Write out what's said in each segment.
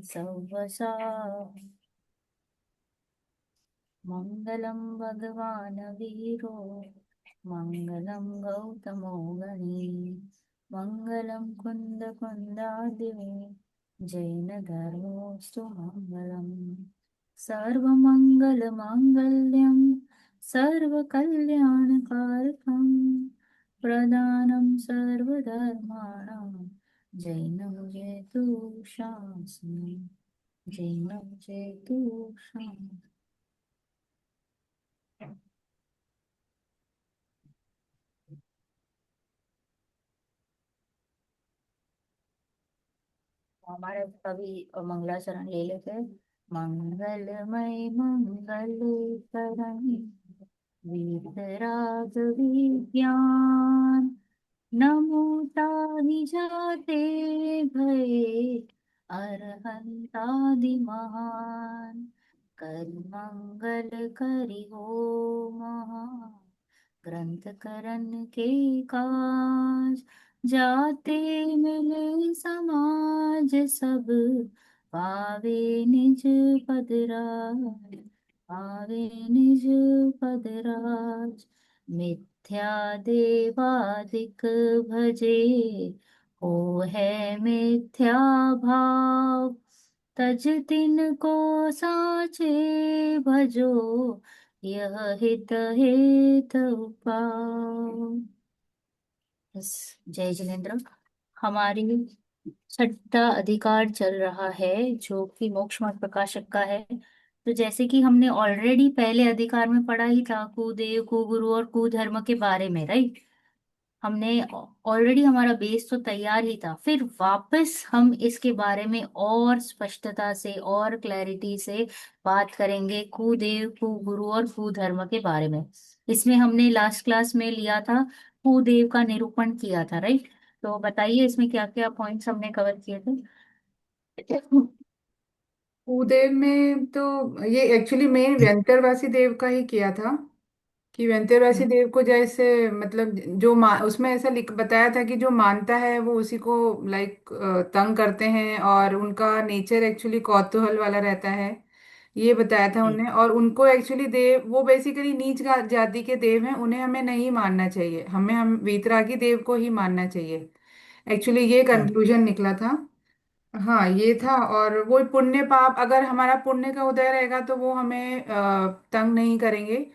सव्वसा मङ्गलं भगवान् वीरो मङ्गलं गौतमो गणी मङ्गलं कुन्दकुन्दादिवे जैनधर्मोऽस्तु मङ्गलम् सर्वमङ्गलमाङ्गल्यं सर्वकल्याणकारकं प्रदानं सर्वधर्माणां जैनं जयतु शास्त्रम् जैनं जयतु शास्त्रम्। हमारे कभी मंगलाचरण ले लेते हैं। मंगलमय मंगल करण वीतराग विज्ञान नमो ताहि जाते भये अरहंतादि महान कर मंगल करि हो महा ग्रंथ करन के काज जाते मिले समाज सब पावे निज पद राज पावे निज पद राज मिथ्या देवादिक भजे हो है मिथ्या भाव तज तिन को साचे भजो यह हित हेत पाओ। बस। जय जिनेन्द्र। हमारी छठा अधिकार चल रहा है जो कि मोक्ष मार्ग प्रकाशक का है। तो जैसे कि हमने ऑलरेडी पहले अधिकार में पढ़ा ही था कुदेव कुगुरु और कुधर्म के बारे में, राइट। हमने ऑलरेडी हमारा बेस तो तैयार ही था, फिर वापस हम इसके बारे में और स्पष्टता से और क्लैरिटी से बात करेंगे कुदेव कुगुरु और कुधर्म के बारे में। इसमें हमने लास्ट क्लास में लिया था, कुदेव का निरूपण किया था, राइट। तो बताइए इसमें क्या क्या पॉइंट्स हमने कवर किए थे। उदय में तो ये एक्चुअली मेन व्यंतरवासी देव का ही किया था कि व्यंतरवासी हम्म। देव को जैसे मतलब जो उसमें ऐसा लिख बताया था कि जो मानता है वो उसी को लाइक तंग करते हैं और उनका नेचर एक्चुअली कौतूहल वाला रहता है। ये बताया था जी। उन्हें, और उनको एक्चुअली देव वो बेसिकली नीच जाति के देव हैं, उन्हें हमें नहीं मानना चाहिए, हम वीतरागी देव को ही मानना चाहिए। एक्चुअली ये राइट। कंक्लूजन निकला था। हाँ ये था। और वो पुण्य पाप, अगर हमारा पुण्य का उदय रहेगा तो वो हमें तंग नहीं करेंगे।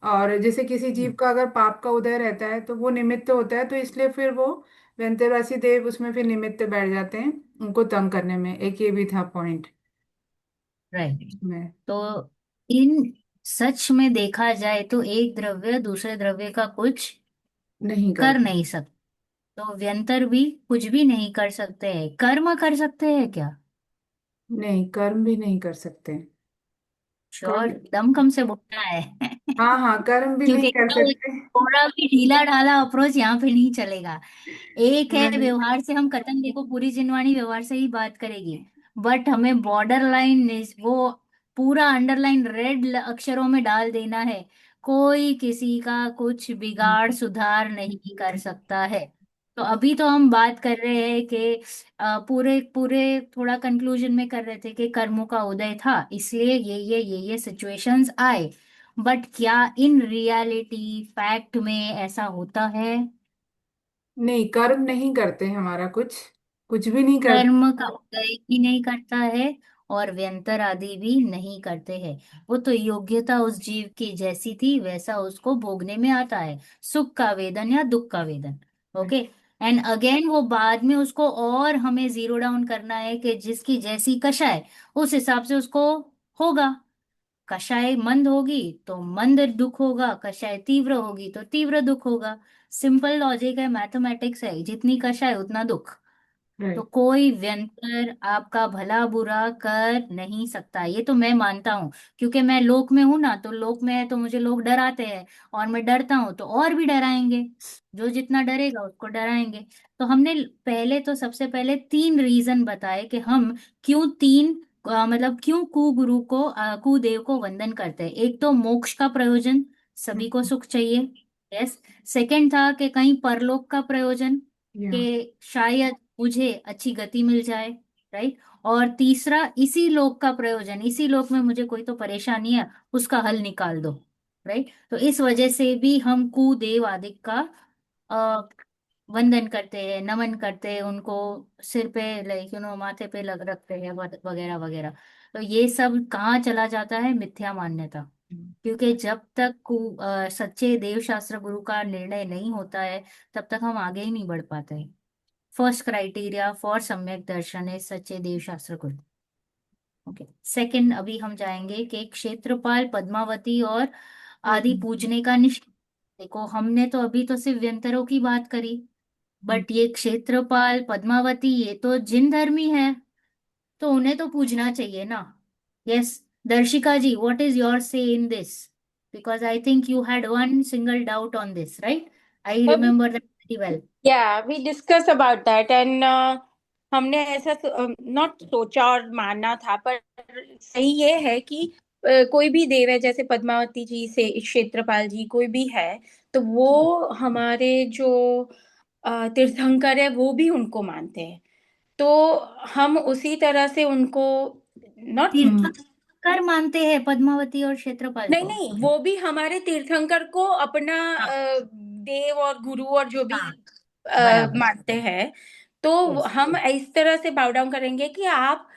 और जैसे किसी जीव का अगर पाप का उदय रहता है तो वो निमित्त होता है, तो इसलिए फिर वो व्यंतरवासी देव उसमें फिर निमित्त बैठ जाते हैं उनको तंग करने में। एक ये भी था पॉइंट राइट। में। तो इन सच में देखा जाए तो एक द्रव्य दूसरे द्रव्य का कुछ नहीं कर करते। नहीं सकता। तो व्यंतर भी कुछ भी नहीं कर सकते हैं, कर्म कर सकते हैं क्या। नहीं, कर्म भी नहीं कर सकते। श्योर, कर्म, दम कम से बोलना है। हाँ हाँ, कर्म भी नहीं क्योंकि कर सकते। थोड़ा भी ढीला ढाला अप्रोच यहाँ पे नहीं चलेगा। एक है नहीं। व्यवहार से, हम कतन देखो पूरी जिनवाणी व्यवहार से ही बात करेगी, बट हमें बॉर्डर लाइन वो पूरा अंडरलाइन रेड अक्षरों में डाल देना है। कोई किसी का कुछ बिगाड़ सुधार नहीं कर सकता है। तो अभी तो हम बात कर रहे हैं कि पूरे पूरे थोड़ा कंक्लूजन में कर रहे थे कि कर्मों का उदय था इसलिए ये सिचुएशंस आए। बट क्या इन रियलिटी फैक्ट में ऐसा होता है। नहीं, कर्म नहीं करते हमारा कुछ, कुछ भी नहीं करते। कर्म का उदय भी नहीं करता है और व्यंतर आदि भी नहीं करते हैं। वो तो योग्यता उस जीव की जैसी थी वैसा उसको भोगने में आता है, सुख का वेदन या दुख का वेदन। ओके। एंड अगेन वो बाद में उसको और हमें जीरो डाउन करना है कि जिसकी जैसी कषा है उस हिसाब से उसको होगा। कषाय मंद होगी तो मंद दुख होगा, कषाय तीव्र होगी तो तीव्र दुख होगा। सिंपल लॉजिक है, मैथमेटिक्स है, जितनी कषाय उतना दुख। तो राइट। कोई व्यंतर आपका भला बुरा कर नहीं सकता, ये तो मैं मानता हूँ। क्योंकि मैं लोक में हूं ना, तो लोक में है तो मुझे लोग डराते हैं और मैं डरता हूँ तो और भी डराएंगे। जो जितना डरेगा उसको डराएंगे। तो हमने पहले तो सबसे पहले तीन रीजन बताए कि हम क्यों मतलब क्यों कुगुरु को कुदेव को वंदन करते हैं। एक तो मोक्ष का प्रयोजन, सभी को सुख चाहिए। यस। सेकंड था कि कहीं परलोक का प्रयोजन, या कि शायद मुझे अच्छी गति मिल जाए। राइट। और तीसरा, इसी लोक का प्रयोजन, इसी लोक में मुझे कोई तो परेशानी है, उसका हल निकाल दो। राइट। तो इस वजह से भी हम कुदेव आदि का अ, वंदन करते हैं, नमन करते हैं उनको, सिर पे लाइक माथे पे लग रखते हैं, वगैरह वगैरह। तो ये सब कहाँ चला जाता है? मिथ्या मान्यता। क्योंकि जब तक सच्चे देव शास्त्र गुरु का निर्णय नहीं होता है, तब तक हम आगे ही नहीं बढ़ पाते हैं। फर्स्ट क्राइटेरिया फॉर सम्यक दर्शन है सच्चे देव शास्त्र गुरु। ओके। सेकंड, अभी हम जाएंगे कि क्षेत्रपाल, पद्मावती और आदि हम्म। पूजने का निष्ठ। देखो, हमने तो अभी तो सिर्फ व्यंतरों की बात करी, हम्म। बट ये क्षेत्रपाल, पद्मावती, ये तो जिन धर्मी है, तो उन्हें तो पूजना चाहिए ना। Yes. Darshika ji, what is your say in this? Because I think you had one single doubt on this, right? I remember that very well. या we discuss about that and हमने ऐसा नॉट सोचा और माना था, पर सही ये है कि कोई भी देव है, जैसे पद्मावती जी से क्षेत्रपाल जी कोई भी है, तो वो हमारे जो तीर्थंकर है वो भी उनको मानते हैं। तो हम उसी तरह से उनको नॉट, तीर्थंकर मानते हैं पद्मावती और क्षेत्रपाल नहीं को? नहीं, वो भी हमारे तीर्थंकर को अपना हाँ। देव और गुरु और जो भी हाँ, बराबर। मानते हैं। तो यस। हम इस तरह से बाव डाउन करेंगे कि आप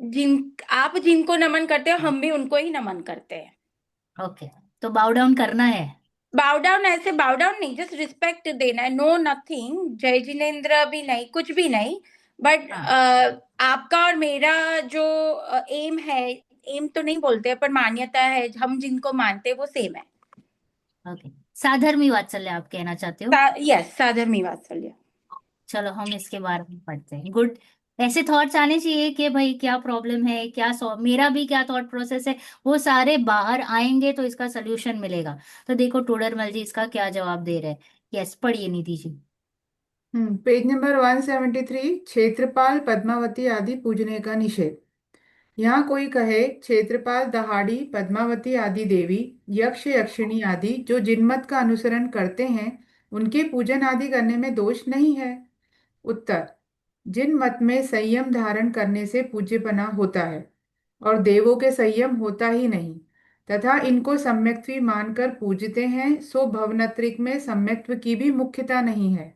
जिनको नमन करते हो हम भी उनको ही नमन करते हैं। ओके। तो बाउ डाउन करना है? बाव डाउन ऐसे बाव डाउन नहीं, जस्ट रिस्पेक्ट देना है, नो नथिंग, जय जिनेन्द्र भी नहीं, कुछ भी नहीं। बट हाँ। आपका और मेरा जो एम है, एम तो नहीं बोलते पर मान्यता है, हम जिनको मानते हैं वो सेम है। ओके। साधर्मी वात्सल्य आप कहना चाहते हो? यस, साधर्मी वात्सल्य। चलो हम इसके बारे में पढ़ते हैं। गुड। ऐसे थॉट्स आने चाहिए कि भाई क्या प्रॉब्लम है, क्या मेरा भी क्या थॉट प्रोसेस है, वो सारे बाहर आएंगे तो इसका सोल्यूशन मिलेगा। तो देखो टोडरमल जी इसका क्या जवाब दे रहे हैं। यस, पढ़िए निधि जी। पेज नंबर 173, क्षेत्रपाल, पद्मावती आदि पूजने का निषेध। यहाँ कोई कहे क्षेत्रपाल, दहाड़ी, पद्मावती आदि देवी, यक्ष यक्षिणी आदि जो जिनमत का अनुसरण करते हैं, उनके पूजन आदि करने में दोष नहीं है। उत्तर: जिन मत में संयम धारण करने से पूज्यपना होता है और देवों के संयम होता ही नहीं, तथा इनको सम्यक्त्व मानकर पूजते हैं, सो भवनत्रिक में सम्यक्त्व की भी मुख्यता नहीं है।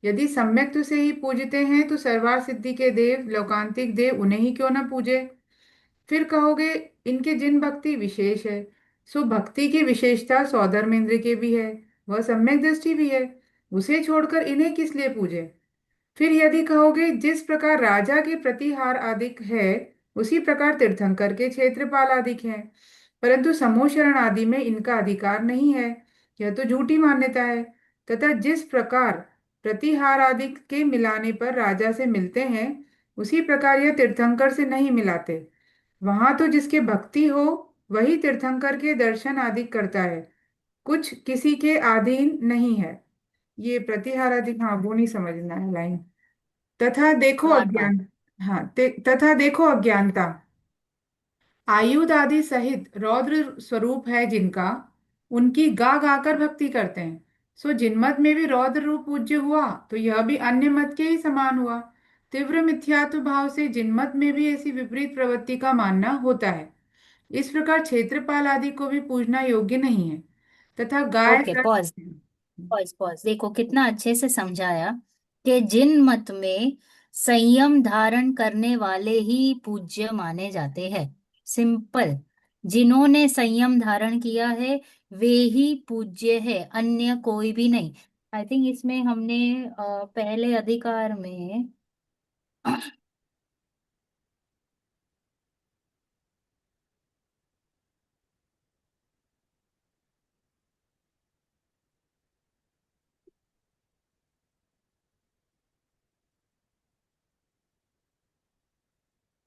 यदि सम्यक्त्व से ही पूजते हैं तो सर्वार सिद्धि के देव, लौकांतिक देव, उन्हें ही क्यों न पूजे। फिर कहोगे इनके जिन भक्ति विशेष है, सो भक्ति की विशेषता सौधर्मेंद्र के भी है, वह सम्यक दृष्टि भी है, उसे छोड़कर इन्हें किस लिए पूजे। फिर यदि कहोगे जिस प्रकार राजा के प्रतिहार आदिक है, उसी प्रकार तीर्थंकर के क्षेत्रपाल आदिक है, परंतु समूहशरण आदि में इनका अधिकार नहीं है, यह तो झूठी मान्यता है। तथा जिस प्रकार प्रतिहार आदि के मिलाने पर राजा से मिलते हैं, उसी प्रकार यह तीर्थंकर से नहीं मिलाते। वहां तो जिसके भक्ति हो वही तीर्थंकर के दर्शन आदि करता है, कुछ किसी के अधीन नहीं है। ये प्रतिहार आदि, हाँ वो नहीं समझना है लाइन। तथा देखो बार बार। अज्ञान, हाँ तथा देखो अज्ञानता, आयुध आदि सहित रौद्र स्वरूप है जिनका, उनकी गा गाकर भक्ति करते हैं। सो जिनमत में भी रौद्र रूप पूज्य हुआ, तो यह भी अन्य मत के ही समान हुआ। तीव्र मिथ्यात्व भाव से जिनमत में भी ऐसी विपरीत प्रवृत्ति का मानना होता है। इस प्रकार क्षेत्रपाल आदि को भी पूजना योग्य नहीं है। तथा guy okay, pause. Pause pause. देखो कितना अच्छे से समझाया कि जिन मत में संयम धारण करने वाले ही पूज्य माने जाते हैं। सिंपल। जिन्होंने संयम धारण किया है वे ही पूज्य है, अन्य कोई भी नहीं। आई थिंक इसमें हमने पहले अधिकार में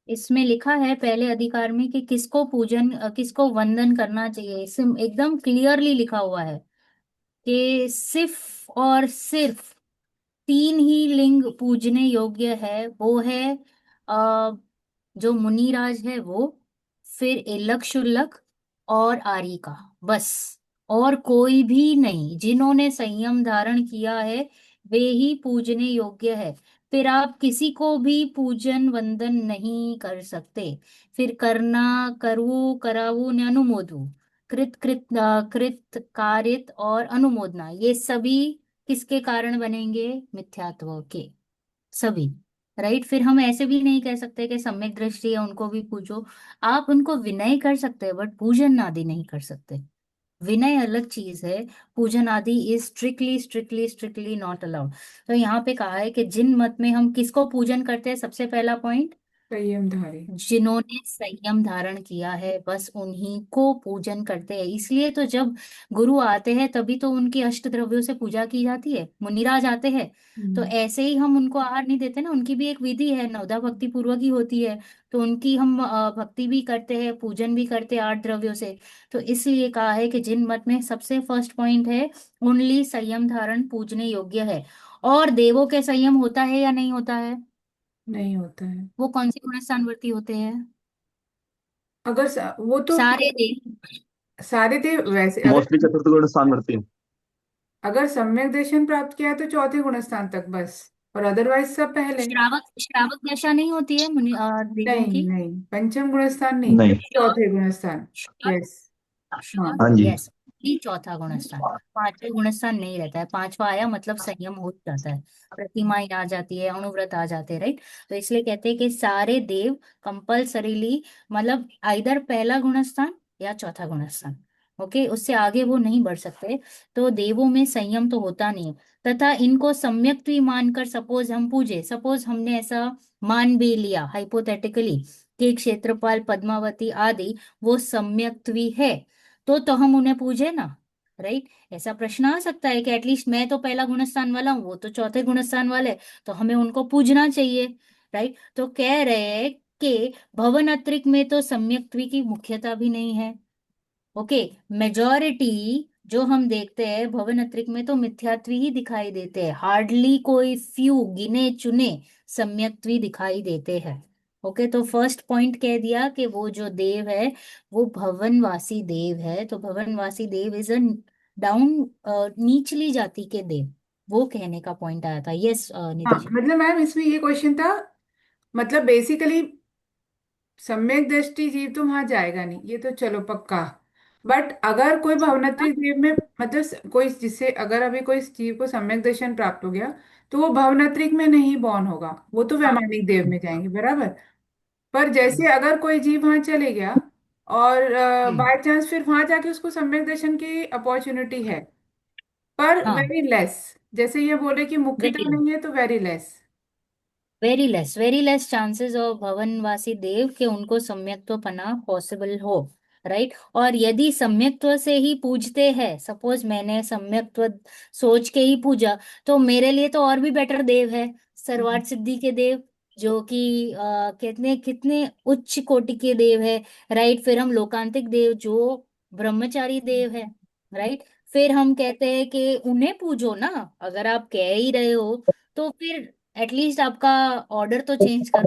इसमें लिखा है पहले अधिकार में कि किसको पूजन, किसको वंदन करना चाहिए। एकदम क्लियरली लिखा हुआ है कि सिर्फ और सिर्फ तीन ही लिंग पूजने योग्य है। वो है अ, जो मुनिराज है वो, फिर एलक शुल्लक और आर्य का, बस। और कोई भी नहीं। जिन्होंने संयम धारण किया है वे ही पूजने योग्य है। फिर आप किसी को भी पूजन वंदन नहीं कर सकते। फिर करना, करवु, करावु ने अनुमोदु, कृत कृत कृत कारित और अनुमोदना, ये सभी किसके कारण बनेंगे? मिथ्यात्व के, सभी। राइट। फिर हम ऐसे भी नहीं कह सकते कि सम्यक दृष्टि है उनको भी पूजो। आप उनको विनय कर सकते हैं बट पूजन आदि नहीं कर सकते। विनय अलग चीज है, पूजन आदि is strictly strictly strictly not allowed. तो यहाँ पे कहा है कि जिन मत में हम किसको पूजन करते हैं, सबसे पहला पॉइंट, संयमधारी। जिन्होंने संयम धारण किया है बस उन्हीं को पूजन करते हैं। इसलिए तो जब गुरु आते हैं तभी तो उनकी अष्ट द्रव्यों से पूजा की जाती है, मुनिराज आते हैं। तो हम्म। ऐसे ही हम उनको आहार नहीं देते ना, उनकी भी एक विधि है, नवदा भक्ति पूर्वक ही होती है। तो उनकी हम भक्ति भी करते हैं, पूजन भी करते हैं 8 द्रव्यों से। तो इसलिए कहा है कि जिन मत में सबसे फर्स्ट पॉइंट है, ओनली संयम धारण पूजने योग्य है। और देवों के संयम होता है या नहीं होता है? नहीं होता है। वो कौन से गुण स्थानवर्ती होते हैं? अगर वो तो सारे देव। सारे थे वैसे, अगर मोस्टली चतुर्थ गुण स्थान वर्ती है। अगर सम्यक दर्शन प्राप्त किया है तो चौथे गुण स्थान तक बस, और अदरवाइज सब पहले। श्रावक, श्रावक दशा नहीं होती है देवों नहीं की? नहीं, पंचम गुण स्थान नहीं, नहीं। चौथे गुण स्थान। Sure, yes. हाँ। श्योर, हाँ जी। यस। ये चौथा गुणस्थान, पांचवा गुणस्थान नहीं रहता है। पांचवा आया मतलब संयम हो जाता है, प्रतिमाएं आ जाती है, अणुव्रत आ जाते हैं, राइट। तो इसलिए कहते हैं कि सारे देव कंपल्सरीली, मतलब आइदर पहला गुणस्थान या चौथा गुणस्थान। ओके, उससे आगे वो नहीं बढ़ सकते। तो देवों में संयम तो होता नहीं है। तथा इनको सम्यक्त्वी मानकर, सपोज हम पूजे, सपोज हमने ऐसा मान भी लिया हाइपोथेटिकली कि क्षेत्रपाल, पद्मावती आदि वो सम्यक्त्वी है, तो हम उन्हें पूजे ना। राइट। ऐसा प्रश्न आ सकता है कि एटलीस्ट मैं तो पहला गुणस्थान वाला हूँ, वो तो चौथे गुणस्थान वाले, तो हमें उनको पूजना चाहिए। राइट। तो कह रहे हैं कि भवन अत्रिक में तो सम्यक्त्वी की मुख्यता भी नहीं है। ओके। मेजॉरिटी जो हम देखते हैं भवन अत्रिक में तो मिथ्यात्वी ही दिखाई देते हैं, हार्डली कोई फ्यू गिने चुने सम्यक्त्वी दिखाई देते हैं। ओके। तो फर्स्ट पॉइंट कह दिया कि वो जो देव है वो भवनवासी देव है। तो भवनवासी देव इज अ डाउन, निचली जाति के देव, वो कहने का पॉइंट आया था। यस हाँ निधि जी। मतलब मैम इसमें ये क्वेश्चन था, मतलब बेसिकली सम्यक दृष्टि जीव तो वहां जाएगा नहीं, ये तो चलो पक्का। बट अगर कोई भवनत्री जीव में, मतलब कोई जिससे अगर अभी कोई जीव को सम्यक दर्शन प्राप्त हो गया, तो वो भवनत्रिक में नहीं बॉर्न होगा, वो तो हाँ। वैमानिक देव में जाएंगे, बराबर। पर हम्म। जैसे अगर कोई जीव वहां चले गया और हम्म। बाय चांस फिर वहां जाके उसको सम्यक दर्शन की अपॉर्चुनिटी है, पर हाँ। वेरी लेस, जैसे ये बोले कि मुख्यता वेरी, नहीं है तो very less. Very less chances of भवनवासी देव के उनको सम्यक्त्व पना पॉसिबल हो। राइट। और यदि सम्यक्त्व से ही पूजते हैं, सपोज मैंने सम्यक्त्व सोच के ही पूजा, तो मेरे लिए तो और भी बेटर देव है, सर्वार्थ सिद्धि के देव, जो कि कितने कितने उच्च कोटि के देव है। राइट। फिर हम लोकांतिक देव जो ब्रह्मचारी देव है। राइट। फिर हम कहते हैं कि उन्हें पूजो ना। अगर आप कह ही रहे हो तो फिर एटलीस्ट आपका ऑर्डर तो चेंज कर,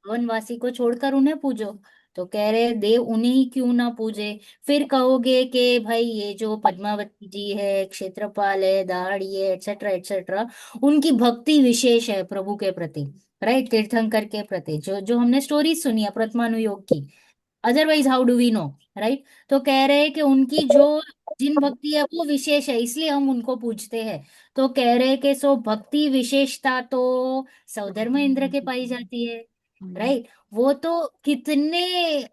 वनवासी को छोड़कर उन्हें पूजो। तो कह रहे हैं, देव उन्हें ही क्यों ना पूजे। फिर कहोगे कि भाई ये जो पद्मावती जी है, क्षेत्रपाल है, दाढ़ी है, एटसेट्रा एटसेट्रा, उनकी भक्ति विशेष है प्रभु के प्रति। राइट। तीर्थंकर के प्रति जो जो हमने स्टोरी सुनी है प्रथमानुयोग की, otherwise how do we know. Right. तो कह रहे हैं कि उनकी जो जिन भक्ति है वो विशेष है, इसलिए हम उनको पूजते हैं। तो कह रहे हैं कि सो भक्ति विशेषता तो सौधर्म इंद्र के पाई जाती है। राइट। वो तो कितने,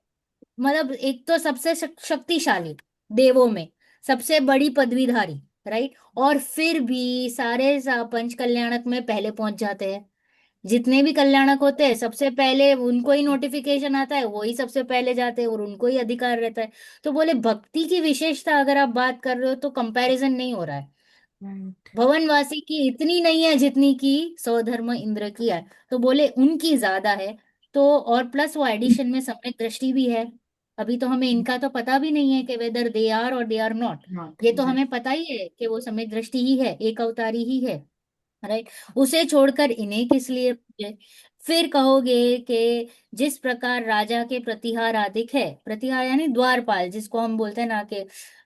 मतलब एक तो सबसे शक्तिशाली देवों में, सबसे बड़ी पदवीधारी। राइट। और फिर भी सारे पंच कल्याणक में पहले पहुंच जाते हैं। जितने भी कल्याणक होते हैं सबसे पहले उनको ही नोटिफिकेशन आता है, वो ही सबसे पहले जाते हैं और उनको ही अधिकार रहता है। तो बोले भक्ति की विशेषता अगर आप बात कर रहे हो तो कंपैरिजन नहीं हो रहा है। राइट। भवनवासी की इतनी नहीं है जितनी की स्वधर्म इंद्र की है। तो बोले उनकी ज्यादा है। तो और प्लस वो एडिशन में सम्यक दृष्टि भी है। अभी तो हमें इनका तो पता भी नहीं है कि वेदर दे आर और दे आर नॉट। नॉट। ये तो हमें पता ही है कि वो सम्यक दृष्टि ही है, एक अवतारी ही है। राइट। उसे छोड़कर इन्हें किस लिए पूजे? फिर कहोगे कि जिस प्रकार राजा के प्रतिहार अधिक है, प्रतिहार यानी द्वारपाल जिसको हम बोलते हैं ना, कि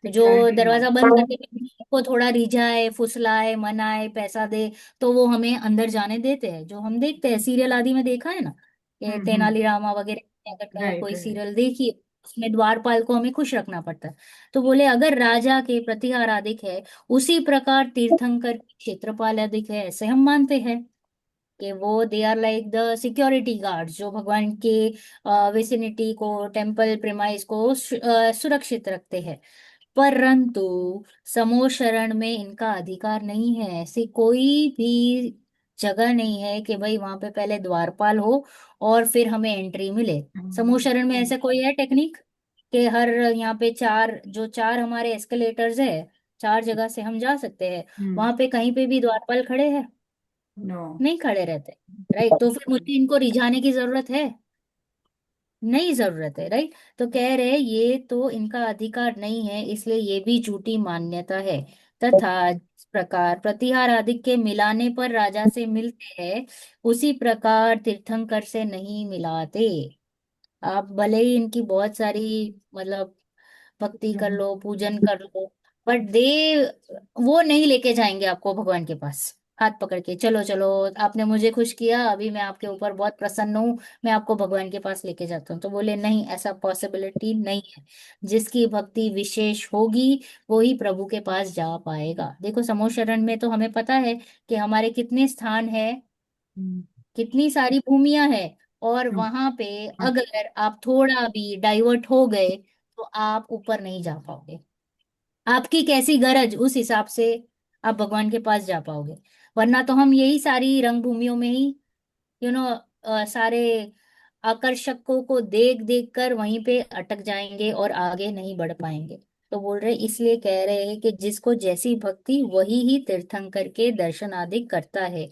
जो सिक्योरिटी दरवाजा गार्ड। बंद करके को थोड़ा रिझाए, फुसलाए, मनाए, पैसा दे, तो वो हमें अंदर जाने देते हैं। जो हम देखते हैं सीरियल आदि में देखा है ना, कि हम्म। तेनालीरामा वगैरह क्या करता है, राइट कोई राइट। सीरियल देखिए, उसमें द्वारपाल को हमें खुश रखना पड़ता है। तो बोले अगर राजा के प्रतिहार अधिक है, उसी प्रकार तीर्थंकर की क्षेत्रपाल अधिक है, ऐसे हम मानते हैं कि वो they are like the security guards, जो भगवान के विसिनिटी को, टेम्पल प्रेमाइस को सुरक्षित रखते हैं। परंतु समूह शरण में इनका अधिकार नहीं है। ऐसी कोई भी जगह नहीं है कि भाई वहां पे पहले द्वारपाल हो और फिर हमें एंट्री मिले। समूह शरण में ऐसे कोई है टेक्निक कि हर यहाँ पे चार, जो चार हमारे एस्केलेटर्स है, चार जगह से हम जा सकते हैं, हम्म। वहां पे कहीं पे भी द्वारपाल खड़े हैं? नो। नहीं खड़े रहते। राइट, तो फिर मुझे इनको रिझाने की जरूरत है? नहीं जरूरत है। राइट, तो कह रहे ये तो इनका अधिकार नहीं है, इसलिए ये भी झूठी मान्यता है। तथा जिस प्रकार प्रतिहार आदि के मिलाने पर राजा से मिलते हैं, उसी प्रकार तीर्थंकर से नहीं मिलाते। आप भले ही इनकी बहुत सारी, मतलब भक्ति कर लो, पूजन कर लो, बट दे वो नहीं लेके जाएंगे आपको भगवान के पास हाथ पकड़ के, चलो चलो आपने मुझे खुश किया, अभी मैं आपके ऊपर बहुत प्रसन्न हूँ, मैं आपको भगवान के पास लेके जाता हूँ। तो बोले नहीं, ऐसा पॉसिबिलिटी नहीं है। जिसकी भक्ति विशेष होगी वो ही प्रभु के पास जा पाएगा। देखो समूह शरण में तो हमें पता है कि हमारे कितने स्थान है, हम्म। कितनी सारी भूमियां हैं, और नो। वहां पे अगर आप थोड़ा भी डाइवर्ट हो गए तो आप ऊपर नहीं जा पाओगे। आपकी कैसी गरज, उस हिसाब से आप भगवान के पास जा पाओगे। वरना तो हम यही सारी रंग भूमियों में ही, यू नो सारे आकर्षकों को देख देख कर वहीं पे अटक जाएंगे और आगे नहीं बढ़ पाएंगे। तो बोल रहे, इसलिए कह रहे हैं कि जिसको जैसी भक्ति वही ही तीर्थंकर के दर्शन आदि करता है,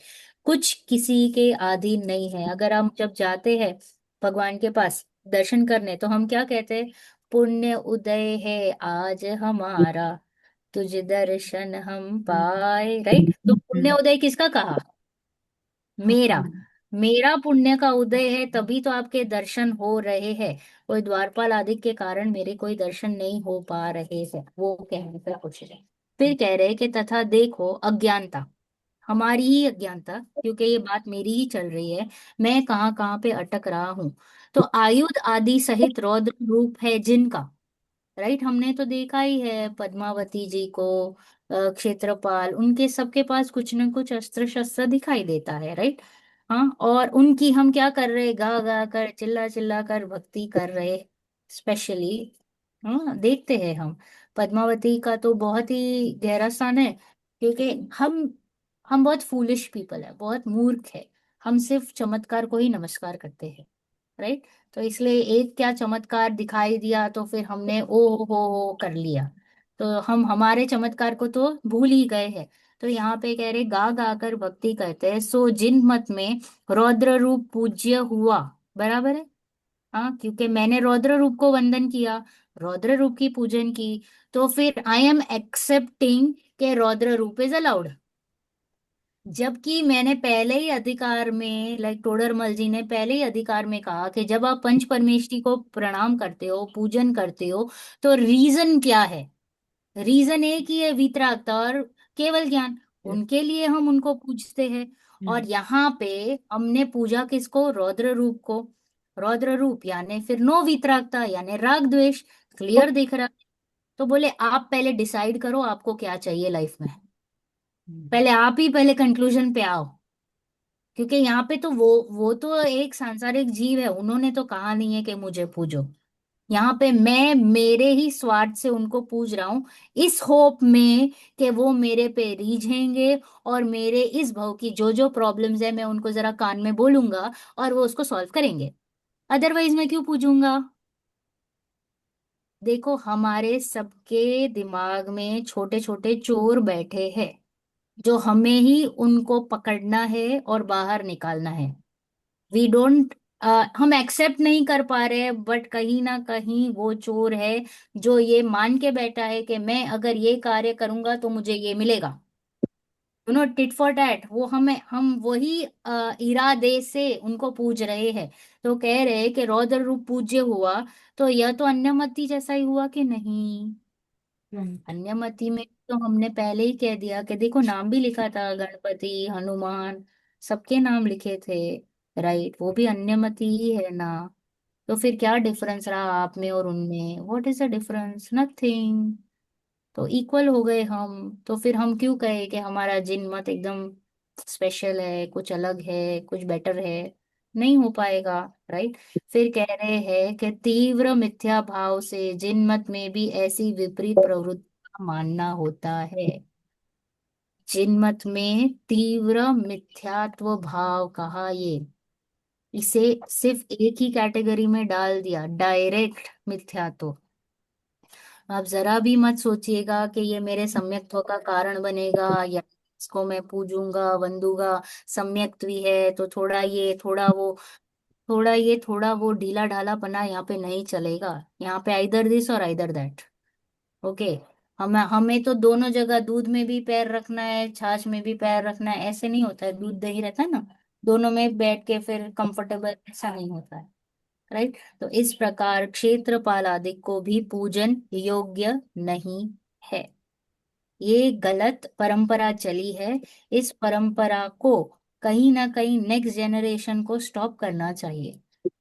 कुछ किसी के अधीन नहीं है। अगर हम जब जाते हैं भगवान के पास दर्शन करने, तो हम क्या कहते हैं? पुण्य उदय है आज हमारा, तुझ दर्शन हम पाए। राइट, तो पुण्य उदय किसका कहा? मेरा। मेरा पुण्य का उदय है, तभी तो आपके दर्शन हो रहे हैं। कोई द्वारपाल आदि के कारण मेरे कोई दर्शन नहीं हो पा रहे हैं, वो कहने का कुछ है। फिर कह रहे कि तथा देखो अज्ञानता, हमारी ही अज्ञानता, क्योंकि ये बात मेरी ही चल रही है, मैं कहाँ कहाँ पे अटक रहा हूँ। तो आयुध आदि सहित रौद्र रूप है जिनका, राइट, हमने तो देखा ही है पद्मावती जी को, क्षेत्रपाल, उनके सबके पास कुछ न कुछ अस्त्र शस्त्र दिखाई देता है। राइट, हाँ, और उनकी हम क्या कर रहे, गा गा कर, चिल्ला चिल्ला कर भक्ति कर रहे, स्पेशली। हाँ, देखते हैं हम पद्मावती का तो बहुत ही गहरा स्थान है, क्योंकि हम बहुत फूलिश पीपल है, बहुत मूर्ख है। हम सिर्फ चमत्कार को ही नमस्कार करते हैं। राइट, तो इसलिए एक क्या चमत्कार दिखाई दिया तो फिर हमने ओ हो कर लिया, तो हम हमारे चमत्कार को तो भूल ही गए हैं। तो यहाँ पे कह रहे गा गा कर भक्ति करते हैं, सो जिन मत में रौद्र रूप पूज्य हुआ, बराबर है। हाँ, क्योंकि मैंने रौद्र रूप को वंदन किया, रौद्र रूप की पूजन की, तो फिर आई एम एक्सेप्टिंग के रौद्र रूप इज अलाउड। जबकि मैंने पहले ही अधिकार में, लाइक टोडरमल जी ने पहले ही अधिकार में कहा कि जब आप पंच परमेष्ठी को प्रणाम करते हो, पूजन करते हो, तो रीजन क्या है? रीजन एक ही है, वितरागता और केवल ज्ञान। उनके लिए हम उनको पूजते हैं। और यहाँ पे हमने पूजा किसको? रौद्र रूप को। रौद्र रूप यानी फिर नो वितरागता, यानी राग द्वेष, क्लियर दिख रहा है। तो बोले आप पहले डिसाइड करो आपको क्या चाहिए लाइफ में, पहले आप ही पहले कंक्लूजन पे आओ। क्योंकि यहाँ पे तो वो तो एक सांसारिक जीव है, उन्होंने तो कहा नहीं है कि मुझे पूजो। यहाँ पे मैं मेरे ही स्वार्थ से उनको पूज रहा हूँ, इस होप में कि वो मेरे पे रीझेंगे, और मेरे इस भव की जो जो प्रॉब्लम्स है मैं उनको जरा कान में बोलूंगा और वो उसको सॉल्व करेंगे। अदरवाइज मैं क्यों पूजूंगा? देखो हमारे सबके दिमाग में छोटे छोटे चोर बैठे हैं, जो हमें ही उनको पकड़ना है और बाहर निकालना है। वी डोंट हम एक्सेप्ट नहीं कर पा रहे हैं, बट कहीं ना कहीं वो चोर है जो ये मान के बैठा है कि मैं अगर ये कार्य करूंगा तो मुझे ये मिलेगा। टिट फॉर टैट, वो हम वही इरादे से उनको पूज रहे हैं। तो कह रहे हैं कि रौद्र रूप पूज्य हुआ, तो यह तो अन्यमति जैसा ही हुआ कि नहीं? राइट। अन्यमति में तो हमने पहले ही कह दिया कि देखो नाम भी लिखा था, गणपति, हनुमान, सबके नाम लिखे थे, राइट? वो भी अन्यमति ही है ना। तो फिर क्या डिफरेंस रहा आप में और उनमें? What is the difference? Nothing. तो इक्वल हो गए हम। तो फिर हम क्यों कहे कि हमारा जिन मत एकदम स्पेशल है, कुछ अलग है, कुछ बेटर है? नहीं हो पाएगा, राइट? फिर कह रहे हैं कि तीव्र मिथ्या भाव से जिन मत में भी ऐसी विपरीत प्रवृत्ति का मानना होता है। जिन मत में तीव्र मिथ्यात्व भाव कहा, ये इसे सिर्फ एक ही कैटेगरी में डाल दिया, डायरेक्ट मिथ्यात्व। आप जरा भी मत सोचिएगा कि ये मेरे सम्यक्त्व का कारण बनेगा, या इसको मैं पूजूंगा वंदूंगा, सम्यक्त्व ही है तो थोड़ा ये थोड़ा वो, थोड़ा ये थोड़ा वो ढीला ढाला पना यहाँ पे नहीं चलेगा। यहाँ पे आइदर दिस और आइदर दैट। ओके। हमें तो दोनों जगह, दूध में भी पैर रखना है, छाछ में भी पैर रखना है, ऐसे नहीं होता है। दूध दही रहता है ना, दोनों में बैठ के फिर कंफर्टेबल, ऐसा नहीं होता है, राइट? तो इस प्रकार क्षेत्रपाल आदि को भी पूजन योग्य नहीं है। ये गलत परंपरा चली है। इस परंपरा को कहीं ना कहीं नेक्स्ट जनरेशन को स्टॉप करना चाहिए।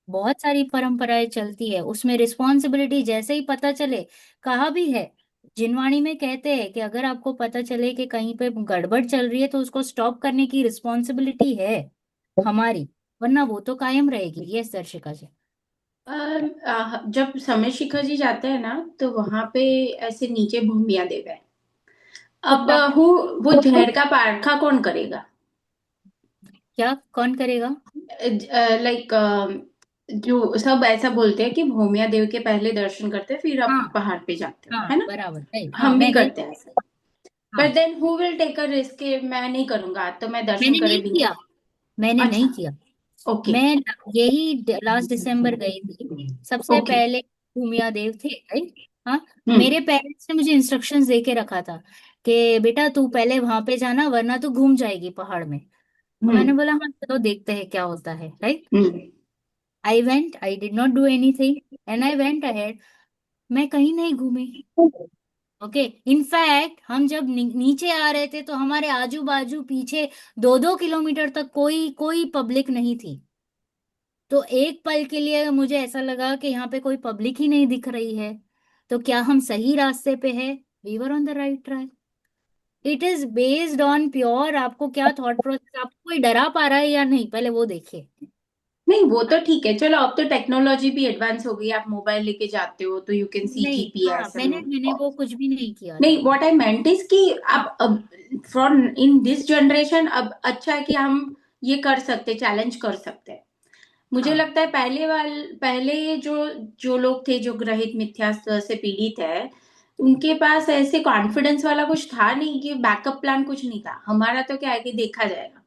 बहुत सारी परंपराएं चलती है, उसमें रिस्पॉन्सिबिलिटी जैसे ही पता चले, कहा भी है, जिनवाणी में कहते हैं कि अगर आपको पता चले कि कहीं पे गड़बड़ चल रही है तो उसको स्टॉप करने की रिस्पॉन्सिबिलिटी है हमारी, वरना वो तो कायम रहेगी। यस दर्शिका जी। जब समय शिखर जी जाते हैं ना, तो वहां पे ऐसे नीचे भूमिया देव है। तो अब क्या? वो जहर का पारखा कौन करेगा? क्या कौन करेगा? लाइक जो सब ऐसा बोलते हैं कि भूमिया देव के पहले दर्शन करते हैं फिर आप हाँ पहाड़ पे जाते हो, हाँ है ना? बराबर, राइट, हाँ हम भी मैं गई। करते हैं ऐसे। पर हाँ, then who will take a risk कि मैं नहीं करूंगा, तो मैं दर्शन मैंने करे नहीं बिना। किया, मैंने नहीं अच्छा। किया। ओके। मैं यही लास्ट दिसंबर गई थी, सबसे ओके। पहले भूमिया देव थे, राइट? हाँ। हम्म। मेरे पेरेंट्स ने मुझे इंस्ट्रक्शंस दे के रखा था कि बेटा तू पहले वहां पे जाना, वरना तू घूम जाएगी पहाड़ में। तो मैंने हम्म। बोला हाँ चलो देखते हैं क्या होता है, right? Hmm. I went, I did not do anything, and I went ahead. मैं कहीं नहीं घूमी। ओके। इनफैक्ट हम जब नीचे आ रहे थे तो हमारे आजू बाजू पीछे 2-2 किलोमीटर तक कोई कोई पब्लिक नहीं थी। तो एक पल के लिए मुझे ऐसा लगा कि यहाँ पे कोई पब्लिक ही नहीं दिख रही है, तो क्या हम सही रास्ते पे है? We were on the right track. It is based on pure, आपको क्या थॉट प्रोसेस, आपको कोई डरा पा रहा है या नहीं, पहले वो देखिए। नहीं, वो तो ठीक है, चलो अब तो टेक्नोलॉजी भी एडवांस हो गई, आप मोबाइल लेके जाते हो तो यू कैन सी नहीं, हाँ, जीपीएस मैंने एंड। मैंने वो कुछ भी नहीं किया नहीं, था। व्हाट आई मेंट इज कि हाँ अब फ्रॉम इन दिस जनरेशन अब अच्छा है कि हम ये कर सकते, चैलेंज कर सकते हैं। मुझे हाँ लगता है पहले जो जो लोग थे जो ग्रहित मिथ्या से पीड़ित है, उनके पास ऐसे कॉन्फिडेंस वाला कुछ था नहीं, कि बैकअप प्लान कुछ नहीं था। हमारा तो क्या है कि देखा जाएगा,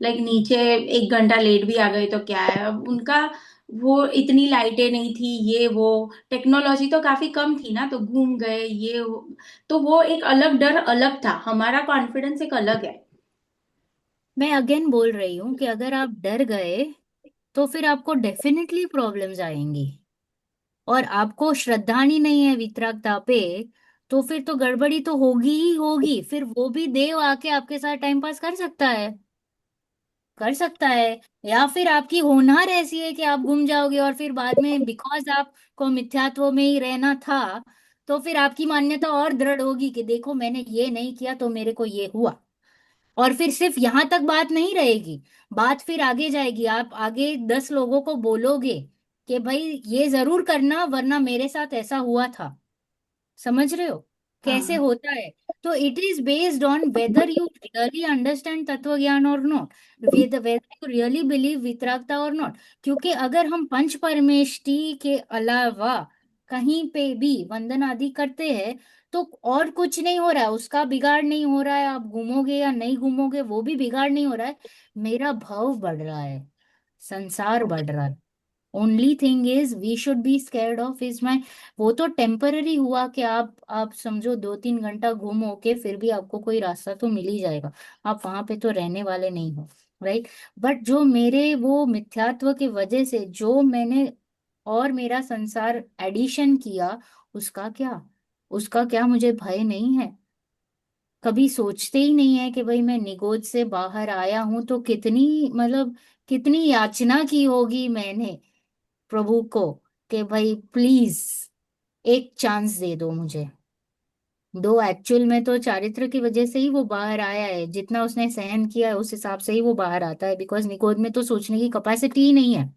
लाइक नीचे 1 घंटा लेट भी आ गए तो क्या है, अब उनका वो इतनी लाइटें नहीं थी, ये वो टेक्नोलॉजी तो काफी कम थी ना, तो घूम गए तो वो एक अलग डर अलग था, हमारा कॉन्फिडेंस एक अलग है। मैं अगेन बोल रही हूँ कि अगर आप डर गए तो फिर आपको डेफिनेटली प्रॉब्लम्स आएंगी, और आपको श्रद्धा ही नहीं है वितरागता पे, तो फिर तो गड़बड़ी तो होगी ही होगी। फिर वो भी देव आके आपके साथ टाइम पास कर सकता है, कर सकता है। या फिर आपकी होनहार ऐसी है कि आप गुम जाओगे, और फिर बाद में बिकॉज आपको मिथ्यात्व में ही रहना था, तो फिर आपकी मान्यता और दृढ़ होगी कि देखो मैंने ये नहीं किया तो मेरे को ये हुआ। और फिर सिर्फ यहां तक बात नहीं रहेगी, बात फिर आगे जाएगी। आप आगे 10 लोगों को बोलोगे कि भाई ये जरूर करना, वरना मेरे साथ ऐसा हुआ था। समझ रहे हो कैसे हाँ। होता है? तो it is based on whether you really understand तत्व ज्ञान और not, whether you really believe वितरागता और नॉट। क्योंकि अगर हम पंच परमेष्टि के अलावा कहीं पे भी वंदन आदि करते हैं, तो और कुछ नहीं हो रहा है, उसका बिगाड़ नहीं हो रहा है, आप घूमोगे या नहीं घूमोगे वो भी बिगाड़ नहीं हो रहा है, मेरा भाव बढ़ रहा है, संसार बढ़ रहा है। Only thing is we should be scared of is my, वो तो टेम्पररी हुआ कि आप समझो 2-3 घंटा घूम होके फिर भी आपको कोई रास्ता तो मिल ही जाएगा, आप वहां पे तो रहने वाले नहीं हो, राइट। बट जो मेरे वो मिथ्यात्व की वजह से जो मैंने और मेरा संसार एडिशन किया, उसका क्या, उसका क्या मुझे भय नहीं है? कभी सोचते ही नहीं है कि भाई मैं निगोज से बाहर आया हूं तो कितनी मतलब कितनी याचना की होगी मैंने प्रभु को कि भाई प्लीज एक चांस दे दो मुझे। दो एक्चुअल में तो चारित्र की वजह से ही वो बाहर आया है, जितना उसने सहन किया है उस हिसाब से ही वो बाहर आता है, बिकॉज निगोज में तो सोचने की कैपेसिटी ही नहीं है,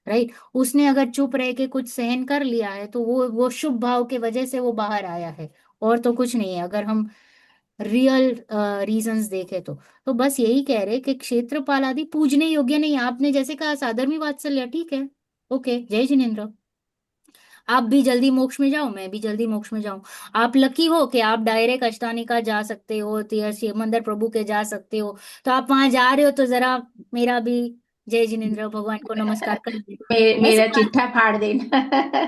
राइट। उसने अगर चुप रह के कुछ सहन कर लिया है तो वो शुभ भाव की वजह से वो बाहर आया है, और तो कुछ नहीं है अगर हम रियल रीजंस देखे तो बस यही कह रहे कि क्षेत्रपाल आदि पूजने योग्य नहीं है। आपने जैसे कहा साधर्मी वात्सल्य, ठीक है, ओके, जय जिनेन्द्र। आप भी जल्दी मोक्ष में जाओ, मैं भी जल्दी मोक्ष में जाऊं। आप लकी हो कि आप डायरेक्ट अष्टानिका जा सकते हो, शिव मंदिर प्रभु के जा सकते हो, तो आप वहां जा रहे हो तो जरा मेरा भी जय जिनेन्द्र भगवान को नमस्कार कर दे। ऐसे मेरा बात, चिट्ठा फाड़ देना।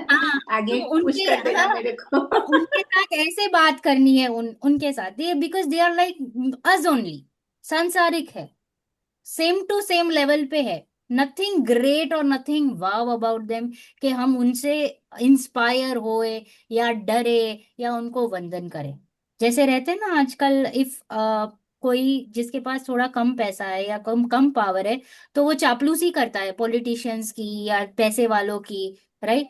हाँ, आगे तो पुश उनके, कर देना हाँ, मेरे को। तो उनके साथ ऐसे बात करनी है, उनके साथ they, because they are like us only, सांसारिक है, सेम टू सेम लेवल पे है, नथिंग ग्रेट और नथिंग वाव अबाउट देम कि हम उनसे इंस्पायर होए या डरे या उनको वंदन करें। जैसे रहते हैं ना आजकल, इफ कोई जिसके पास थोड़ा कम पैसा है या कम कम पावर है तो वो चापलूसी करता है पॉलिटिशियंस की या पैसे वालों की, राइट।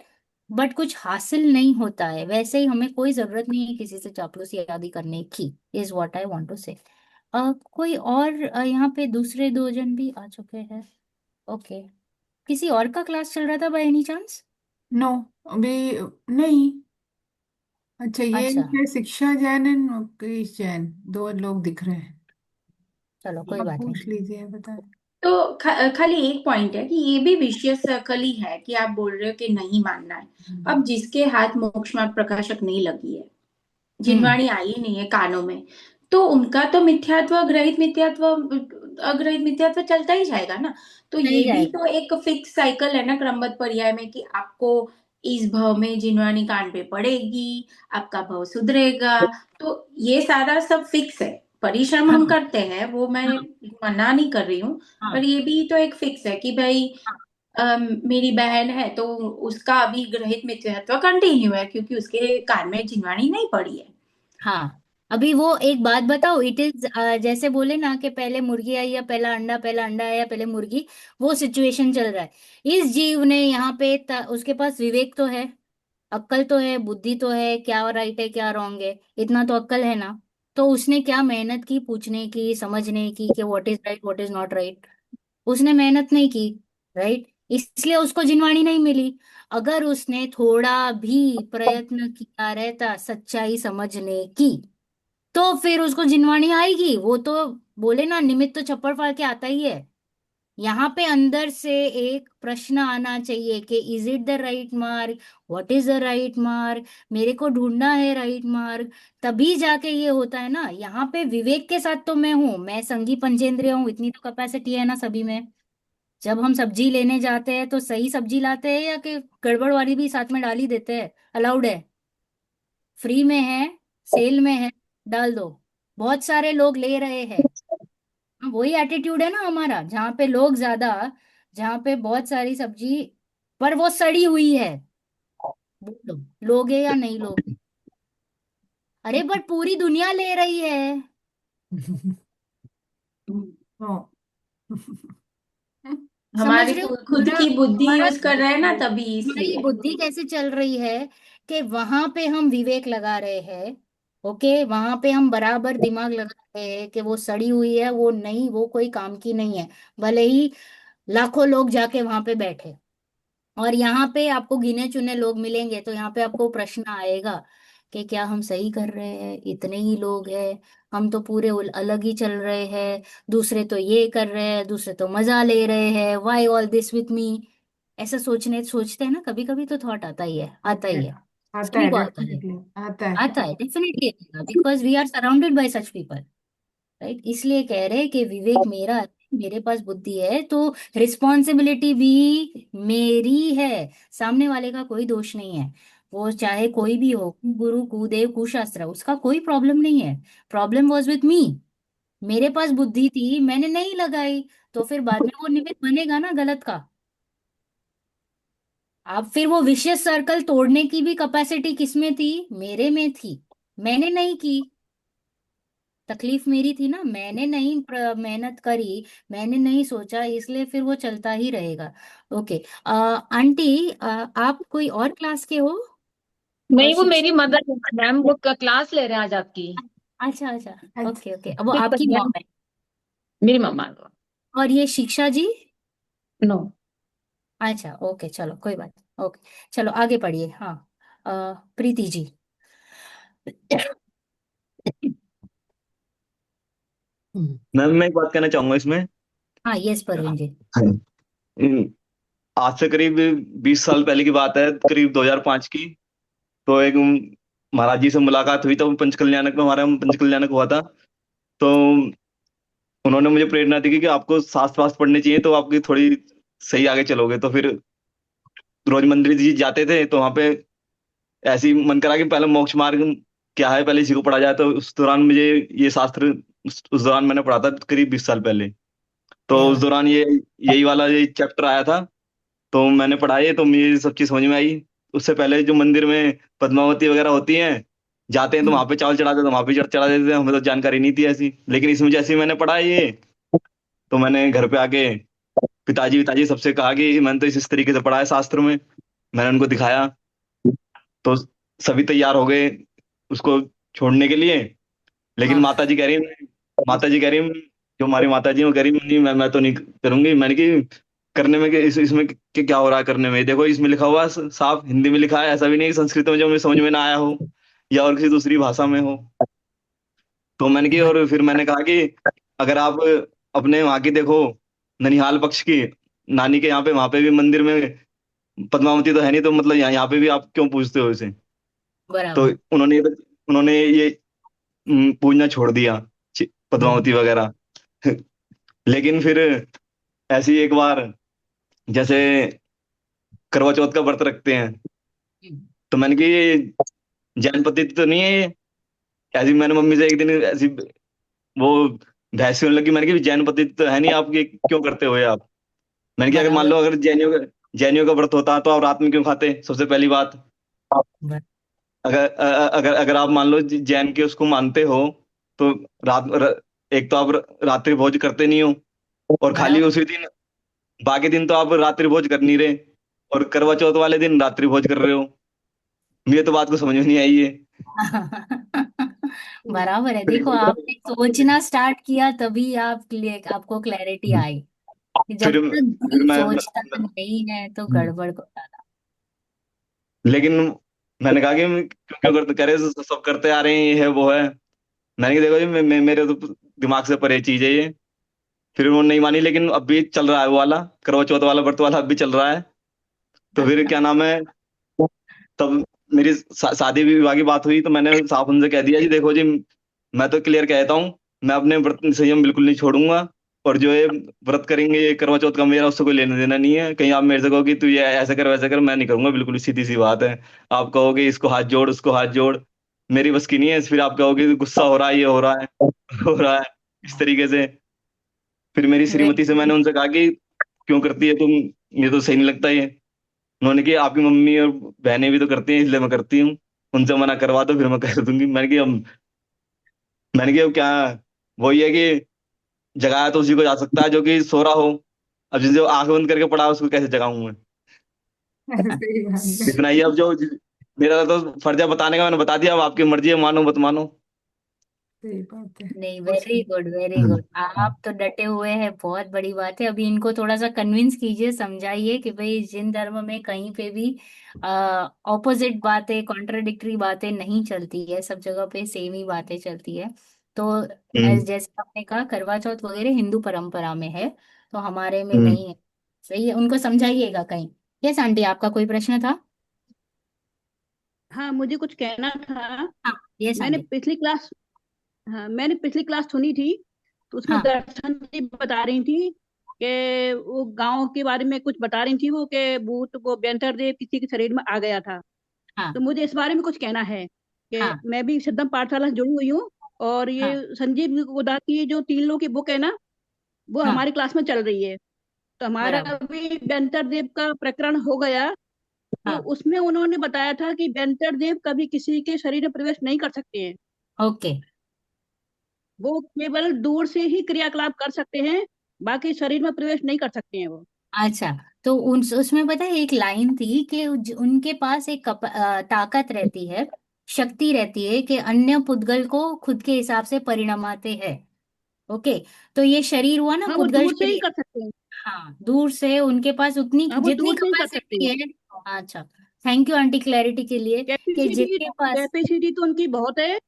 बट कुछ हासिल नहीं होता है, वैसे ही हमें कोई जरूरत नहीं है किसी से चापलूसी आदि करने की, is what I want to say. कोई और यहाँ पे दूसरे दो जन भी आ चुके हैं, ओके। किसी और का क्लास चल रहा था बाय एनी चांस? नो, अभी नहीं। अच्छा, ये अच्छा, है शिक्षा जैन एंड क्रिश जैन, दो लोग दिख रहे हैं। चलो कोई आप बात नहीं। पूछ लीजिए, बता। तो खाली एक पॉइंट है कि ये भी विषय सर्कल ही है कि आप बोल रहे हो कि नहीं मानना है। अब जिसके हाथ मोक्ष मार्ग प्रकाशक नहीं लगी है, हम्म, जिनवाणी आई नहीं है कानों में, तो उनका तो मिथ्यात्व अग्रहित मिथ्यात्व चलता ही जाएगा ना। तो चल ये भी जाएगा। तो एक फिक्स साइकिल है ना, क्रमबद्ध पर्याय में, कि आपको इस भव में जिनवाणी कान पे पड़ेगी, आपका भव सुधरेगा। तो ये सारा सब फिक्स है। परिश्रम हम हाँ, करते हैं, वो मैं हाँ, मना नहीं कर रही हूँ। हाँ, पर ये भी तो एक फिक्स है कि भाई हाँ, मेरी बहन है तो उसका अभी ग्रहित मिथ्यात्व कंटिन्यू है, क्योंकि उसके कान में जिनवाणी नहीं पड़ी है। हाँ। अभी वो एक बात बताओ, इट इज जैसे बोले ना कि पहले मुर्गी आई या पहला अंडा, पहला अंडा आया या पहले मुर्गी, वो सिचुएशन चल रहा है। इस जीव ने यहाँ पे उसके पास विवेक तो है, अक्ल तो है, बुद्धि तो है, क्या राइट है क्या रॉन्ग है, इतना तो अक्ल है ना। तो उसने क्या मेहनत की पूछने की समझने की कि what is right what is not right? उसने मेहनत नहीं की, राइट, इसलिए उसको जिनवाणी नहीं मिली। अगर उसने थोड़ा भी प्रयत्न किया रहता सच्चाई समझने की तो फिर उसको जिनवाणी आएगी। वो तो बोले ना निमित्त तो छप्पड़ फाड़ के आता ही है। यहाँ पे अंदर से एक प्रश्न आना चाहिए कि इज इट द राइट मार्ग, व्हाट इज द राइट मार्ग, मेरे को ढूंढना है राइट मार्ग, तभी जाके ये होता है ना। यहाँ पे विवेक के साथ तो मैं हूँ, मैं संगी पंचेंद्रिय हूँ, इतनी तो कैपेसिटी है ना सभी में। जब हम सब्जी लेने जाते हैं तो सही सब्जी लाते हैं या कि गड़बड़ वाली भी साथ में डाल ही देते हैं? अलाउड है, फ्री में है, सेल में है, डाल दो। बहुत सारे लोग ले रहे हैं। हाँ, वही एटीट्यूड है ना हमारा, जहाँ पे लोग ज्यादा, जहाँ पे बहुत सारी सब्जी पर वो सड़ी हुई है, बोलो लोगे या नहीं लोगे? अरे बट पूरी दुनिया ले रही है, हाँ। समझ हमारी रहे हो? खुद हमारा की बुद्धि हमारा यूज कर रहे हैं ना, तभी हमारी इसलिए। बुद्धि कैसे चल रही है कि वहां पे हम विवेक लगा रहे हैं, ओके, वहां पे हम बराबर दिमाग लगा रहे हैं कि वो सड़ी हुई है, वो नहीं, वो कोई काम की नहीं है, भले ही लाखों लोग जाके वहां पे बैठे। और यहाँ पे आपको गिने चुने लोग मिलेंगे तो यहाँ पे आपको प्रश्न आएगा कि क्या हम सही कर रहे हैं, इतने ही लोग हैं, हम तो पूरे अलग ही चल रहे हैं, दूसरे तो ये कर रहे हैं, दूसरे तो मजा ले रहे हैं, why all this with me? ऐसा सोचते हैं ना, कभी कभी तो थॉट आता ही है, आता आता है, ही है, आता सभी है, को आता है। डेफिनेटली आता है। आता है, definitely, because we are surrounded by such people, right. इसलिए कह रहे हैं कि विवेक मेरा है, मेरे पास बुद्धि है तो रिस्पॉन्सिबिलिटी भी मेरी है, सामने वाले का कोई दोष नहीं है। वो चाहे कोई भी हो, गुरु कुदेव कुशास्त्र, उसका कोई प्रॉब्लम नहीं है। Problem was with me. मेरे पास बुद्धि थी, मैंने नहीं लगाई, तो फिर बाद में वो निमित्त बनेगा ना गलत का। अब फिर वो विशेष सर्कल तोड़ने की भी कैपेसिटी किसमें थी? मेरे में थी। मैंने नहीं की। तकलीफ मेरी थी ना, मैंने नहीं मेहनत करी, मैंने नहीं सोचा, इसलिए फिर वो चलता ही रहेगा। ओके। आंटी, आप कोई और क्लास के हो? और नहीं, वो शिक्षा? मेरी मदर मैम, वो क्लास ले रहे हैं आज आपकी। अच्छा अच्छा। अच्छा। ओके ओके, वो फिफ्थ आपकी मैम, मॉम है? मेरी मम्मा को। और ये शिक्षा जी? नो। अच्छा ओके, चलो कोई बात नहीं। ओके, चलो आगे पढ़िए। हाँ, प्रीति जी। मैम मैं एक बात कहना चाहूंगा इसमें। हाँ यस परवीन जी। इन- आज से करीब 20 साल पहले की बात है, करीब 2005 की। तो एक महाराज जी से मुलाकात हुई, तो पंचकल्याणक में हमारा पंचकल्याणक हुआ था। तो उन्होंने मुझे प्रेरणा दी कि आपको शास्त्र वास्त्र पढ़ने चाहिए, तो आपकी थोड़ी सही आगे चलोगे। तो फिर रोज मंदिर जी जाते थे, तो वहां पे ऐसे ही मन करा कि पहले मोक्ष मार्ग क्या है पहले इसी को पढ़ा जाए। तो उस दौरान मुझे ये शास्त्र, उस दौरान मैंने पढ़ा था करीब 20 साल पहले। तो अरे उस वाह। दौरान ये यही वाला ये चैप्टर आया था। तो मैंने पढ़ा ये, तो मुझे सब चीज समझ में आई। उससे पहले जो मंदिर में पद्मावती वगैरह होती हैं, जाते हैं तो वहां पे चावल चढ़ाते, तो वहां पे चढ़ा देते थे, हमें तो जानकारी नहीं थी ऐसी। लेकिन इसमें जैसे ही मैंने पढ़ा ये, तो मैंने घर पे आके पिताजी पिताजी सबसे कहा कि मैंने तो इस तरीके से पढ़ा है शास्त्र में। मैंने उनको दिखाया, तो सभी तैयार हो गए उसको छोड़ने के लिए। लेकिन वाह। माता जी कह रही, जो हमारी माता जी वो कह रही, नहीं मैं तो नहीं करूंगी। मैंने कि करने में इसमें क्या हो रहा है करने में? देखो इसमें लिखा हुआ है, साफ हिंदी में लिखा है, ऐसा भी नहीं कि संस्कृत में जो मुझे समझ में ना आया हो या और किसी दूसरी भाषा में हो। तो मैंने की, और फिर मैंने कहा कि अगर आप अपने वहां की देखो, ननिहाल पक्ष की नानी के यहाँ पे, वहां पे भी मंदिर में पद्मावती तो है नहीं, तो मतलब यहाँ पे भी आप क्यों पूछते हो इसे? तो बराबर। उन्होंने ये पूजना छोड़ दिया, हम्म। पद्मावती वगैरह। लेकिन फिर ऐसी एक बार, जैसे करवा चौथ का व्रत रखते हैं, हम्म। तो मैंने कि ये जैन पद्धति तो नहीं है ये? ऐसी मैंने मम्मी से एक दिन ऐसी वो बहस होने लगी। मैंने कि जैन पद्धति तो है नहीं, आप ये क्यों करते हो ये आप? मैंने कि अगर मान बराबर। लो अगर जैनियों का व्रत होता तो आप रात में क्यों खाते, सबसे पहली बात। बर- अगर अगर आप मान लो जैन के उसको मानते हो, तो एक तो आप रात्रि भोज करते नहीं हो, और खाली बराबर। उसी दिन, बाकी दिन तो आप रात्रि भोज कर नहीं रहे, और करवा चौथ वाले दिन रात्रि भोज कर रहे हो। मुझे तो बात को समझ में नहीं आई है। बराबर है। देखो, आपने सोचना स्टार्ट किया तभी आपको क्लैरिटी आई। जब फिर तक फिर दिल सोचता नहीं है तो गड़बड़ को ज्यादा। लेकिन मैंने कहा कि क्यों क्यों करते, कह रहे सब करते आ रहे हैं, ये है वो है। मैंने कहा देखो जी, मेरे तो दिमाग से परे चीज है ये। फिर वो नहीं मानी, लेकिन अब भी चल रहा है वो वाला करवा चौथ वाला व्रत वाला, अब भी चल रहा है। तो फिर क्या नाम है, तब मेरी शादी विवाह की बात हुई, तो मैंने साफ उनसे कह दिया जी देखो जी, मैं तो क्लियर कहता हूँ, मैं अपने व्रत संयम बिल्कुल नहीं छोड़ूंगा। और जो ये व्रत करेंगे ये करवा चौथ का, मेरा उससे कोई लेना देना नहीं है। कहीं आप मेरे से कहो कि तू ये ऐसा कर वैसा कर, मैं नहीं करूंगा, बिल्कुल सीधी सी बात है। आप कहोगे इसको हाथ जोड़ उसको हाथ जोड़, मेरी बस की नहीं है। फिर आप कहोगे गुस्सा हो रहा है, ये हो रहा है हो रहा है, इस तरीके से। फिर मेरी श्रीमती से मैंने वेरी। उनसे कहा कि क्यों करती है तुम, ये तो सही नहीं लगता ये। उन्होंने कि आपकी मम्मी और बहनें भी तो करती हैं, इसलिए मैं करती हूँ। उनसे मना करवा दो, फिर मैं कर दूंगी। मैंने कि अब क्या, वही है कि जगाया तो उसी को जा सकता है जो कि सो रहा हो। अब जिसे आंख बंद करके पड़ा है, उसको कैसे जगाऊं मैं? सही बात है। इतना ही। अब जो मेरा तो फर्ज है बताने का, मैंने बता दिया, अब आपकी मर्जी है, मानो मत मानो। सही बात है। नहीं, वेरी गुड वेरी गुड। आप तो डटे हुए हैं, बहुत बड़ी बात है। अभी इनको थोड़ा सा कन्विंस कीजिए, समझाइए कि भाई जिन धर्म में कहीं पे भी ऑपोजिट बातें, कॉन्ट्रडिक्टरी बातें नहीं चलती है, सब जगह पे सेम ही बातें चलती है। तो हम्म। जैसे आपने कहा करवा चौथ वगैरह हिंदू परंपरा में है, तो हमारे में हम्म। नहीं है। सही है, उनको समझाइएगा कहीं। यस आंटी, आपका कोई प्रश्न था? हाँ, मुझे कुछ कहना था। हाँ यस मैंने आंटी। पिछली क्लास हाँ, मैंने पिछली क्लास सुनी थी। तो उसमें हाँ दर्शन जी बता रही थी कि वो गांव के बारे में कुछ बता रही थी, वो कि भूत वो व्यंतर देव किसी के शरीर में आ गया था। हाँ तो मुझे इस बारे में कुछ कहना है कि हाँ मैं भी सिद्धम पाठशाला से जुड़ी हुई हूँ, और ये हाँ संजीव गोदा की जो तीन लोग की बुक है ना, वो हाँ हमारी क्लास में चल रही है। तो हमारा बराबर। अभी व्यंतर देव का प्रकरण हो गया, तो हाँ उसमें उन्होंने बताया था कि व्यंतर देव कभी किसी के शरीर में प्रवेश नहीं कर सकते हैं। ओके। वो केवल दूर से ही क्रियाकलाप कर सकते हैं, बाकी शरीर में प्रवेश नहीं कर सकते हैं वो। अच्छा, तो उसमें पता है एक लाइन थी कि उनके पास एक ताकत रहती है, शक्ति रहती है कि अन्य पुद्गल को खुद के हिसाब से परिणमाते हैं। ओके, तो ये शरीर हुआ ना हाँ, वो पुद्गल दूर से ही शरीर। कर सकते हैं। हाँ, दूर से उनके पास उतनी हाँ, वो जितनी दूर से ही कर सकते कैपेसिटी हैं। है। अच्छा, थैंक यू आंटी क्लैरिटी के लिए कि कैपेसिटी जिसके पास। कैपेसिटी तो उनकी बहुत है।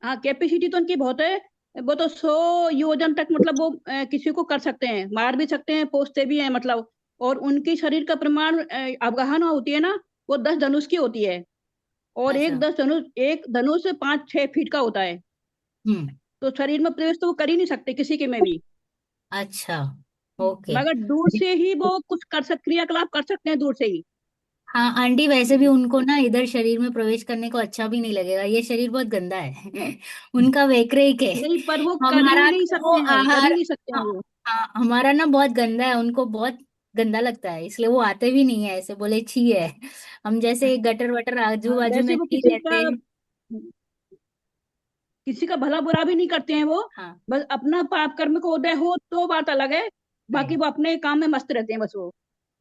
हाँ, कैपेसिटी तो उनकी बहुत है। वो तो 100 योजन तक, मतलब वो किसी को कर सकते हैं, मार भी सकते हैं, पोसते भी हैं, मतलब। और उनकी शरीर का प्रमाण अवगाहन होती है ना, वो 10 धनुष की होती है। और अच्छा। एक धनुष 5-6 फीट का होता है। हम्म। तो शरीर में प्रवेश तो वो कर ही नहीं सकते किसी के में भी। अच्छा। ओके। मगर दूर से ही वो कुछ क्रियाकलाप कर सकते हैं, दूर से ही। हाँ आंटी, वैसे भी उनको ना इधर शरीर में प्रवेश करने को अच्छा भी नहीं लगेगा, ये शरीर बहुत गंदा है उनका वैक्रिक है। नहीं, पर वो कर ही हमारा नहीं तो वो सकते हैं, कर ही आहार। नहीं सकते हैं हाँ, वो। हाँ, हमारा ना बहुत गंदा है, उनको बहुत गंदा लगता है, इसलिए वो आते भी नहीं है, ऐसे बोले छी है। हम जैसे गटर वटर आजू हाँ, बाजू में वैसे वो नहीं रहते। किसी का भला बुरा भी नहीं करते हैं वो। हाँ। बस अपना पाप कर्म को उदय हो तो बात अलग है। बाकी राइट। वो अपने काम में मस्त रहते हैं बस वो।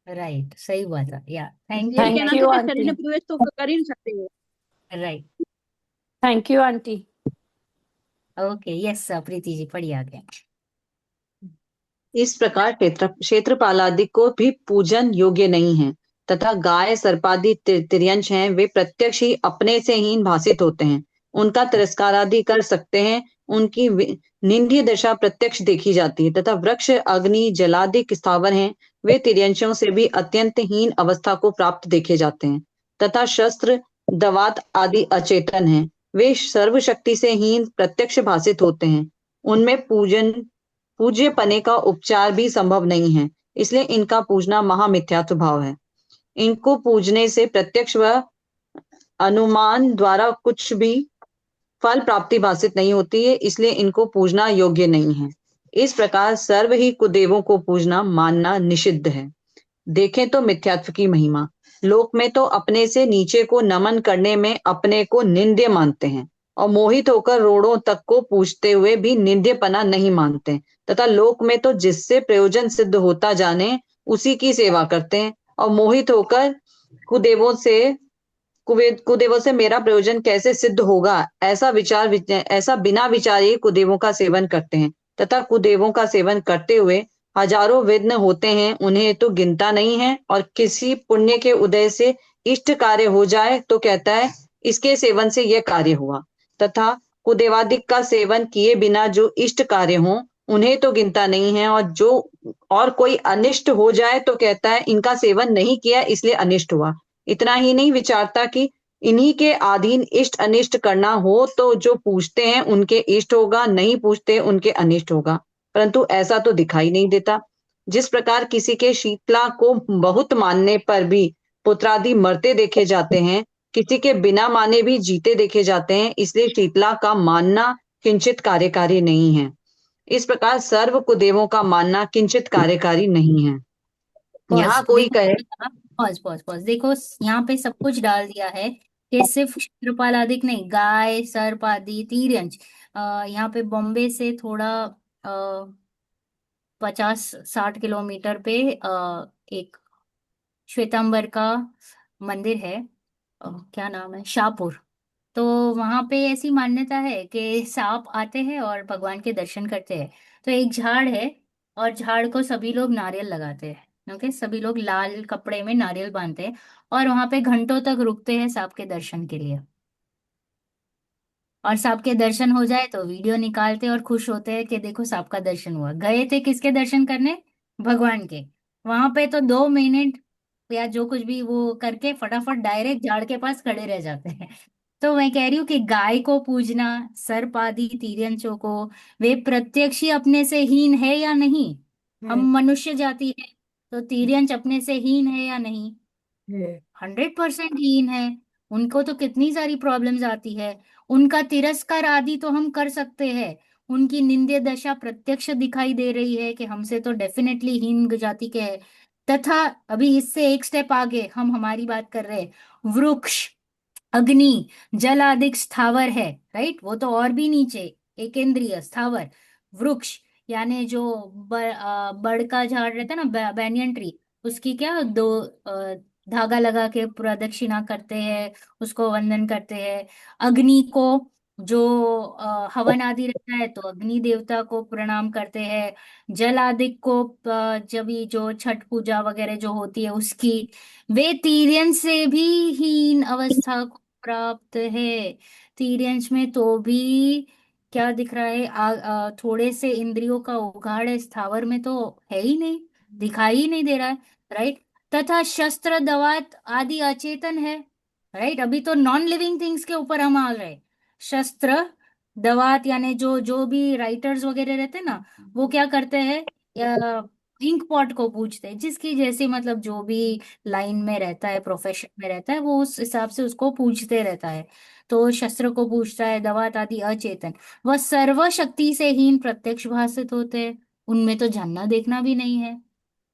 राइट, सही बात है, या थैंक इसलिए यू कहना थैंक थैंक यू कि शरीर आंटी। में प्रवेश तो कर ही नहीं सकते वो। Right. Thank you aunty. Okay, yes Preeti ji पढ़िए आगे। इस प्रकार क्षेत्रपालादि को भी पूजन योग्य नहीं है, तथा गाय सर्पादि तिर्यंश हैं, वे प्रत्यक्ष ही अपने से हीन भासित होते हैं, उनका तिरस्कारादि कर सकते हैं, उनकी निंद्य दशा प्रत्यक्ष देखी जाती है, तथा वृक्ष अग्नि जलादिक स्थावर हैं, वे तिर्यंशों से भी अत्यंत हीन अवस्था को प्राप्त देखे जाते हैं, तथा शस्त्र दवात आदि अचेतन हैं, वे सर्वशक्ति से हीन प्रत्यक्ष भासित होते हैं, उनमें पूज्य पने का उपचार भी संभव नहीं है, इसलिए इनका पूजना महामिथ्यात्व भाव है। इनको पूजने से प्रत्यक्ष व अनुमान द्वारा कुछ भी फल प्राप्ति भासित नहीं होती है, इसलिए इनको पूजना योग्य नहीं है। इस प्रकार सर्व ही कुदेवों को पूजना मानना निषिद्ध है। देखें तो मिथ्यात्व की महिमा। लोक में तो अपने से नीचे को नमन करने में अपने को निंद्य मानते हैं, और मोहित होकर रोड़ों तक को पूछते हुए भी निंद्यपना नहीं मानते, तथा लोक में तो जिससे प्रयोजन सिद्ध होता जाने उसी की सेवा करते हैं, और मोहित होकर कुदेवों से कुदेवों से मेरा प्रयोजन कैसे सिद्ध होगा, ऐसा बिना विचारे कुदेवों का सेवन करते हैं, तथा कुदेवों का सेवन करते हुए हजारों विघ्न होते हैं, उन्हें तो गिनता नहीं है, और किसी पुण्य के उदय से इष्ट कार्य हो जाए तो कहता है इसके सेवन से यह कार्य हुआ, तथा कुदेवादिक का सेवन किए बिना जो इष्ट कार्य हो उन्हें तो गिनता नहीं है, और कोई अनिष्ट हो जाए तो कहता है इनका सेवन नहीं किया इसलिए अनिष्ट हुआ। इतना ही नहीं विचारता कि इन्हीं के अधीन इष्ट अनिष्ट करना हो तो जो पूछते हैं उनके इष्ट होगा, नहीं पूछते उनके अनिष्ट होगा, परंतु ऐसा तो दिखाई नहीं देता। जिस प्रकार किसी के शीतला को बहुत मानने पर भी पुत्रादि मरते देखे जाते हैं, किसी के बिना माने भी जीते देखे जाते हैं, इसलिए शीतला का मानना किंचित कार्यकारी नहीं है। इस प्रकार सर्व कुदेवों का मानना किंचित कार्यकारी नहीं है। पॉज यहाँ कोई देखो, कहे पॉज पॉज पॉज देखो, यहाँ पे सब कुछ डाल दिया है कि सिर्फ क्षेत्रपाल आदि नहीं, गाय सर्प आदि तीर्यंश। यहाँ पे बॉम्बे से थोड़ा 50-60 किलोमीटर पे एक श्वेतांबर का मंदिर है, क्या नाम है, शाहपुर। तो वहां पे ऐसी मान्यता है कि सांप आते हैं और भगवान के दर्शन करते हैं। तो एक झाड़ है, और झाड़ को सभी लोग नारियल लगाते हैं। ओके, सभी लोग लाल कपड़े में नारियल बांधते हैं, और वहां पे घंटों तक रुकते हैं सांप के दर्शन के लिए। और सांप के दर्शन हो जाए तो वीडियो निकालते हैं और खुश होते हैं कि देखो सांप का दर्शन हुआ। गए थे किसके दर्शन करने? भगवान के। वहां पे तो 2 मिनट या जो कुछ भी वो करके फटाफट डायरेक्ट झाड़ के पास खड़े रह जाते हैं तो मैं कह रही हूँ कि गाय को पूजना, सर्प आदि तिर्यंचों को, वे प्रत्यक्ष ही अपने से हीन है या नहीं? है। हम मनुष्य जाति है, तो तिर्यंच अपने से हीन है या नहीं? है। 100% हीन है। उनको तो कितनी सारी प्रॉब्लम्स आती है। उनका तिरस्कार आदि तो हम कर सकते हैं। उनकी निंद्य दशा प्रत्यक्ष दिखाई दे रही है कि हमसे तो डेफिनेटली हीन जाति के है। तथा अभी इससे एक स्टेप आगे हम हमारी बात कर रहे हैं, वृक्ष, अग्नि, जल आदि स्थावर है, राइट, वो तो और भी नीचे, एकेंद्रीय स्थावर, वृक्ष यानी जो बड़ का झाड़ रहता है ना, बैनियन ट्री, उसकी क्या दो धागा लगा के प्रदक्षिणा करते हैं, उसको वंदन करते हैं। अग्नि को, जो हवन आदि रहता है तो अग्नि देवता को प्रणाम करते हैं। जल आदि को जब ये जो छठ पूजा वगैरह जो होती है उसकी, वे तीर्यन से भी हीन अवस्था को प्राप्त है। तीर्यंश में तो भी क्या दिख रहा है, थोड़े से इंद्रियों का उघाड़ है, स्थावर में तो है ही नहीं, दिखाई ही नहीं दे रहा है, राइट। तथा शस्त्र दवात आदि अचेतन है, राइट। अभी तो नॉन लिविंग थिंग्स के ऊपर हम आ गए। शस्त्र दवात यानी जो जो भी राइटर्स वगैरह रहते हैं ना, वो क्या करते हैं, इंक पॉट को पूछते हैं, जिसकी जैसे मतलब जो भी लाइन में रहता है, प्रोफेशन में रहता है, वो उस हिसाब से उसको पूछते रहता है। तो शस्त्र को पूछता है, दवात आदि अचेतन, वह सर्व शक्ति से हीन प्रत्यक्ष भाषित होते हैं। उनमें तो जानना देखना भी नहीं है,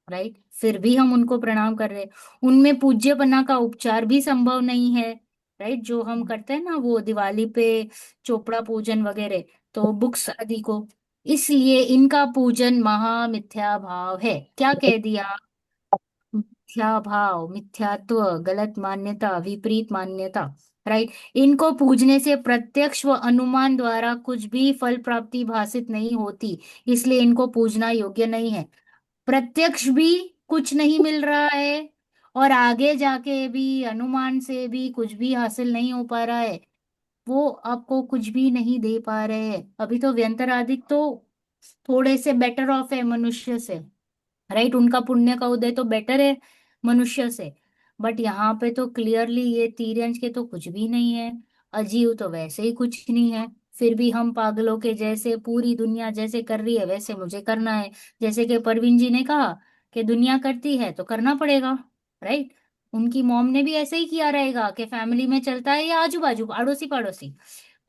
राइट, फिर भी हम उनको प्रणाम कर रहे हैं। उनमें पूज्यपना का उपचार भी संभव नहीं है, राइट, जो हम करते हैं ना वो दिवाली पे चोपड़ा पूजन वगैरह, तो बुक्स आदि को, इसलिए इनका पूजन महा मिथ्या भाव है। क्या कह दिया? मिथ्या भाव, मिथ्यात्व, गलत मान्यता, विपरीत मान्यता, राइट। इनको पूजने से प्रत्यक्ष व अनुमान द्वारा कुछ भी फल प्राप्ति भाषित नहीं होती, इसलिए इनको पूजना योग्य नहीं है। प्रत्यक्ष भी कुछ नहीं मिल रहा है, और आगे जाके भी अनुमान से भी कुछ भी हासिल नहीं हो पा रहा है। वो आपको कुछ भी नहीं दे पा रहे हैं। अभी तो व्यंतरादिक तो थोड़े से बेटर ऑफ है मनुष्य से, राइट, उनका पुण्य का उदय तो बेटर है मनुष्य से। बट यहाँ पे तो क्लियरली ये तिर्यंच के तो कुछ भी नहीं है। अजीव तो वैसे ही कुछ नहीं है। फिर भी हम पागलों के जैसे, पूरी दुनिया जैसे कर रही है वैसे मुझे करना है। जैसे कि परवीन जी ने कहा कि दुनिया करती है तो करना पड़ेगा, राइट। उनकी मॉम ने भी ऐसे ही किया रहेगा कि फैमिली में चलता है, या आजू बाजू अड़ोसी पड़ोसी,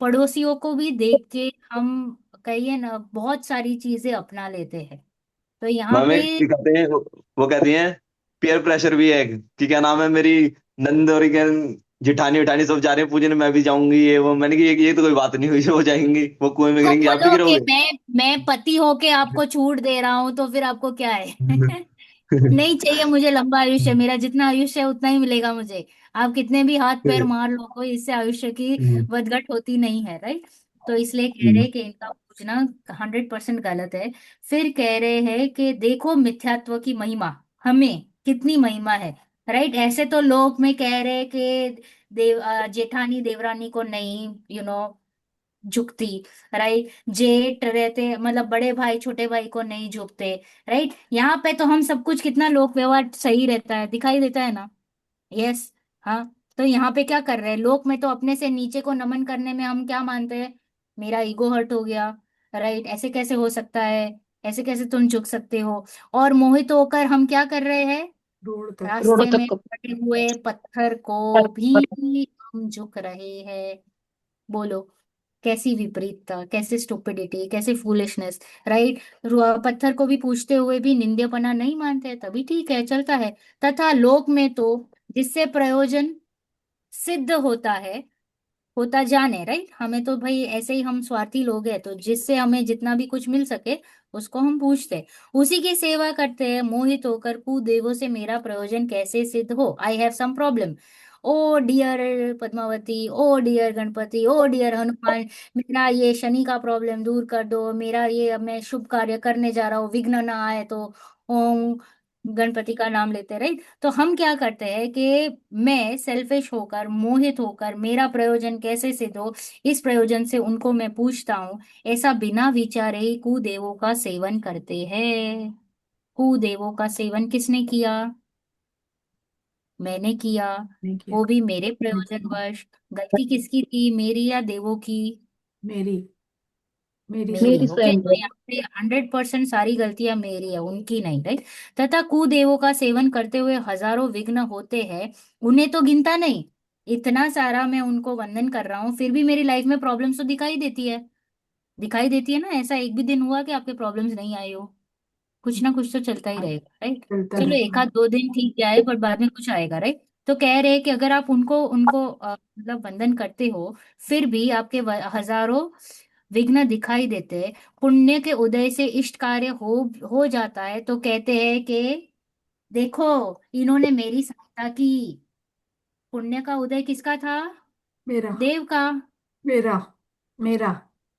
पड़ोसियों को भी देख के हम कहिए ना बहुत सारी चीजें अपना लेते हैं। तो यहाँ मैम पे, एक क्या कहते हैं वो कहती हैं पीयर प्रेशर भी है कि क्या नाम है मेरी नंद और क्या जिठानी उठानी सब जा रहे हैं पूजने, मैं भी जाऊंगी, ये वो। मैंने कि ये तो कोई बात नहीं हुई, वो जाएंगी, वो कुएं में तो गिरेंगी, आप भी बोलो कि गिरोगे। मैं पति होके आपको छूट दे रहा हूं, तो फिर आपको क्या है? नहीं चाहिए मुझे लंबा आयुष्य, मेरा जितना आयुष्य है उतना ही मिलेगा मुझे। आप कितने भी हाथ पैर मार लो, कोई इससे आयुष्य की વધઘट होती नहीं है, राइट। तो इसलिए कह रहे हैं कि इनका पूछना 100% गलत है। फिर कह रहे हैं कि देखो मिथ्यात्व की महिमा, हमें कितनी महिमा है, राइट। ऐसे तो लोग में कह रहे हैं कि जेठानी देवरानी को नहीं, झुकती, राइट, जेठ रहते मतलब बड़े भाई छोटे भाई को नहीं झुकते, राइट। यहाँ पे तो हम सब कुछ कितना लोक व्यवहार सही रहता है, दिखाई देता है ना। यस। हाँ। तो यहाँ पे क्या कर रहे हैं लोक में, तो अपने से नीचे को नमन करने में हम क्या मानते हैं, मेरा ईगो हर्ट हो गया, राइट, ऐसे कैसे हो सकता है, ऐसे कैसे तुम झुक सकते हो। और मोहित होकर हम क्या कर रहे हैं, रोड तक। रोड रास्ते तक में को पड़े हुए पत्थर को भी हम झुक रहे हैं। बोलो, कैसी विपरीतता, कैसे स्टुपिडिटी, कैसे फूलिशनेस, राइट। पत्थर को भी पूछते हुए भी निंद्यपना नहीं मानते, तभी ठीक है, चलता है। तथा लोक में तो जिससे प्रयोजन सिद्ध होता है, होता जाने, राइट, हमें तो भाई ऐसे ही हम स्वार्थी लोग हैं, तो जिससे हमें जितना भी कुछ मिल सके उसको हम पूछते हैं, उसी की सेवा करते हैं, मोहित होकर कुदेवों से मेरा प्रयोजन कैसे सिद्ध हो, I have some problem, oh dear Padmavati, oh dear Ganpati, oh dear Hanuman, मेरा ये शनि का प्रॉब्लम दूर कर दो, मेरा ये, अब मैं शुभ कार्य करने जा रहा हूँ, विघ्न ना आए, तो ओम गणपति का नाम लेते, राइट। तो हम क्या करते हैं कि मैं सेल्फिश होकर, मोहित होकर, मेरा प्रयोजन कैसे सिद्ध हो, इस प्रयोजन से उनको मैं पूछता हूँ, ऐसा बिना विचारे ही कुदेवों का सेवन करते हैं। कुदेवों का सेवन किसने किया? मैंने किया, नहीं किया। वो भी मेरे प्रयोजनवश। गलती किसकी थी, मेरी या देवों की? मेरी। मेरी मेरी। स्वयं। मेरी ओके, स्वयं तो यहाँ पे 100% सारी गलतियां मेरी है, उनकी नहीं, राइट। तथा कुदेवों का सेवन करते हुए हजारों विघ्न होते हैं, उन्हें तो गिनता नहीं। इतना सारा मैं उनको वंदन कर रहा हूँ, फिर भी मेरी लाइफ में प्रॉब्लम्स तो दिखाई देती है। दिखाई देती है ना, ऐसा एक भी दिन हुआ कि आपके प्रॉब्लम्स नहीं आए हो? कुछ ना कुछ तो चलता ही रहेगा, राइट। चलता चलो एक रहता है। आध दो दिन ठीक जाए, पर बाद में कुछ आएगा, राइट। तो कह रहे हैं कि अगर आप उनको उनको मतलब वंदन करते हो, फिर भी आपके हजारों विघ्न दिखाई देते हैं, पुण्य के उदय से इष्ट कार्य हो जाता है, तो कहते हैं कि देखो, इन्होंने मेरी सहायता की। पुण्य का उदय किसका था? मेरा। देव का। मेरा। मेरा।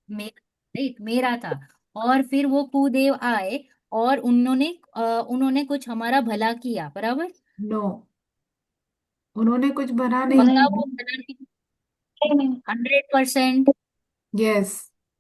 मेरा, राइट, मेरा था। और फिर वो कुदेव आए, और उन्होंने कुछ हमारा भला किया, बराबर। नो, उन्होंने कुछ बना नहीं पक्का किया। वो भला? 100%। यस।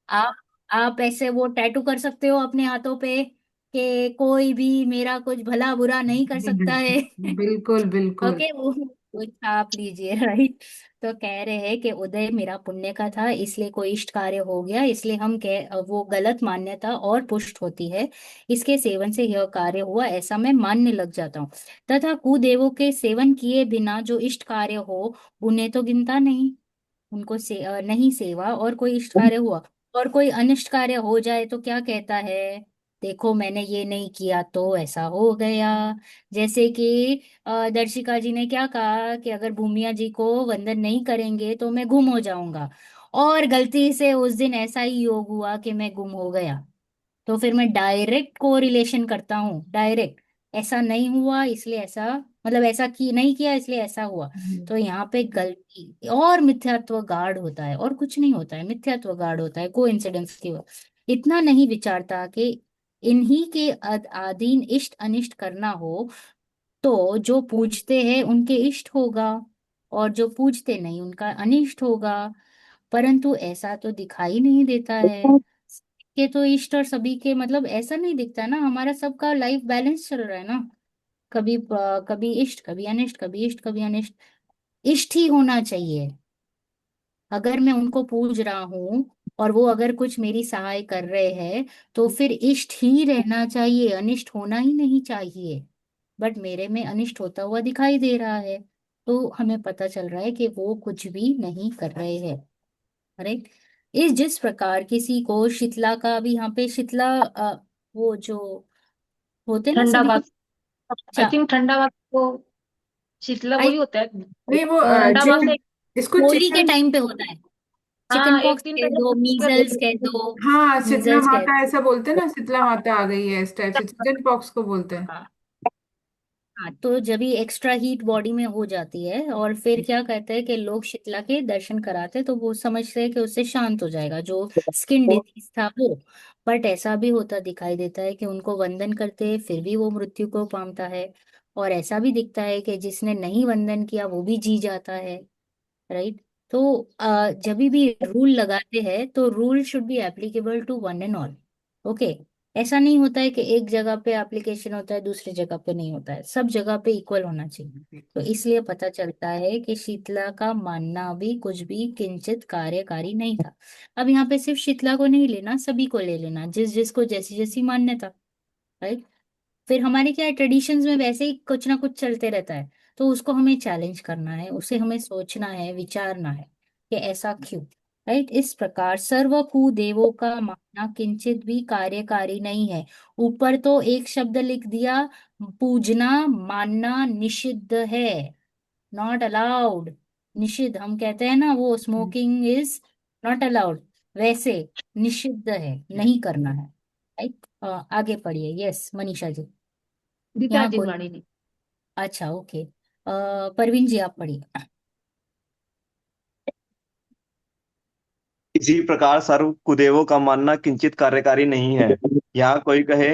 आप आप ऐसे वो टैटू कर सकते हो अपने हाथों पे कि कोई भी मेरा कुछ भला बुरा नहीं कर सकता है। बिल्कुल बिल्कुल। ओके, वो छाप लीजिए, राइट। तो कह रहे हैं कि उदय मेरा पुण्य का था, इसलिए कोई इष्ट कार्य हो गया, इसलिए हम कह वो गलत मान्यता और पुष्ट होती है। इसके सेवन से यह कार्य हुआ, ऐसा मैं मानने लग जाता हूँ। तथा कुदेवों के सेवन किए बिना जो इष्ट कार्य हो, उन्हें तो गिनता नहीं। उनको नहीं सेवा और कोई इष्ट कार्य हुआ, और कोई अनिष्ट कार्य हो जाए तो क्या कहता है? देखो, मैंने ये नहीं किया तो ऐसा हो गया। जैसे कि दर्शिका जी ने क्या कहा कि अगर भूमिया जी को वंदन नहीं करेंगे तो मैं गुम हो जाऊंगा, और गलती से उस दिन ऐसा ही योग हुआ कि मैं गुम हो गया। तो फिर मैं डायरेक्ट कोरिलेशन करता हूँ, डायरेक्ट। ऐसा नहीं हुआ इसलिए ऐसा, मतलब ऐसा की नहीं किया इसलिए ऐसा हुआ। तो यहाँ पे गलती और मिथ्यात्व गाढ़ होता है, और कुछ नहीं होता है, मिथ्यात्व गाढ़ होता है कोइंसिडेंस की वजह। इतना नहीं विचारता कि इन्हीं के अधीन इष्ट अनिष्ट करना हो, तो जो पूजते हैं उनके इष्ट होगा, और जो पूजते नहीं उनका अनिष्ट होगा। परंतु ऐसा तो दिखाई नहीं देता है। सबके तो इष्ट और सभी के, मतलब ऐसा नहीं दिखता ना, हमारा सबका लाइफ बैलेंस चल रहा है ना। कभी कभी इष्ट, कभी अनिष्ट, कभी इष्ट, कभी अनिष्ट। इष्ट ही होना चाहिए। अगर मैं उनको पूज रहा हूँ और वो अगर कुछ मेरी सहाय कर रहे हैं, तो फिर इष्ट ही रहना चाहिए, अनिष्ट होना ही नहीं चाहिए। बट मेरे में अनिष्ट होता हुआ दिखाई दे रहा है, तो हमें पता चल रहा है कि वो कुछ भी नहीं कर रहे हैं, राइट। इस जिस प्रकार किसी को शीतला का भी, यहाँ पे शीतला वो जो होते ना ठंडा सभी को। बात। आई अच्छा, थिंक ठंडा बात को शीतला आई वही होता है। नहीं, वो ठंडा बात जो से इसको होली के चिकन। टाइम पे होता है। चिकन हाँ, एक पॉक्स दिन कह दो, मीजल्स कह दो। हाँ, शीतला मीजल्स कह माता ऐसा बोलते हैं ना, शीतला माता आ गई है, इस टाइप से चिकन पॉक्स को बोलते हैं। दो। हाँ, तो जब ये एक्स्ट्रा हीट बॉडी में हो जाती है, और फिर क्या कहते हैं कि लोग शीतला के दर्शन कराते हैं, तो वो समझते हैं कि उससे शांत हो जाएगा जो स्किन डिजीज था वो। बट ऐसा भी होता दिखाई देता है कि उनको वंदन करते हैं फिर भी वो मृत्यु को पामता है। और ऐसा भी दिखता है कि जिसने नहीं वंदन किया वो भी जी जाता है, राइट। तो जब भी रूल लगाते हैं तो rule should be applicable to one and all. Okay. ऐसा नहीं होता है कि एक जगह पे एप्लीकेशन होता है दूसरी जगह पे नहीं होता है, सब जगह पे इक्वल होना चाहिए। तो इसलिए पता चलता है कि शीतला का मानना भी कुछ भी किंचित कार्यकारी नहीं था। अब यहाँ पे सिर्फ शीतला को नहीं लेना, सभी को ले लेना, जिस जिसको जैसी जैसी मान्यता, राइट। फिर हमारे क्या है, ट्रेडिशंस में वैसे ही कुछ ना कुछ चलते रहता है, तो उसको हमें चैलेंज करना है, उसे हमें सोचना है, विचारना है कि ऐसा क्यों, राइट। इस प्रकार सर्व कुदेवों का मानना किंचित भी कार्यकारी नहीं है। ऊपर तो एक शब्द लिख दिया, पूजना मानना निषिद्ध है, नॉट अलाउड। निषिद्ध, हम कहते हैं ना वो स्मोकिंग इज नॉट अलाउड, वैसे निषिद्ध है, नहीं करना है, राइट। आगे पढ़िए, यस मनीषा जी। यहाँ गीतार्जिन कोई, वाणी ने। अच्छा, ओके। परवीन जी आप पढ़िए। इसी प्रकार सर्व कुदेवों का मानना किंचित कार्यकारी नहीं है। यहाँ कोई कहे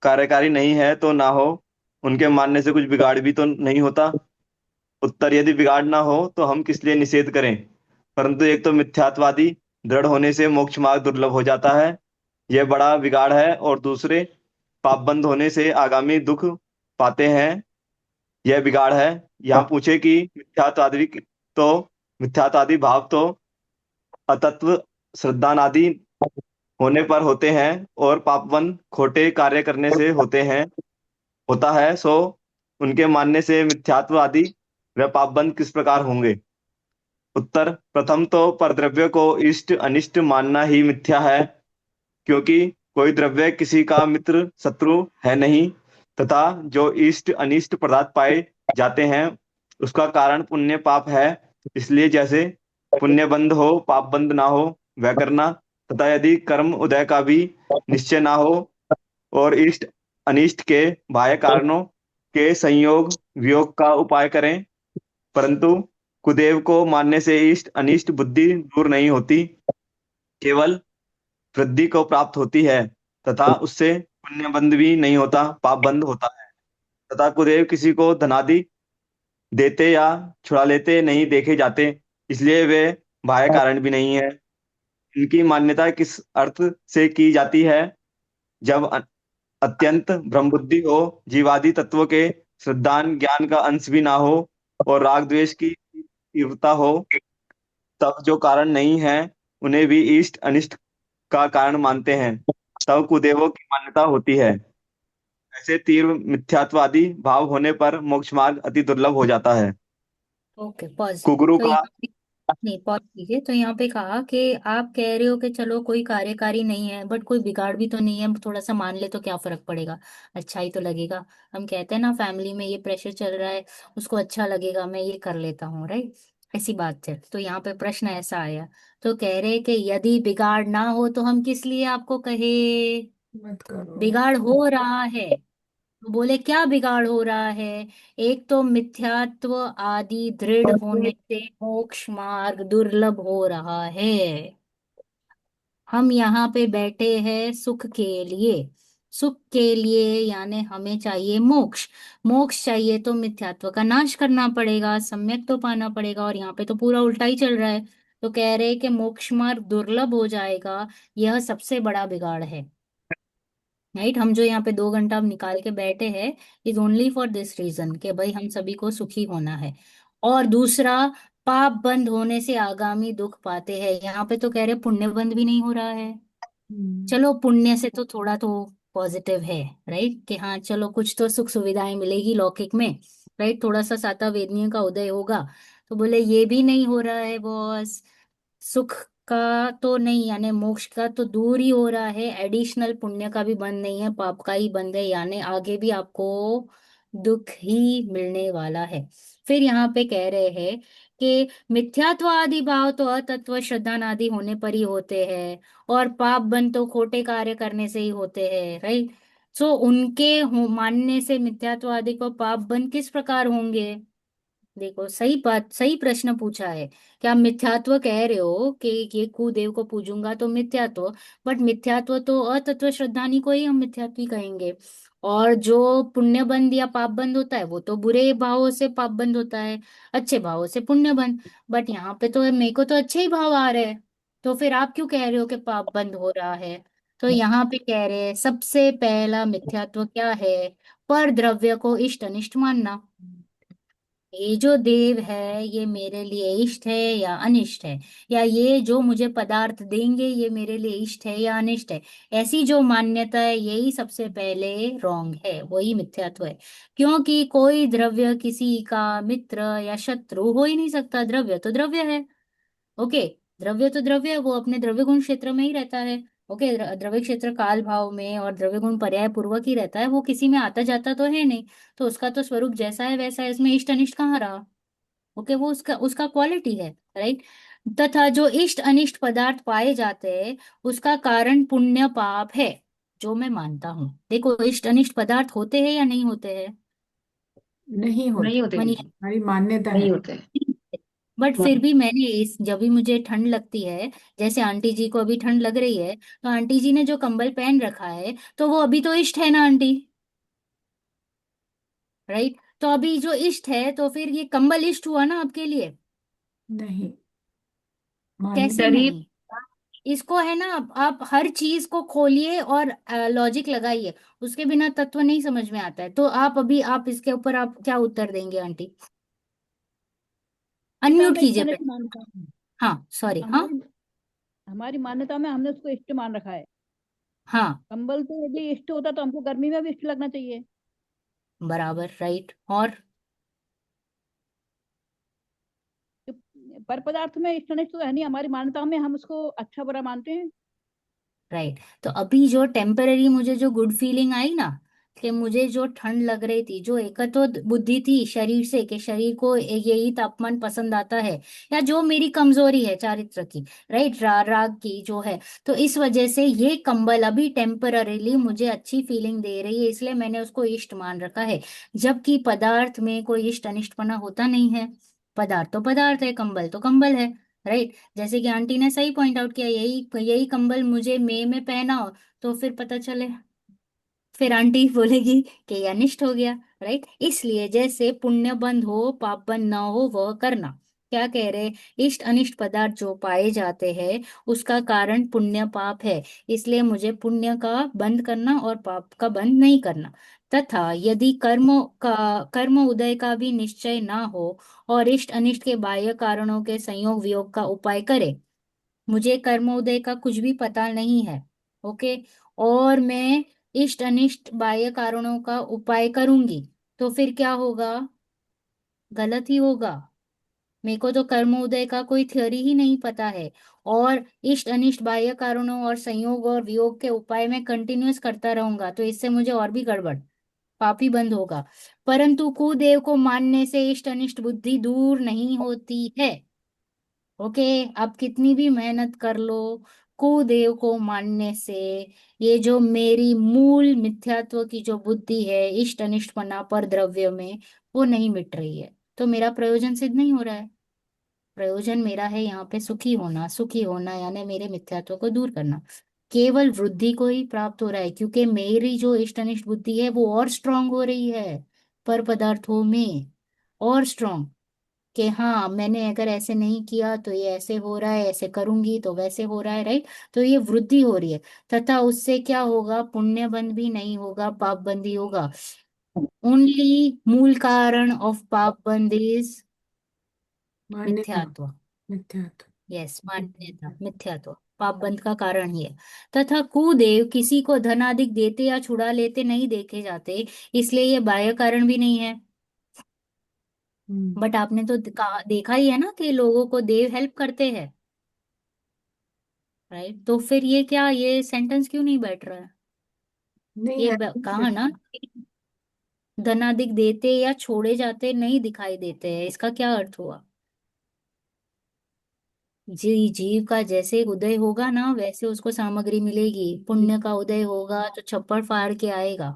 कार्यकारी नहीं है तो ना हो, उनके मानने से कुछ बिगाड़ भी तो नहीं होता। उत्तर, यदि बिगाड़ ना हो तो हम किस लिए निषेध करें। परंतु एक तो मिथ्यात्वादी दृढ़ होने से मोक्ष मार्ग दुर्लभ हो जाता है, यह बड़ा बिगाड़ है, और दूसरे पापबंद होने से आगामी दुख पाते हैं, यह बिगाड़ है। यहाँ पूछे कि तो मिथ्यात्वादी भाव तो अतत्व श्रद्धानादि होने पर होते हैं और पापवन खोटे कार्य करने से होता है, सो उनके मानने से मिथ्यात्वादी व पापबंद किस प्रकार होंगे? उत्तर, प्रथम तो परद्रव्य को इष्ट अनिष्ट मानना ही मिथ्या है, क्योंकि कोई द्रव्य किसी का मित्र शत्रु है नहीं, तथा जो इष्ट अनिष्ट पदार्थ पाए जाते हैं उसका कारण पुण्य पाप है। इसलिए जैसे पुण्य बंद हो पाप बंद ना हो वह करना, तथा यदि कर्म उदय का भी निश्चय ना हो और इष्ट अनिष्ट के बाह्य कारणों के संयोग वियोग का उपाय करें, परंतु कुदेव को मानने से इष्ट अनिष्ट बुद्धि दूर नहीं होती, केवल वृद्धि को प्राप्त होती है, तथा उससे पुण्य बंद भी नहीं होता, पाप बंद होता है। तथा कुदेव किसी को धनादि देते या छुड़ा लेते नहीं देखे जाते, इसलिए वे बाह्य कारण भी नहीं है। इनकी मान्यता किस अर्थ से की जाती है? जब अत्यंत ब्रह्म बुद्धि हो, जीवादि तत्वों के श्रद्धान ज्ञान का अंश भी ना हो और राग द्वेष की तीव्रता हो, तब जो कारण नहीं है उन्हें भी इष्ट अनिष्ट का कारण मानते हैं, तब कुदेवों की मान्यता होती है। ऐसे तीव्र मिथ्यात्वादी भाव होने पर मोक्ष मार्ग अति दुर्लभ हो जाता है। Okay pause. कुगुरु तो का यहाँ पे नहीं, पॉज कीजिए। तो यहाँ पे कहा कि आप कह रहे हो कि चलो कोई कार्यकारी नहीं है, बट कोई बिगाड़ भी तो नहीं है, थोड़ा सा मान ले तो क्या फर्क पड़ेगा, अच्छा ही तो लगेगा। हम कहते हैं ना, फैमिली में ये प्रेशर चल रहा है, उसको अच्छा लगेगा, मैं ये कर लेता हूँ, राइट? ऐसी बात है। तो यहाँ पे प्रश्न ऐसा आया, तो कह रहे कि यदि बिगाड़ ना हो तो हम किस लिए आपको कहे? मत करो। बिगाड़ हो रहा है, तो बोले क्या बिगाड़ हो रहा है? एक तो मिथ्यात्व आदि दृढ़ होने से मोक्ष मार्ग दुर्लभ हो रहा है। हम यहाँ पे बैठे हैं सुख के लिए, सुख के लिए, यानी हमें चाहिए मोक्ष। मोक्ष चाहिए तो मिथ्यात्व का नाश करना पड़ेगा, सम्यक तो पाना पड़ेगा, और यहाँ पे तो पूरा उल्टा ही चल रहा है। तो कह रहे हैं कि मोक्ष मार्ग दुर्लभ हो जाएगा, यह सबसे बड़ा बिगाड़ है। राइट, हम जो यहाँ पे 2 घंटा अब निकाल के बैठे हैं, is only for this reason कि भाई हम सभी को सुखी होना है। और दूसरा, पाप बंद होने से आगामी दुख पाते हैं। यहाँ पे तो कह रहे पुण्य बंद भी नहीं हो रहा है। हम्म। चलो पुण्य से तो थोड़ा तो पॉजिटिव है, राइट, कि हाँ चलो कुछ तो सुख सुविधाएं मिलेगी लौकिक में, राइट, थोड़ा सा साता वेदनीय का उदय होगा। तो बोले ये भी नहीं हो रहा है बॉस, सुख का तो नहीं, यानी मोक्ष का तो दूर ही हो रहा है, एडिशनल पुण्य का भी बंद नहीं है, पाप का ही बंद है, यानी आगे भी आपको दुख ही मिलने वाला है। फिर यहाँ पे कह रहे हैं कि मिथ्यात्व आदि भाव तो अतत्व श्रद्धा आदि होने पर ही होते हैं, और पाप बंद तो खोटे कार्य करने से ही होते हैं, राइट? सो उनके मानने से मिथ्यात्व आदि को पाप बंद किस प्रकार होंगे? देखो, सही बात, सही प्रश्न पूछा है। क्या मिथ्यात्व कह रहे हो कि ये कुदेव को पूजूंगा तो मिथ्यात्व, बट मिथ्यात्व तो अतत्व श्रद्धानी को ही हम मिथ्यात्व ही कहेंगे। और जो पुण्य बंद या पाप बंद होता है वो तो बुरे भावों से पाप बंद होता है, अच्छे भावों से पुण्य बंद। बट यहाँ पे तो मेरे को तो अच्छे ही भाव आ रहे हैं, तो फिर आप क्यों कह रहे हो कि पाप बंद हो रहा है? तो यहाँ पे कह रहे हैं सबसे पहला मिथ्यात्व क्या है? पर द्रव्य को इष्ट अनिष्ट मानना। ये जो देव है ये मेरे लिए इष्ट है या अनिष्ट है, या ये जो मुझे पदार्थ देंगे ये मेरे लिए इष्ट है या अनिष्ट है, ऐसी जो मान्यता है यही सबसे पहले रॉन्ग है, वही मिथ्यात्व है। क्योंकि कोई द्रव्य किसी का मित्र या शत्रु हो ही नहीं सकता, द्रव्य तो द्रव्य है। ओके, द्रव्य तो द्रव्य है, वो अपने द्रव्य गुण क्षेत्र में ही रहता है। ओके, द्रव्य क्षेत्र काल भाव में और द्रव्य गुण पर्याय पूर्वक ही रहता है, वो किसी में आता जाता तो है नहीं। तो उसका तो स्वरूप जैसा है वैसा है, इसमें इष्ट अनिष्ट कहाँ रहा? ओके, वो उसका उसका क्वालिटी है, राइट? तथा जो इष्ट अनिष्ट पदार्थ पाए जाते हैं उसका कारण पुण्य पाप है, जो मैं मानता हूँ। देखो, इष्ट अनिष्ट पदार्थ होते हैं या नहीं होते हैं? नहीं होते। नहीं होते। मनीष, हमारी मान्यता है। नहीं होते। बट फिर भी मैंने इस, जब भी मुझे ठंड लगती है, जैसे आंटी जी को अभी ठंड लग रही है, तो आंटी जी ने जो कंबल पहन रखा है तो वो अभी तो इष्ट है ना आंटी, राइट? तो अभी जो इष्ट है तो फिर ये कंबल इष्ट हुआ ना आपके लिए? नहीं, मान्य। कैसे शरीर नहीं? इसको है ना, आप हर चीज को खोलिए और लॉजिक लगाइए, उसके बिना तत्व नहीं समझ में आता है। तो आप अभी आप इसके ऊपर आप क्या उत्तर देंगे आंटी? बेटा अनम्यूट हमें कीजिए इष्टनिष्ठ बेटा। मानता है। हाँ सॉरी, हाँ। हमारी हमारी मान्यता में हमने उसको इष्ट मान रखा है। हाँ कंबल तो यदि इष्ट होता तो हमको गर्मी में भी इष्ट लगना चाहिए। बराबर, राइट। और तो पर पदार्थ में इष्टनिष्ठ तो है नहीं, हमारी मान्यता में हम उसको अच्छा बुरा मानते हैं। राइट, तो अभी जो टेम्पररी मुझे जो गुड फीलिंग आई ना, कि मुझे जो ठंड लग रही थी, जो एक तो बुद्धि थी शरीर से कि शरीर को यही तापमान पसंद आता है, या जो मेरी कमजोरी है चारित्र की, राइट, राग की जो है, तो इस वजह से ये कंबल अभी टेम्पररीली मुझे अच्छी फीलिंग दे रही है, इसलिए मैंने उसको इष्ट मान रखा है। जबकि पदार्थ में कोई इष्ट अनिष्टपना होता नहीं है। पदार्थ तो पदार्थ है, कंबल तो कंबल है, राइट। जैसे कि आंटी ने सही पॉइंट आउट किया, यही यही कंबल मुझे मई में पहना हो, तो फिर पता चले, फिर आंटी बोलेगी कि ये अनिष्ट हो गया, राइट। इसलिए जैसे पुण्य बंद हो पाप बंद ना हो वह करना। क्या कह रहे? इष्ट अनिष्ट पदार्थ जो पाए जाते हैं उसका कारण पुण्य पाप है, इसलिए मुझे पुण्य का बंद करना और पाप का बंद नहीं करना। तथा यदि कर्म उदय का भी निश्चय ना हो और इष्ट अनिष्ट के बाह्य कारणों के संयोग वियोग का उपाय करे, मुझे कर्मोदय का कुछ भी पता नहीं है, ओके, और मैं इष्ट अनिष्ट बाह्य कारणों का उपाय करूंगी, तो फिर क्या होगा? गलत ही होगा। मेरे को तो कर्मोदय का कोई थ्योरी ही नहीं पता है, और इष्ट अनिष्ट बाह्य कारणों और संयोग और वियोग के उपाय में कंटिन्यूअस करता रहूंगा, तो इससे मुझे और भी गड़बड़, पापी बंद होगा। परंतु कुदेव को मानने से इष्ट अनिष्ट बुद्धि दूर नहीं होती है। ओके, आप कितनी भी मेहनत कर लो, कुदेव को मानने से ये जो मेरी मूल मिथ्यात्व की जो बुद्धि है इष्ट अनिष्टपना पर द्रव्य में, वो नहीं मिट रही है, तो मेरा प्रयोजन सिद्ध नहीं हो रहा है। प्रयोजन मेरा है यहाँ पे सुखी होना, सुखी होना यानी मेरे मिथ्यात्व को दूर करना। केवल वृद्धि को ही प्राप्त हो रहा है, क्योंकि मेरी जो इष्ट अनिष्ट बुद्धि है वो और स्ट्रांग हो रही है पर पदार्थों में, और स्ट्रांग, कि हाँ मैंने अगर ऐसे नहीं किया तो ये ऐसे हो रहा है, ऐसे करूंगी तो वैसे हो रहा है, राइट। तो ये वृद्धि हो रही है, तथा उससे क्या होगा? पुण्य बंध भी नहीं होगा, पाप बंद ही होगा। ओनली मूल कारण ऑफ पाप बंद इज मान्यता। मिथ्यात्व। मिथ्यात्व। यस, मान्यता, मिथ्यात्व पाप बंध का कारण ही है। तथा कुदेव किसी को धनादिक देते या छुड़ा लेते नहीं देखे जाते, इसलिए ये बाह्य कारण भी नहीं है। हम्म। बट आपने तो देखा ही है ना कि लोगों को देव हेल्प करते हैं, राइट। तो फिर ये क्या, ये सेंटेंस क्यों नहीं बैठ रहा है? नहीं ये है। कहा ना, धनादिक देते या छोड़े जाते नहीं दिखाई देते हैं, इसका क्या अर्थ हुआ? जी, जीव का जैसे उदय होगा ना वैसे उसको सामग्री मिलेगी। पुण्य का उदय होगा तो छप्पड़ फाड़ के आएगा,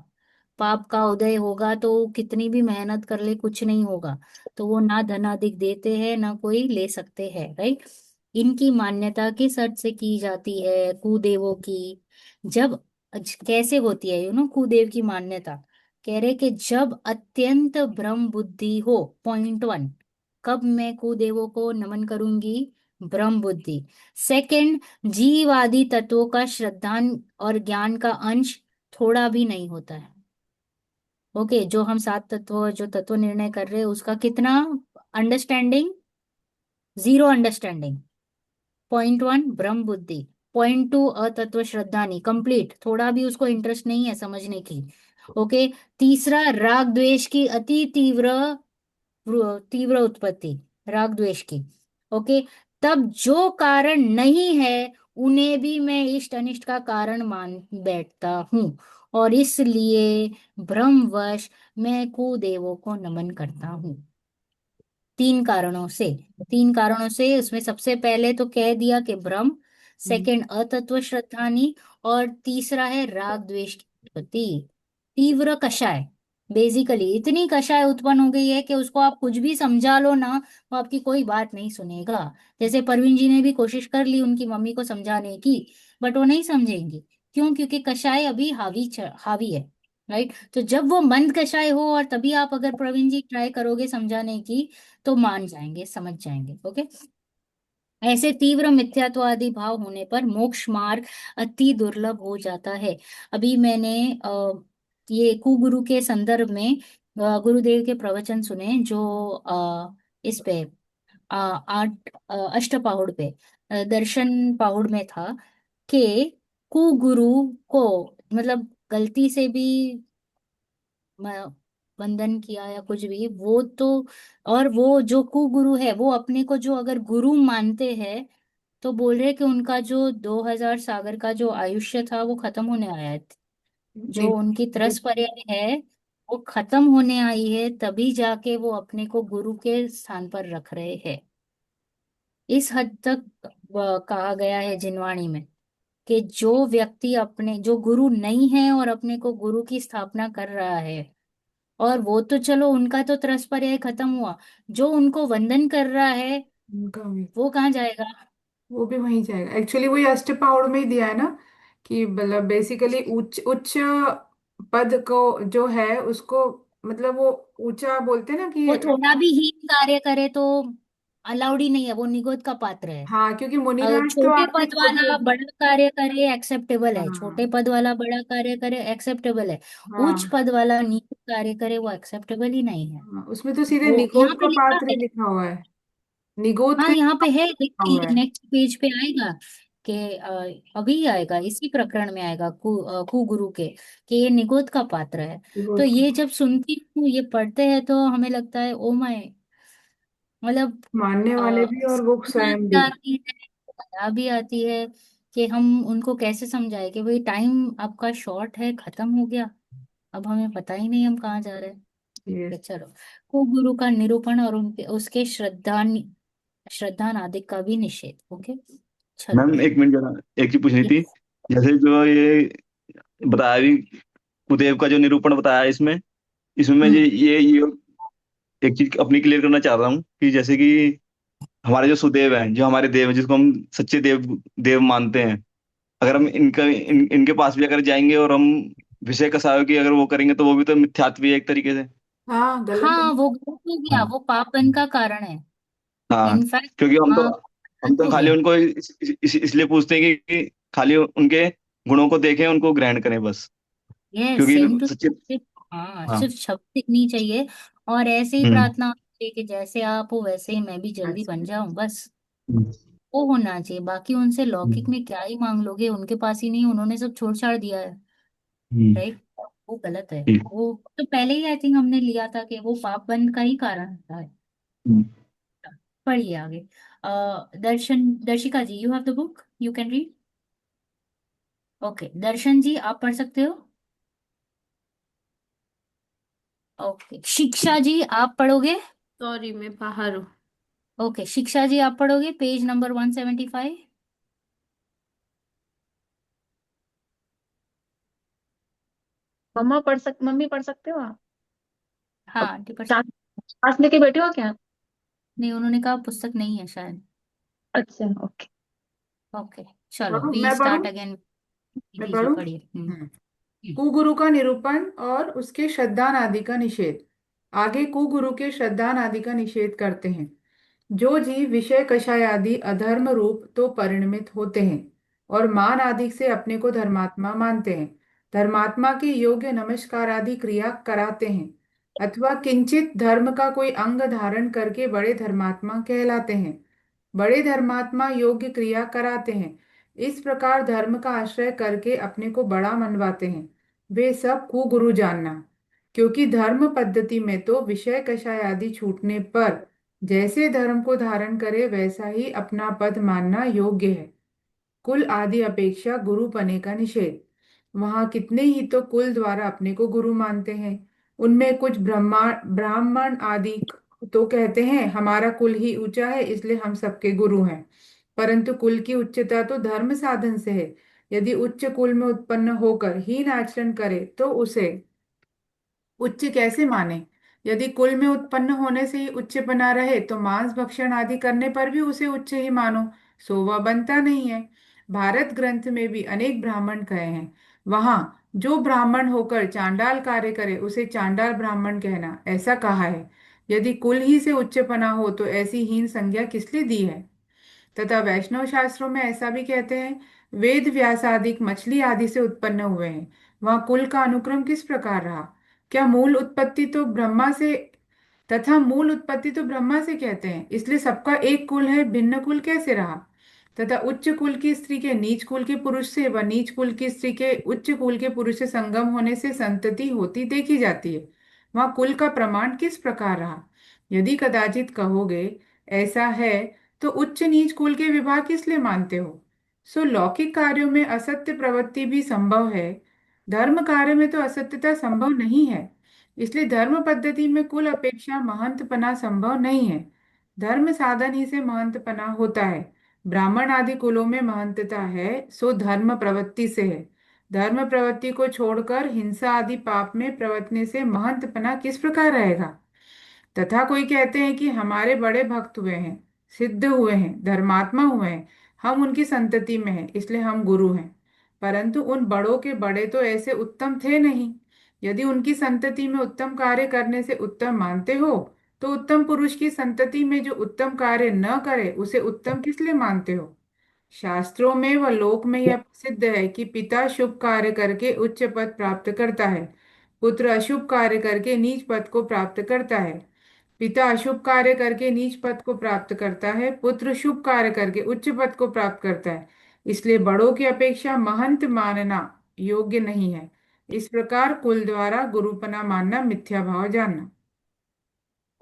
पाप का उदय होगा तो कितनी भी मेहनत कर ले कुछ नहीं होगा। तो वो ना धनादिक देते हैं ना कोई ले सकते हैं, राइट। इनकी मान्यता किस अर्थ से की जाती है कुदेवों की? जब कैसे होती है कुदेव की मान्यता? कह रहे कि जब अत्यंत ब्रह्म बुद्धि हो, पॉइंट वन, कब मैं कुदेवों को नमन करूंगी? ब्रह्म बुद्धि। सेकंड, जीव आदि तत्वों का श्रद्धा और ज्ञान का अंश थोड़ा भी नहीं होता है। ओके, जो हम सात तत्व जो तत्व निर्णय कर रहे हैं उसका कितना understanding? Zero understanding. Point one, ब्रह्म बुद्धि। पॉइंट टू, अतत्व श्रद्धा नहीं, कंप्लीट, थोड़ा भी उसको इंटरेस्ट नहीं है समझने की। ओके। तीसरा, राग द्वेष की अति तीव्र तीव्र उत्पत्ति, राग द्वेष की। ओके। तब जो कारण नहीं है उन्हें भी मैं इष्ट अनिष्ट का कारण मान बैठता हूं, और इसलिए भ्रमवश मैं कुदेवों को नमन करता हूँ। तीन कारणों से, तीन कारणों से, उसमें सबसे पहले तो कह दिया कि ब्रह्म, हम्म। सेकंड अतत्व श्रद्धानी, और तीसरा है राग द्वेष की उत्पत्ति, तीव्र कषाय। बेसिकली इतनी कषाय उत्पन्न हो गई है कि उसको आप कुछ भी समझा लो ना, वो आपकी कोई बात नहीं सुनेगा। जैसे परवीन जी ने भी कोशिश कर ली उनकी मम्मी को समझाने की, बट वो नहीं समझेंगी। क्यों? क्योंकि कषाय अभी हावी है, राइट। तो जब वो मंद कषाय हो और तभी आप अगर प्रवीण जी ट्राई करोगे समझाने की, तो मान जाएंगे, समझ जाएंगे। ओके। ऐसे तीव्र मिथ्यात्वादी भाव होने पर मोक्ष मार्ग अति दुर्लभ हो जाता है। अभी मैंने ये कुगुरु के संदर्भ में गुरुदेव के प्रवचन सुने, जो इस पे अष्ट पहाड़ पे, दर्शन पहाड़ में था कि कुगुरु को मतलब गलती से भी म- वंदन किया या कुछ भी, वो तो, और वो जो कुगुरु है वो अपने को जो अगर गुरु मानते हैं, तो बोल रहे कि उनका जो 2000 सागर का जो आयुष्य था वो खत्म होने आया है। जो नहीं, उनकी त्रस पर्याय है वो खत्म होने आई है, तभी जाके वो अपने को गुरु के स्थान पर रख रहे हैं। इस हद तक कहा गया है जिनवाणी में कि जो व्यक्ति अपने जो गुरु नहीं है और अपने को गुरु की स्थापना कर रहा है, और वो तो चलो उनका तो त्रस पर्याय खत्म हुआ, जो उनको वंदन कर रहा है उनका भी वो कहाँ जाएगा? वो भी वहीं जाएगा। एक्चुअली वही अष्टपहाड़ में ही दिया है ना, कि मतलब बेसिकली उच्च उच्च पद को जो है उसको, मतलब वो ऊंचा बोलते हैं ना कि वो थोड़ा भी हीन कार्य करे तो अलाउड ही नहीं है, वो निगोद का पात्र है। हाँ, क्योंकि मुनिराज तो छोटे आपने पद खुद। वाला बड़ा कार्य करे एक्सेप्टेबल है, छोटे हाँ पद वाला बड़ा कार्य करे एक्सेप्टेबल है, उच्च हाँ पद वाला नीच कार्य करे वो एक्सेप्टेबल ही नहीं है। हाँ, उसमें तो सीधे वो यहाँ निगोद पे का लिखा पात्र ही है। लिखा हुआ है। निगोद हाँ का ही यहाँ पे है, लिखा हुआ देखिए है। नेक्स्ट पेज पे आएगा कि अभी आएगा, इसी प्रकरण में आएगा कुगुरु के, कि ये निगोद का पात्र है। तो निगोद ये का जब सुनती हूँ, ये पढ़ते हैं, तो हमें लगता है ओ माय, मतलब मानने वाले भी और वो समझ स्वयं भी। आती है, दया भी आती है कि हम उनको कैसे समझाए कि भाई टाइम आपका शॉर्ट है, खत्म हो गया, अब हमें पता ही नहीं हम कहाँ जा रहे हैं। यस। कि चलो, को गुरु का निरूपण और उनके उसके श्रद्धा नादिक का भी निषेध। ओके, चलो। मैम एक मिनट जरा, एक चीज पूछनी थी। यस। जैसे जो ये बताया भी, कुदेव का जो निरूपण बताया है इसमें, इसमें मैं हम्म। ये एक चीज अपनी क्लियर करना चाह रहा हूँ कि जैसे कि हमारे जो सुदेव हैं, जो हमारे देव हैं, जिसको हम सच्चे देव देव मानते हैं, अगर हम इनके पास भी अगर जाएंगे और हम विषय कसायों की अगर वो करेंगे, तो वो भी तो मिथ्यात्व ही है एक तरीके से। हाँ, गलत है। हाँ वो गलत हो गया, हाँ। वो पापन का कारण है। हाँ, इनफैक्ट क्योंकि हाँ, हम गलत तो हो खाली गया। उनको इसलिए पूछते हैं कि खाली उनके गुणों को देखें, उनको ग्रहण करें बस। ये क्योंकि सेम टू, सच्चे। हाँ हाँ। सिर्फ शब्द दिखनी चाहिए, और ऐसे ही हम्म। प्रार्थना होनी चाहिए कि जैसे आप हो वैसे ही मैं भी जल्दी अच्छा। बन जाऊं, बस हम्म। वो होना चाहिए। बाकी उनसे लौकिक हम्म। में क्या ही मांग लोगे, उनके पास ही नहीं, उन्होंने सब छोड़ छाड़ दिया है। हम्म। राइट। वो गलत है। ठीक। वो तो पहले ही आई थिंक हमने लिया था कि वो पाप बंद का ही कारण होता है। हम्म। पढ़िए आगे। Darshan, Darshika ji, you have the book, you can read. Okay, Darshan ji आप पढ़ सकते हो। ओके, शिक्षा जी आप पढ़ोगे। सॉरी मैं बाहर हूँ। ओके, शिक्षा जी आप पढ़ोगे पेज नंबर 175। मम्मी पढ़ सकते हो आप? हाँ अब आंटी पढ़ चाट सकते। चाट लेके बैठे हो क्या? नहीं, उन्होंने कहा पुस्तक नहीं है शायद। अच्छा ओके। ओके, चलो पढ़ूं, वी मैं पढ़ूं। Start again. मैं जी जी पढ़ूं। पढ़िए। कुगुरु का निरूपण और उसके श्रद्धान आदि का निषेध। आगे कुगुरु के श्रद्धान आदि का निषेध करते हैं। जो जीव विषय कषाय आदि अधर्म रूप तो परिणमित होते हैं और मान आदि से अपने को धर्मात्मा मानते हैं, धर्मात्मा के योग्य नमस्कार आदि क्रिया कराते हैं, अथवा किंचित धर्म का कोई अंग धारण करके बड़े धर्मात्मा कहलाते हैं, बड़े धर्मात्मा योग्य क्रिया कराते हैं, इस प्रकार धर्म का आश्रय करके अपने को बड़ा मनवाते हैं, वे सब कुगुरु जानना। क्योंकि धर्म पद्धति में तो विषय कषाय आदि छूटने पर जैसे धर्म को धारण करे वैसा ही अपना पद मानना योग्य है। कुल आदि अपेक्षा गुरु पने का निषेध। वहां कितने ही तो कुल द्वारा अपने को गुरु मानते हैं। उनमें कुछ ब्राह्मण आदि तो कहते हैं हमारा कुल ही ऊंचा है इसलिए हम सबके गुरु हैं, परंतु कुल की उच्चता तो धर्म साधन से है। यदि उच्च कुल में उत्पन्न होकर हीन आचरण करे तो उसे उच्च कैसे माने। यदि कुल में उत्पन्न होने से ही उच्च बना रहे तो मांस भक्षण आदि करने पर भी उसे उच्च ही मानो, सो वह बनता नहीं है। भारत ग्रंथ में भी अनेक ब्राह्मण कहे हैं, वहां जो ब्राह्मण होकर चांडाल कार्य करे उसे चांडाल ब्राह्मण कहना ऐसा कहा है। यदि कुल ही से उच्च बना हो तो ऐसी हीन संज्ञा किस लिए दी है। तथा वैष्णव शास्त्रों में ऐसा भी कहते हैं, वेद व्यास आदि मछली आदि से उत्पन्न हुए हैं। वहाँ कुल का अनुक्रम किस प्रकार रहा? क्या मूल उत्पत्ति तो ब्रह्मा से तथा मूल उत्पत्ति तो ब्रह्मा से कहते हैं, इसलिए सबका एक कुल है, भिन्न कुल कैसे रहा? तथा उच्च कुल की स्त्री के नीच कुल के पुरुष से व नीच कुल की स्त्री के उच्च कुल के पुरुष से संगम होने से संतति होती देखी जाती है। वहाँ कुल का प्रमाण किस प्रकार रहा? यदि कदाचित कहोगे ऐसा है, तो उच्च नीच कुल के विभाग किस लिए मानते हो? सो लौकिक कार्यों में असत्य प्रवृत्ति भी संभव है, धर्म कार्य में तो असत्यता संभव नहीं है। इसलिए धर्म पद्धति में कुल अपेक्षा महंतपना संभव नहीं है। धर्म साधन ही से महंतपना होता है। ब्राह्मण आदि कुलों में महंतता है, सो धर्म प्रवृत्ति से है। धर्म प्रवृत्ति को छोड़कर हिंसा आदि पाप में प्रवर्तने से महंतपना किस प्रकार रहेगा? तथा कोई कहते हैं कि हमारे बड़े भक्त हुए हैं, सिद्ध हुए हैं, धर्मात्मा हुए हैं, हम उनकी संतति में हैं, इसलिए हम गुरु हैं। परंतु उन बड़ों के बड़े तो ऐसे उत्तम थे नहीं। यदि उनकी संतति में उत्तम कार्य करने से उत्तम मानते हो, तो उत्तम पुरुष की संतति में जो उत्तम कार्य न करे उसे उत्तम किस लिए मानते हो? शास्त्रों में व लोक में यह प्रसिद्ध है कि पिता शुभ कार्य करके उच्च पद प्राप्त करता है, पुत्र अशुभ कार्य करके नीच पद को प्राप्त करता है। पिता अशुभ कार्य करके नीच पद को प्राप्त करता है, पुत्र शुभ कार्य करके उच्च पद को प्राप्त करता है। इसलिए बड़ों की अपेक्षा महंत मानना योग्य नहीं है। इस प्रकार कुल द्वारा गुरुपना मानना मिथ्या भाव जानना।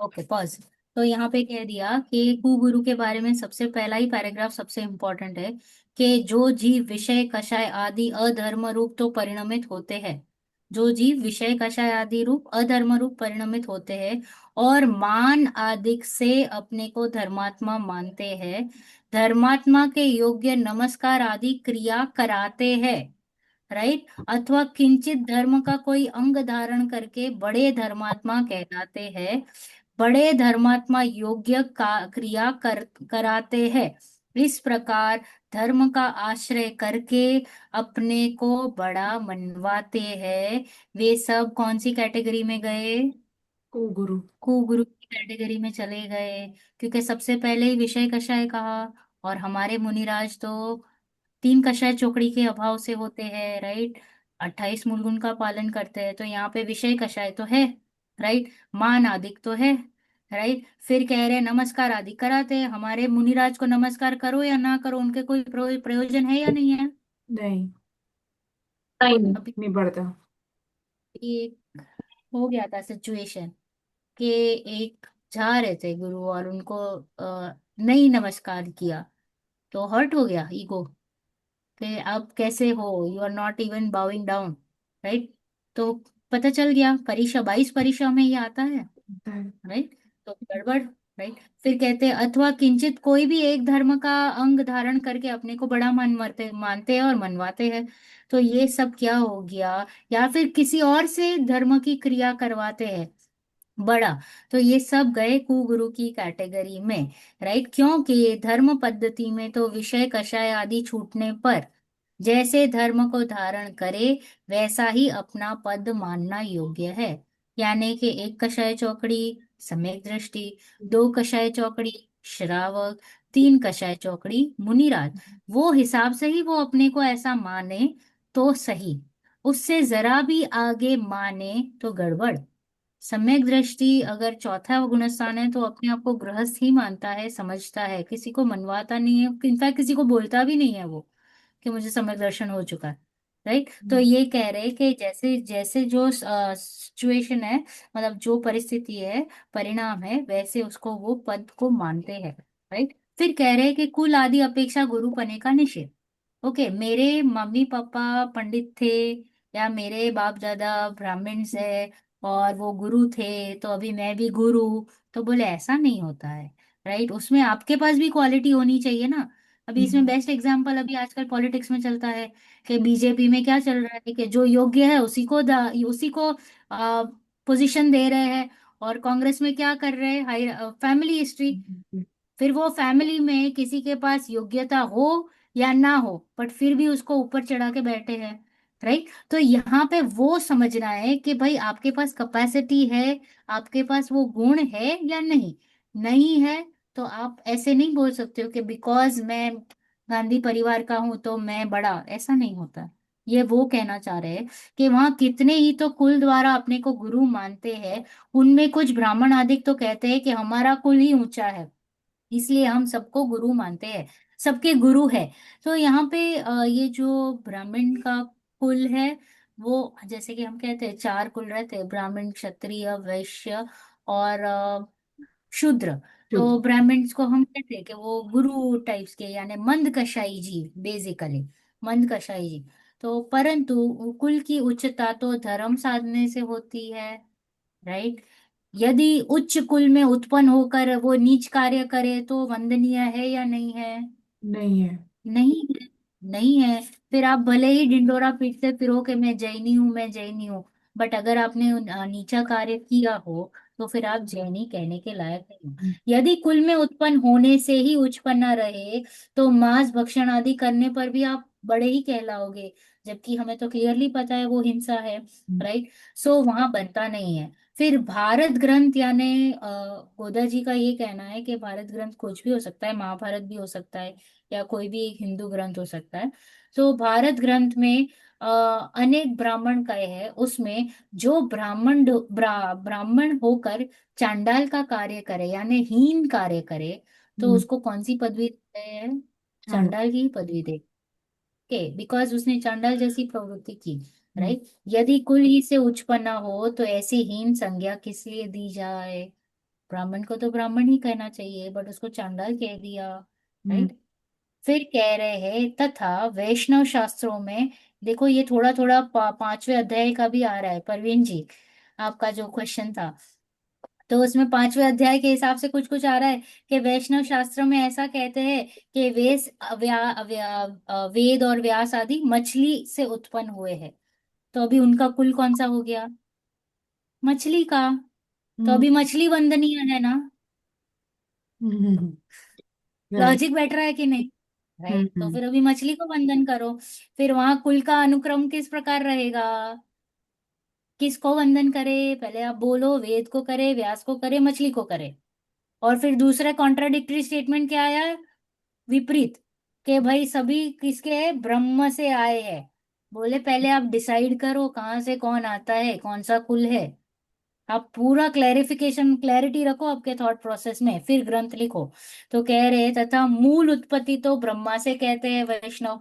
Okay pause. तो यहाँ पे कह दिया कि कुगुरु के बारे में सबसे पहला ही पैराग्राफ सबसे इम्पोर्टेंट है कि जो जीव विषय कषाय आदि अधर्म रूप तो परिणमित होते हैं, जो जीव विषय कषाय आदि रूप अधर्म रूप परिणमित होते हैं और मान आदिक से अपने को धर्मात्मा मानते हैं, धर्मात्मा के योग्य नमस्कार आदि क्रिया कराते हैं, राइट, अथवा किंचित धर्म का कोई अंग धारण करके बड़े धर्मात्मा कहलाते हैं, बड़े धर्मात्मा योग्य का क्रिया कराते हैं। इस प्रकार धर्म का आश्रय करके अपने को बड़ा मनवाते हैं। वे सब कौन सी कैटेगरी में गए? कुगुरु। कुगुरु की कैटेगरी में चले गए, क्योंकि सबसे पहले ही विषय कषाय कहा, और हमारे मुनिराज तो तीन कषाय चौकड़ी के अभाव से होते हैं, राइट, 28 मूलगुण का पालन करते हैं, तो यहाँ पे विषय कषाय तो है, राइट, मान आदिक तो है, राइट। फिर कह रहे हैं नमस्कार आदि कराते हैं। हमारे मुनिराज को नमस्कार करो या ना करो, उनके कोई प्रयोजन है या नहीं है? नहीं, नहीं। अभी नहीं बढ़ता। एक हो गया था सिचुएशन कि एक जा रहे थे गुरु और उनको नहीं नमस्कार किया, तो हर्ट हो गया ईगो कि अब कैसे हो, you are not even bowing down, right. तो पता चल गया परीक्षा 22 परीक्षा में ये आता है, राइट, तो गड़बड़, राइट। फिर कहते हैं अथवा किंचित कोई भी एक धर्म का अंग धारण करके अपने को बड़ा मानते हैं और मनवाते हैं, तो ये सब क्या हो गया? या फिर किसी और से धर्म की क्रिया करवाते हैं बड़ा, तो ये सब गए कुगुरु की कैटेगरी में, राइट। क्योंकि धर्म पद्धति में तो विषय कषाय आदि छूटने पर जैसे धर्म को धारण करे वैसा ही अपना पद मानना योग्य है। यानी कि एक कषाय चौकड़ी सम्यक दृष्टि, दो कषाय चौकड़ी श्रावक, तीन कषाय चौकड़ी मुनिराज, वो हिसाब से ही वो अपने को ऐसा माने तो सही, उससे जरा भी आगे माने तो गड़बड़। सम्यक दृष्टि अगर चौथा गुणस्थान है तो अपने आप को गृहस्थ ही मानता है, समझता है, किसी को मनवाता नहीं है, इनफैक्ट किसी को बोलता भी नहीं है वो कि मुझे सम्यक दर्शन हो चुका है, राइट। तो ये कह रहे कि जैसे जैसे जो सिचुएशन है, मतलब जो परिस्थिति है, परिणाम है, वैसे उसको वो पद को मानते हैं, राइट। फिर कह रहे हैं कि कुल आदि अपेक्षा गुरु पने का निषेध। ओके, मेरे मम्मी पापा पंडित थे या मेरे बाप दादा ब्राह्मण है और वो गुरु थे तो अभी मैं भी गुरु, तो बोले ऐसा नहीं होता है, राइट। उसमें आपके पास भी क्वालिटी होनी चाहिए ना। अभी इसमें बेस्ट एग्जांपल अभी आजकल पॉलिटिक्स में चलता है कि बीजेपी में क्या चल रहा है कि जो योग्य है उसी को पोजीशन दे रहे हैं, और कांग्रेस में क्या कर रहे हैं, हाई फैमिली हिस्ट्री। फिर वो फैमिली में किसी के पास योग्यता हो या ना हो, बट फिर भी उसको ऊपर चढ़ा के बैठे हैं, राइट। तो यहाँ पे वो समझना है कि भाई आपके पास कैपेसिटी है, आपके पास वो गुण है या नहीं, नहीं है तो आप ऐसे नहीं बोल सकते हो कि बिकॉज मैं गांधी परिवार का हूं तो मैं बड़ा, ऐसा नहीं होता। ये वो कहना चाह रहे हैं कि वहां कितने ही तो कुल द्वारा अपने को गुरु मानते हैं, उनमें कुछ ब्राह्मण आदि तो कहते हैं कि हमारा कुल ही ऊंचा है, इसलिए हम सबको गुरु मानते हैं, सबके गुरु है। तो यहाँ पे ये जो ब्राह्मण का कुल है, वो जैसे कि हम कहते हैं चार कुल रहते हैं, ब्राह्मण क्षत्रिय वैश्य और शूद्र। शुद्ध। तो ब्राह्मण्स को हम कहते हैं कि वो गुरु टाइप्स के, यानी मंद कशाई जी, बेसिकली मंद कशाई जी। तो परंतु कुल की उच्चता तो धर्म साधने से होती है, राइट। यदि उच्च कुल में उत्पन्न होकर वो नीच कार्य करे तो वंदनीय है या नहीं है? नहीं है। नहीं है। नहीं है। फिर आप भले ही ढिंडोरा पीटते फिरो कि मैं जैनी हूँ, मैं जैनी हूँ, बट अगर आपने नीचा कार्य किया हो तो फिर आप जैनी कहने के लायक नहीं हो। यदि कुल में उत्पन्न होने से ही उच्चपना रहे तो मांस भक्षण आदि करने पर भी आप बड़े ही कहलाओगे, जबकि हमें तो क्लियरली पता है वो हिंसा है, राइट। सो वहां बनता नहीं है। फिर भारत ग्रंथ यानी गोदा जी का ये कहना है कि भारत ग्रंथ कुछ भी हो सकता है, महाभारत भी हो सकता है या कोई भी एक हिंदू ग्रंथ हो सकता है। तो भारत ग्रंथ में अनेक ब्राह्मण कहे हैं, उसमें जो ब्राह्मण होकर चांडाल का कार्य करे यानी हीन कार्य करे, तो हम्म। उसको कौन सी पदवी देते हैं? हाँ। चांडाल की ही पदवी दे के, बिकॉज उसने चांडाल जैसी प्रवृत्ति की, हम्म। राइट। यदि कुल ही से उच्चपना हो तो ऐसी हीन संज्ञा किस लिए दी जाए? ब्राह्मण को तो ब्राह्मण ही कहना चाहिए, बट उसको चांडाल कह दिया, हम्म। राइट। फिर कह रहे हैं तथा वैष्णव शास्त्रों में, देखो ये थोड़ा थोड़ा पांचवें अध्याय का भी आ रहा है, परवीन जी आपका जो क्वेश्चन था, तो उसमें पांचवें अध्याय के हिसाब से कुछ कुछ आ रहा है कि वैष्णव शास्त्र में ऐसा कहते हैं कि वेद और व्यास आदि मछली से उत्पन्न हुए हैं। तो अभी उनका कुल कौन सा हो गया? मछली का। तो हम्म। अभी मछली वंदनीय है ना? राइट। लॉजिक बैठ रहा है कि नहीं? राइट, तो हम्म। फिर अभी मछली को वंदन करो। फिर वहां कुल का अनुक्रम किस प्रकार रहेगा? किसको वंदन करे? पहले आप बोलो, वेद को करे, व्यास को करे, मछली को करे। और फिर दूसरा कॉन्ट्राडिक्टरी स्टेटमेंट क्या आया? विपरीत, कि भाई सभी किसके हैं? ब्रह्म से आए हैं। बोले पहले आप डिसाइड करो कहाँ से कौन आता है, कौन सा कुल है। आप पूरा क्लैरिफिकेशन क्लैरिटी रखो आपके थॉट प्रोसेस में, फिर ग्रंथ लिखो। तो कह रहे तथा मूल उत्पत्ति तो ब्रह्मा से कहते हैं वैष्णव,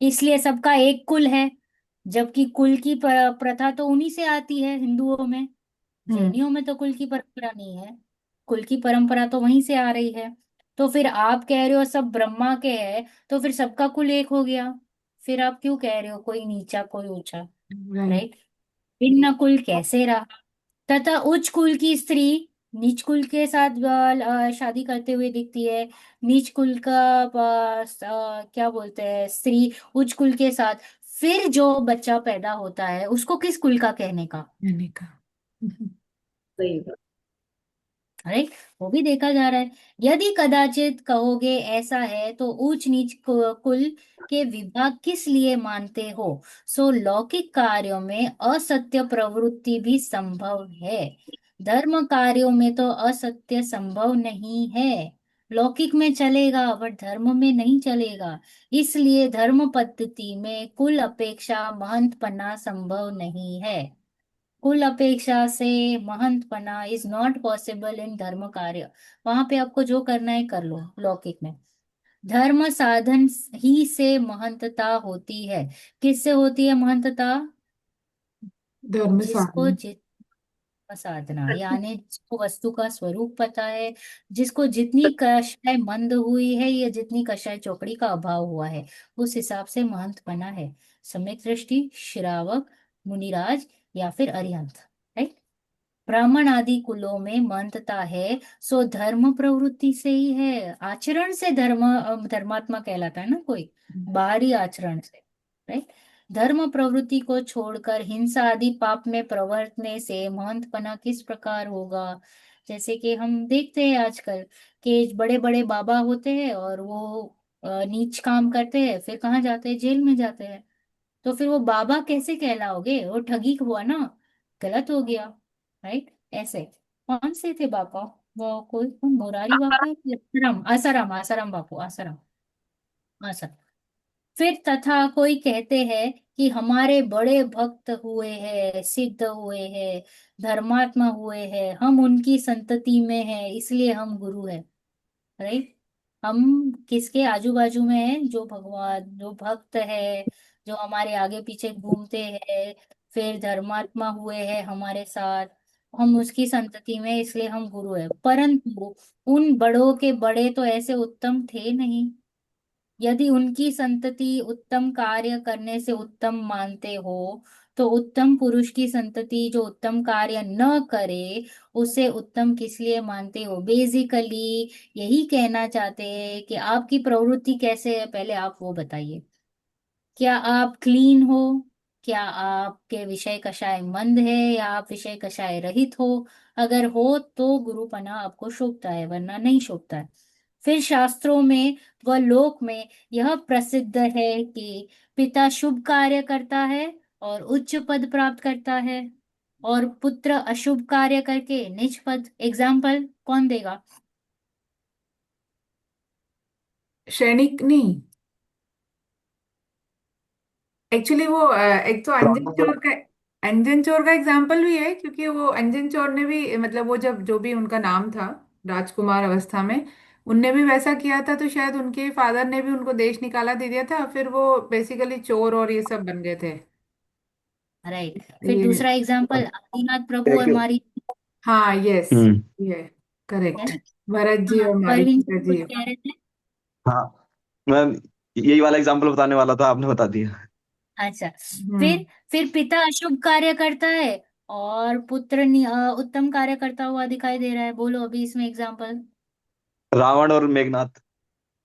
इसलिए सबका एक कुल है। जबकि कुल की प्रथा तो उन्हीं से आती है हिंदुओं में, हम्म। जैनियों में तो कुल की परंपरा नहीं है। कुल की परंपरा तो वहीं से आ रही है। तो फिर आप कह रहे हो सब ब्रह्मा के हैं, तो फिर सबका कुल एक हो गया। फिर आप क्यों कह रहे हो कोई नीचा कोई ऊंचा? राइट। राइट। भिन्न कुल कैसे रहा? तथा उच्च कुल की स्त्री नीच कुल के साथ शादी करते हुए दिखती है। नीच कुल का क्या बोलते हैं, स्त्री उच्च कुल के साथ, फिर जो बच्चा पैदा होता है उसको किस कुल का कहने का? मैंने कहा। सही बात। राइट। वो भी देखा जा रहा है। यदि कदाचित कहोगे ऐसा है तो ऊंच नीच कुल के विभाग किस लिए मानते हो? सो लौकिक कार्यों में असत्य प्रवृत्ति भी संभव है, धर्म कार्यों में तो असत्य संभव नहीं है। लौकिक में चलेगा बट धर्म में नहीं चलेगा, इसलिए धर्म पद्धति में कुल अपेक्षा महंतपना संभव नहीं है। कुल अपेक्षा से महंतपना इज नॉट पॉसिबल इन धर्म कार्य। वहां पे आपको जो करना है कर लो लौकिक में। धर्म साधन ही से महंतता होती है। किससे होती है महंतता? धर्म जिसको साधन। साधना, यानी जिसको वस्तु का स्वरूप पता है, जिसको जितनी कषाय मंद हुई है या जितनी कषाय चौकड़ी का अभाव हुआ है, उस हिसाब से महंत बना है। सम्यक दृष्टि, श्रावक, मुनिराज या फिर अरिहंत, राइट। ब्राह्मण आदि कुलों में महंतता है सो धर्म प्रवृत्ति से ही है, आचरण से धर्मात्मा कहलाता है ना कोई, बाहरी आचरण से, राइट। धर्म प्रवृत्ति को छोड़कर हिंसा आदि पाप में प्रवर्तने से महंतपना किस प्रकार होगा? जैसे कि हम देखते हैं आजकल कि बड़े बड़े बाबा होते हैं और वो नीच काम करते हैं, फिर कहाँ जाते हैं? जेल में जाते हैं। तो फिर वो बाबा कैसे कहलाओगे? वो ठगी हुआ ना, गलत हो गया, राइट। ऐसे कौन से थे बाबा? वो कोई कौन, मुरारी बापू है कि आसाराम, आसाराम, आसाराम बापू, आसाराम, आसाराम। फिर तथा कोई कहते हैं कि हमारे बड़े भक्त हुए हैं, सिद्ध हुए हैं, धर्मात्मा हुए हैं, हम उनकी संतति में हैं, इसलिए हम गुरु हैं। राइट। हम किसके आजू बाजू में हैं? जो भगवान, जो भक्त है, जो हमारे आगे पीछे घूमते हैं, फिर धर्मात्मा हुए हैं हमारे साथ, हम उसकी संतति में, इसलिए हम गुरु हैं। परंतु उन बड़ों के बड़े तो ऐसे उत्तम थे नहीं। यदि उनकी संतति उत्तम कार्य करने से उत्तम मानते हो, तो उत्तम पुरुष की संतति जो उत्तम कार्य न करे, उसे उत्तम किस लिए मानते हो? बेसिकली यही कहना चाहते हैं कि आपकी प्रवृत्ति कैसे है, पहले आप वो बताइए। क्या आप क्लीन हो? क्या आपके विषय कषाय मंद है, या आप विषय कषाय रहित हो? अगर हो तो गुरुपना आपको शोभता है, वरना नहीं शोभता है। फिर शास्त्रों में व लोक में यह प्रसिद्ध है कि पिता शुभ कार्य करता है और उच्च पद प्राप्त करता है, और पुत्र अशुभ कार्य करके नीच पद। एग्जाम्पल कौन देगा? सैनिक नहीं, एक्चुअली वो एक तो अंजन चोर का, अंजन चोर का एग्जाम्पल भी है, क्योंकि वो अंजन चोर ने भी, मतलब वो जब जो भी उनका नाम था राजकुमार अवस्था में, उनने भी वैसा किया था, तो शायद उनके फादर ने भी उनको देश निकाला दे दिया था, फिर वो बेसिकली चोर और ये सब बन गए थे। राइट। फिर ये, दूसरा एग्जाम्पल, आदिनाथ प्रभु और मारी। हाँ, यस, हम्म। ये है करेक्ट। ना? भरत जी हाँ, और परवीन मारीचा जी कुछ जी। कह रहे थे। हाँ, मैं यही वाला एग्जांपल बताने वाला था, आपने बता दिया। अच्छा। हम्म। फिर पिता अशुभ कार्य करता है और पुत्र उत्तम कार्य करता हुआ दिखाई दे रहा है। बोलो अभी इसमें एग्जाम्पल। रावण और Meghnath.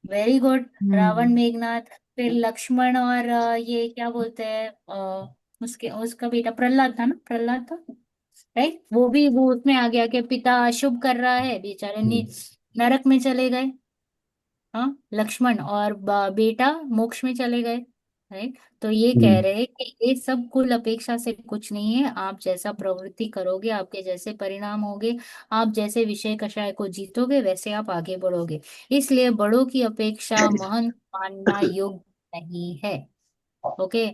Very good. Ravan, hmm. Meghnath. फिर लक्ष्मण और ये क्या बोलते हैं, उसके उसका बेटा प्रहलाद था ना, प्रहलाद था। राइट, वो भी वो उसमें आ गया कि पिता अशुभ कर रहा है, बेचारे नरक में चले गए। हाँ, लक्ष्मण और बेटा मोक्ष में चले गए। राइट। तो ये कह हम्म। रहे हैं कि ये सब कुल अपेक्षा से कुछ नहीं है। आप जैसा प्रवृत्ति करोगे, आपके जैसे परिणाम होंगे। आप जैसे विषय कषाय को जीतोगे, वैसे आप आगे बढ़ोगे। इसलिए बड़ों की अपेक्षा महान मानना योग्य नहीं है। ओके।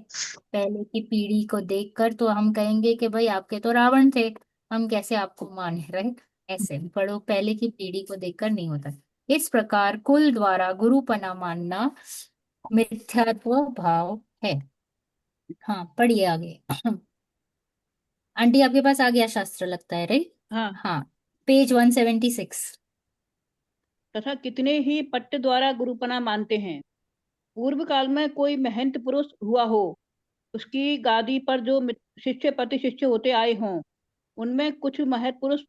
पहले की पीढ़ी को देखकर तो हम कहेंगे कि भाई आपके तो रावण थे, हम कैसे आपको माने। राइट। ऐसे बड़ों, पहले की पीढ़ी को देखकर नहीं होता। इस प्रकार कुल द्वारा गुरुपना मानना मिथ्यात्व भाव है। हाँ, पढ़िए आगे। आंटी आपके पास आ गया शास्त्र लगता है, राइट? हाँ। हाँ, पेज 176। तथा कितने ही पट्ट द्वारा गुरुपना मानते हैं। पूर्व काल में कोई महंत पुरुष हुआ हो, उसकी गादी पर जो शिष्य प्रति शिष्य होते आए हों, उनमें कुछ महत पुरुष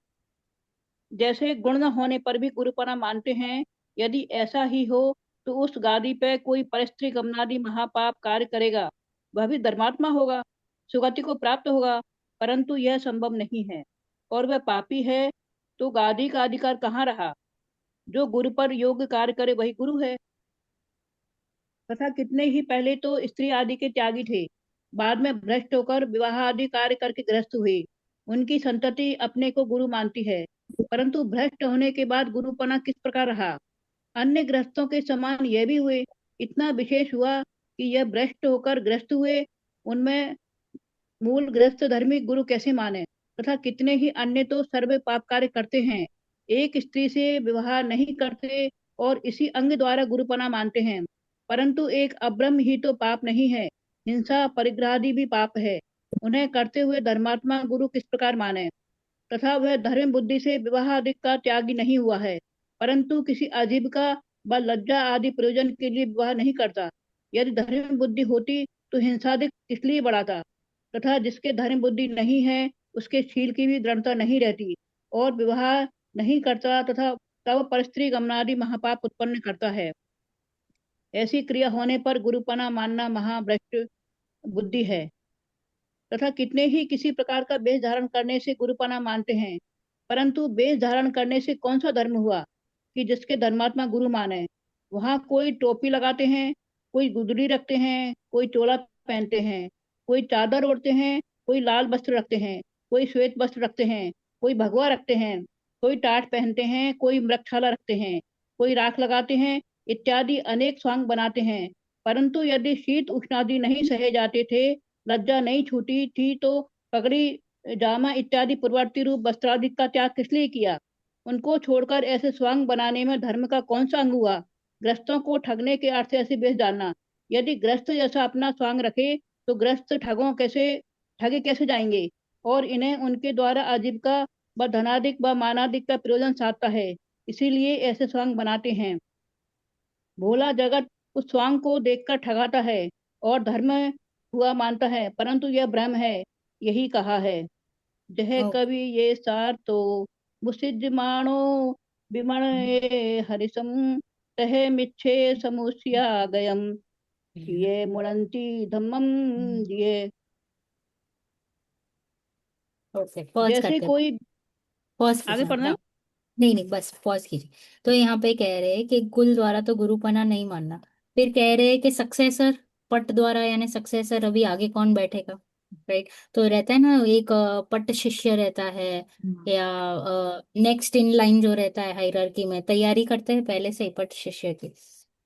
जैसे गुण न होने पर भी गुरुपना मानते हैं। यदि ऐसा ही हो, तो उस गादी पे कोई परस्त्री गमनादि महापाप कार्य करेगा, वह भी धर्मात्मा होगा, सुगति को प्राप्त होगा। परंतु यह संभव नहीं है, और वह पापी है, तो गादी का अधिकार कहाँ रहा? जो गुरु पर योग्य कार्य करे वही गुरु है। तथा कितने ही पहले तो स्त्री आदि के त्यागी थे, बाद में भ्रष्ट होकर विवाह आदि कार्य करके ग्रस्त हुए, उनकी संतति अपने को गुरु मानती है। परंतु भ्रष्ट होने के बाद गुरुपना किस प्रकार रहा? अन्य ग्रस्तों के समान यह भी हुए, इतना विशेष हुआ कि यह भ्रष्ट होकर ग्रस्त हुए, उनमें मूल गृहस्थ धर्मी गुरु कैसे माने? तथा कितने ही अन्य तो सर्व पाप कार्य करते हैं, एक स्त्री से विवाह नहीं करते और इसी अंग द्वारा गुरुपना मानते हैं। परंतु एक अब्रह्म ही तो पाप नहीं है, हिंसा परिग्रह आदि भी पाप है। उन्हें करते हुए धर्मात्मा गुरु किस प्रकार माने? तथा वह धर्म बुद्धि से विवाह आदि का त्यागी नहीं हुआ है, परंतु किसी आजीविका व लज्जा आदि प्रयोजन के लिए विवाह नहीं करता। यदि धर्म बुद्धि होती तो हिंसादिक किस लिए बढ़ाता? तथा जिसके धर्म बुद्धि नहीं है, उसके शील की भी दृढ़ता नहीं रहती, और विवाह नहीं करता, तथा तब परस्त्री गमनादि महापाप उत्पन्न करता है। ऐसी क्रिया होने पर गुरुपना मानना महाभ्रष्ट बुद्धि है। तथा कितने ही किसी प्रकार का वेश धारण करने से गुरुपना मानते हैं, परंतु वेश धारण करने से कौन सा धर्म हुआ कि जिसके धर्मात्मा गुरु माने? वहां कोई टोपी लगाते हैं, कोई गुदड़ी रखते हैं, कोई चोला पहनते हैं, कोई चादर ओढ़ते हैं, कोई लाल वस्त्र रखते हैं, कोई श्वेत वस्त्र रखते हैं, कोई भगवा रखते हैं, कोई टाट पहनते हैं, कोई मृगशाला रखते हैं, कोई राख लगाते हैं, इत्यादि अनेक स्वांग बनाते हैं। परंतु यदि शीत उष्णादि नहीं सहे जाते थे, लज्जा नहीं छूटी थी, तो पगड़ी, जामा इत्यादि पूर्ववर्ती रूप वस्त्रादि का त्याग किस लिए किया? उनको छोड़कर ऐसे स्वांग बनाने में धर्म का कौन सा अंग हुआ? ग्रस्तों को ठगने के अर्थ से ऐसे बेच डालना। यदि ग्रस्त जैसा अपना स्वांग रखे, तो ग्रस्त ठगे कैसे जाएंगे? और इन्हें उनके द्वारा आजीविका व धनाधिक व मानाधिक का प्रयोजन साधता है, इसीलिए ऐसे स्वांग बनाते हैं। भोला जगत उस स्वांग को देखकर ठगाता है और धर्म हुआ मानता है, परंतु यह भ्रम है, यही कहा है। जह ओ, कवि ये सार तो मुसिज माणो विमण हरिसम, तह मिच्छे समुष्या गयम, ये मुड़ंती धम्मम ये। ओके, पॉज जैसे करते, कोई, पॉज आगे कीजिए आप, पढ़ना है। हाँ। नहीं नहीं, बस पॉज कीजिए। तो यहाँ पे कह रहे हैं कि कुल द्वारा तो गुरुपना नहीं मानना। फिर कह रहे हैं कि सक्सेसर, पट द्वारा यानी सक्सेसर, अभी आगे कौन बैठेगा, राइट? तो रहता है ना, एक पट शिष्य रहता है, हम्म। या नेक्स्ट इन लाइन जो रहता है हायरार्की में, तैयारी करते हैं पहले से ही पट शिष्य की।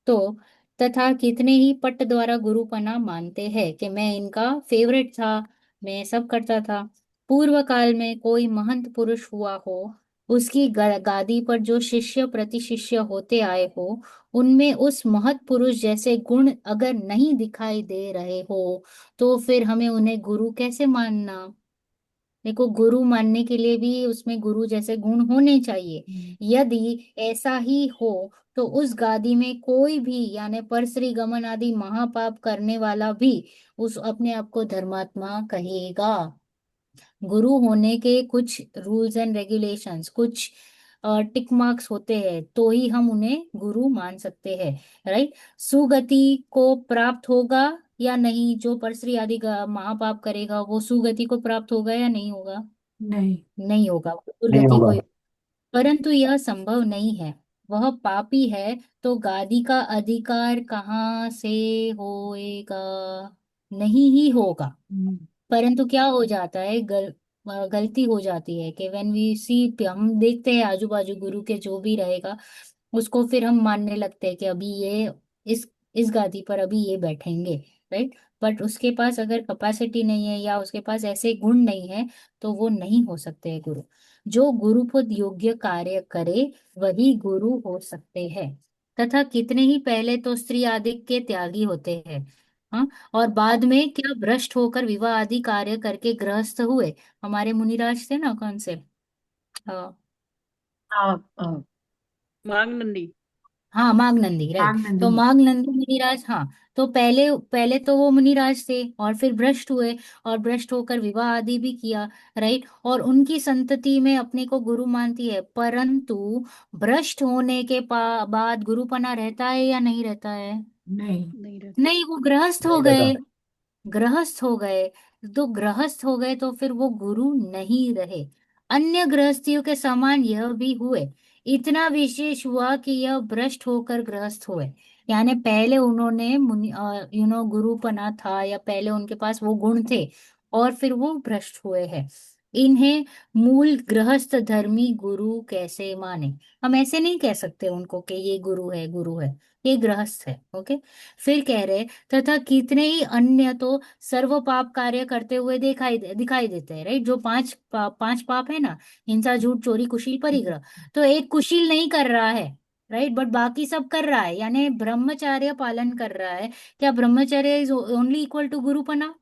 तो तथा कितने ही पट द्वारा गुरुपना मानते हैं कि मैं इनका फेवरेट था, मैं सब करता था। पूर्व काल में कोई महंत पुरुष हुआ हो, उसकी गादी पर जो शिष्य प्रति शिष्य होते आए हो, उनमें उस महत पुरुष जैसे गुण अगर नहीं दिखाई दे रहे हो, तो फिर हमें उन्हें गुरु कैसे मानना? देखो, गुरु मानने के लिए भी उसमें गुरु जैसे गुण होने चाहिए। हम्म। यदि ऐसा ही हो, तो उस गादी में कोई भी यानी परश्री गमन आदि महापाप करने वाला भी उस अपने आप को धर्मात्मा कहेगा। गुरु होने के कुछ रूल्स एंड रेगुलेशंस, कुछ टिक मार्क्स होते हैं, तो ही हम उन्हें गुरु मान सकते हैं, राइट? सुगति को प्राप्त होगा या नहीं? जो परश्री आदि का महापाप करेगा वो सुगति को प्राप्त होगा या नहीं होगा? नहीं। नहीं होगा, वो नहीं दुर्गति को होगा। ही। परंतु यह संभव नहीं है, वह पापी है, तो गादी का अधिकार कहाँ से होएगा? नहीं ही होगा। हम्म। परंतु क्या हो जाता है, गलती हो जाती है कि व्हेन वी सी, हम देखते हैं आजू बाजू गुरु के जो भी रहेगा, उसको फिर हम मानने लगते हैं कि अभी ये इस इस गादी पर अभी ये बैठेंगे, राइट? बट उसके पास अगर कैपेसिटी नहीं है या उसके पास ऐसे गुण नहीं है, तो वो नहीं हो सकते हैं गुरु। जो गुरुपद योग्य कार्य करे, वही गुरु हो सकते हैं। तथा कितने ही पहले तो स्त्री आदि के त्यागी होते हैं, हाँ, और बाद में क्या भ्रष्ट होकर विवाह आदि कार्य करके गृहस्थ हुए। हमारे मुनिराज थे ना, कौन से, हाँ, हाँ हाँ। मांगनंदी। हाँ, मागनंदी, राइट? तो आनंदी। मागनंदी मुनिराज, हाँ। तो पहले पहले तो वो मुनिराज थे और फिर भ्रष्ट हुए, और भ्रष्ट होकर विवाह आदि भी किया, राइट? और उनकी संतति में अपने को गुरु मानती है, परंतु भ्रष्ट होने के बाद गुरुपना रहता है या नहीं रहता है? नहीं। नहीं रहता। नहीं, वो गृहस्थ हो नहीं गए, रहता। गृहस्थ हो गए। तो गृहस्थ हो गए तो फिर वो गुरु नहीं रहे। अन्य गृहस्थियों के समान यह भी हुए, इतना विशेष हुआ कि यह भ्रष्ट होकर गृहस्थ हुए। यानी पहले उन्होंने मुनि गुरुपना था, या पहले उनके पास वो गुण थे, और फिर वो भ्रष्ट हुए हैं। इन्हें मूल गृहस्थ धर्मी गुरु कैसे माने? हम ऐसे नहीं कह सकते उनको कि ये गुरु है, गुरु है, ये गृहस्थ है, ओके? फिर कह रहे, तथा कितने ही अन्य तो सर्व पाप कार्य करते हुए दिखाई देते हैं, राइट? जो पांच पाप है ना, हिंसा, झूठ, चोरी, कुशील, परिग्रह, तो एक कुशील नहीं कर रहा है, राइट? बट बाकी सब कर रहा है, यानी ब्रह्मचर्य पालन कर रहा है। क्या ब्रह्मचर्य इज ओनली इक्वल टू गुरुपना?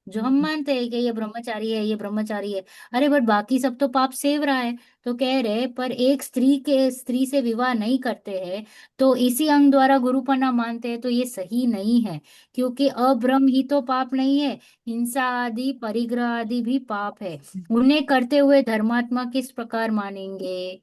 जो हम हम्म। मानते हैं कि ये ब्रह्मचारी है, ये ब्रह्मचारी है, अरे बट बाकी सब तो पाप सेव रहा है। तो कह रहे, पर एक स्त्री से विवाह नहीं करते हैं, तो इसी अंग द्वारा गुरुपना मानते हैं, तो ये सही नहीं है। क्योंकि अब्रह्म ही तो पाप नहीं है, हिंसा आदि, परिग्रह आदि भी पाप है। उन्हें करते हुए धर्मात्मा किस प्रकार मानेंगे?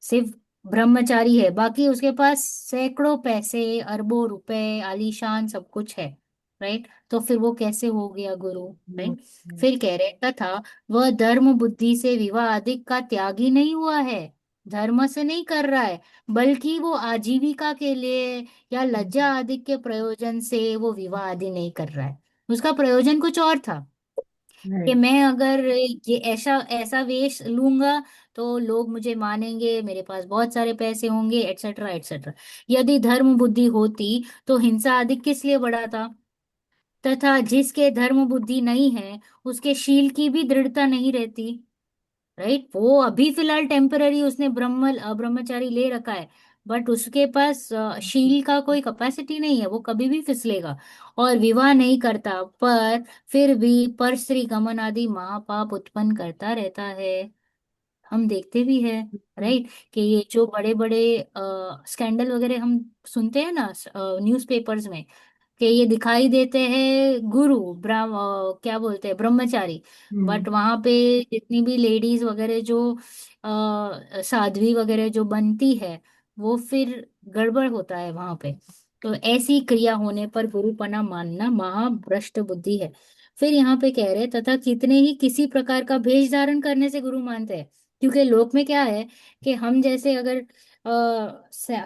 सिर्फ ब्रह्मचारी है, बाकी उसके पास सैकड़ों पैसे, अरबों रुपए, आलीशान सब कुछ है, राइट? तो फिर वो कैसे हो गया गुरु, राइट? फिर कह रहे, तथा वह धर्म बुद्धि से विवाह आदि का त्यागी नहीं हुआ है, धर्म से नहीं कर रहा है, बल्कि वो आजीविका के लिए या लज्जा आदि के प्रयोजन से वो विवाह आदि नहीं कर रहा है। उसका प्रयोजन कुछ और था, कि नहीं। मैं अगर ये ऐसा ऐसा वेश लूंगा, तो लोग मुझे मानेंगे, मेरे पास बहुत सारे पैसे होंगे, एटसेट्रा एटसेट्रा। यदि धर्म बुद्धि होती तो हिंसा आदि किस लिए बढ़ा था? तथा जिसके धर्म बुद्धि नहीं है उसके शील की भी दृढ़ता नहीं रहती। राइट, वो अभी फिलहाल टेम्पररी उसने ब्रह्मचारी ले रखा है, बट उसके पास शील का कोई कैपेसिटी नहीं है, वो कभी भी फिसलेगा और विवाह नहीं करता, पर फिर भी पर स्त्री गमन आदि महापाप उत्पन्न करता रहता है। हम देखते भी है, राइट, कि ये जो बड़े बड़े स्कैंडल वगैरह हम सुनते हैं ना न्यूज़पेपर्स में, कि ये दिखाई देते हैं गुरु क्या बोलते हैं ब्रह्मचारी, हम्म। बट वहां पे जितनी भी लेडीज वगैरह जो साध्वी वगैरह जो बनती है, वो फिर गड़बड़ होता है वहां पे। तो ऐसी क्रिया होने पर गुरुपना मानना महाभ्रष्ट बुद्धि है। फिर यहाँ पे कह रहे तथा कितने ही किसी प्रकार का भेष धारण करने से गुरु मानते हैं। क्योंकि लोक में क्या है कि हम जैसे अगर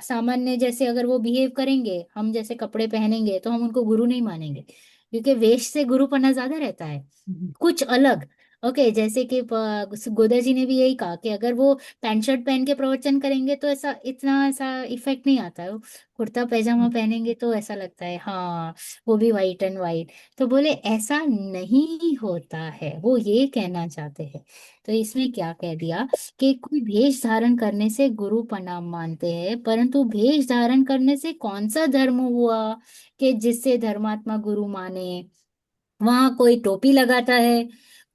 सामान्य जैसे अगर वो बिहेव करेंगे, हम जैसे कपड़े पहनेंगे, तो हम उनको गुरु नहीं मानेंगे, क्योंकि वेश से गुरुपना ज्यादा रहता है। कुछ अलग, ओके, जैसे कि गोदा जी ने भी यही कहा कि अगर वो पैंट शर्ट पहन के प्रवचन करेंगे तो ऐसा इतना ऐसा इफेक्ट नहीं आता है। वो कुर्ता पैजामा पहनेंगे तो ऐसा लगता है, हाँ, वो भी वाइट एंड वाइट। तो बोले ऐसा नहीं होता है, वो ये कहना चाहते हैं। तो इसमें क्या कह दिया कि कोई भेष धारण करने से गुरु प्रणाम मानते हैं, परंतु भेष धारण करने से कौन सा धर्म हुआ कि जिससे धर्मात्मा गुरु माने? वहां कोई टोपी लगाता है,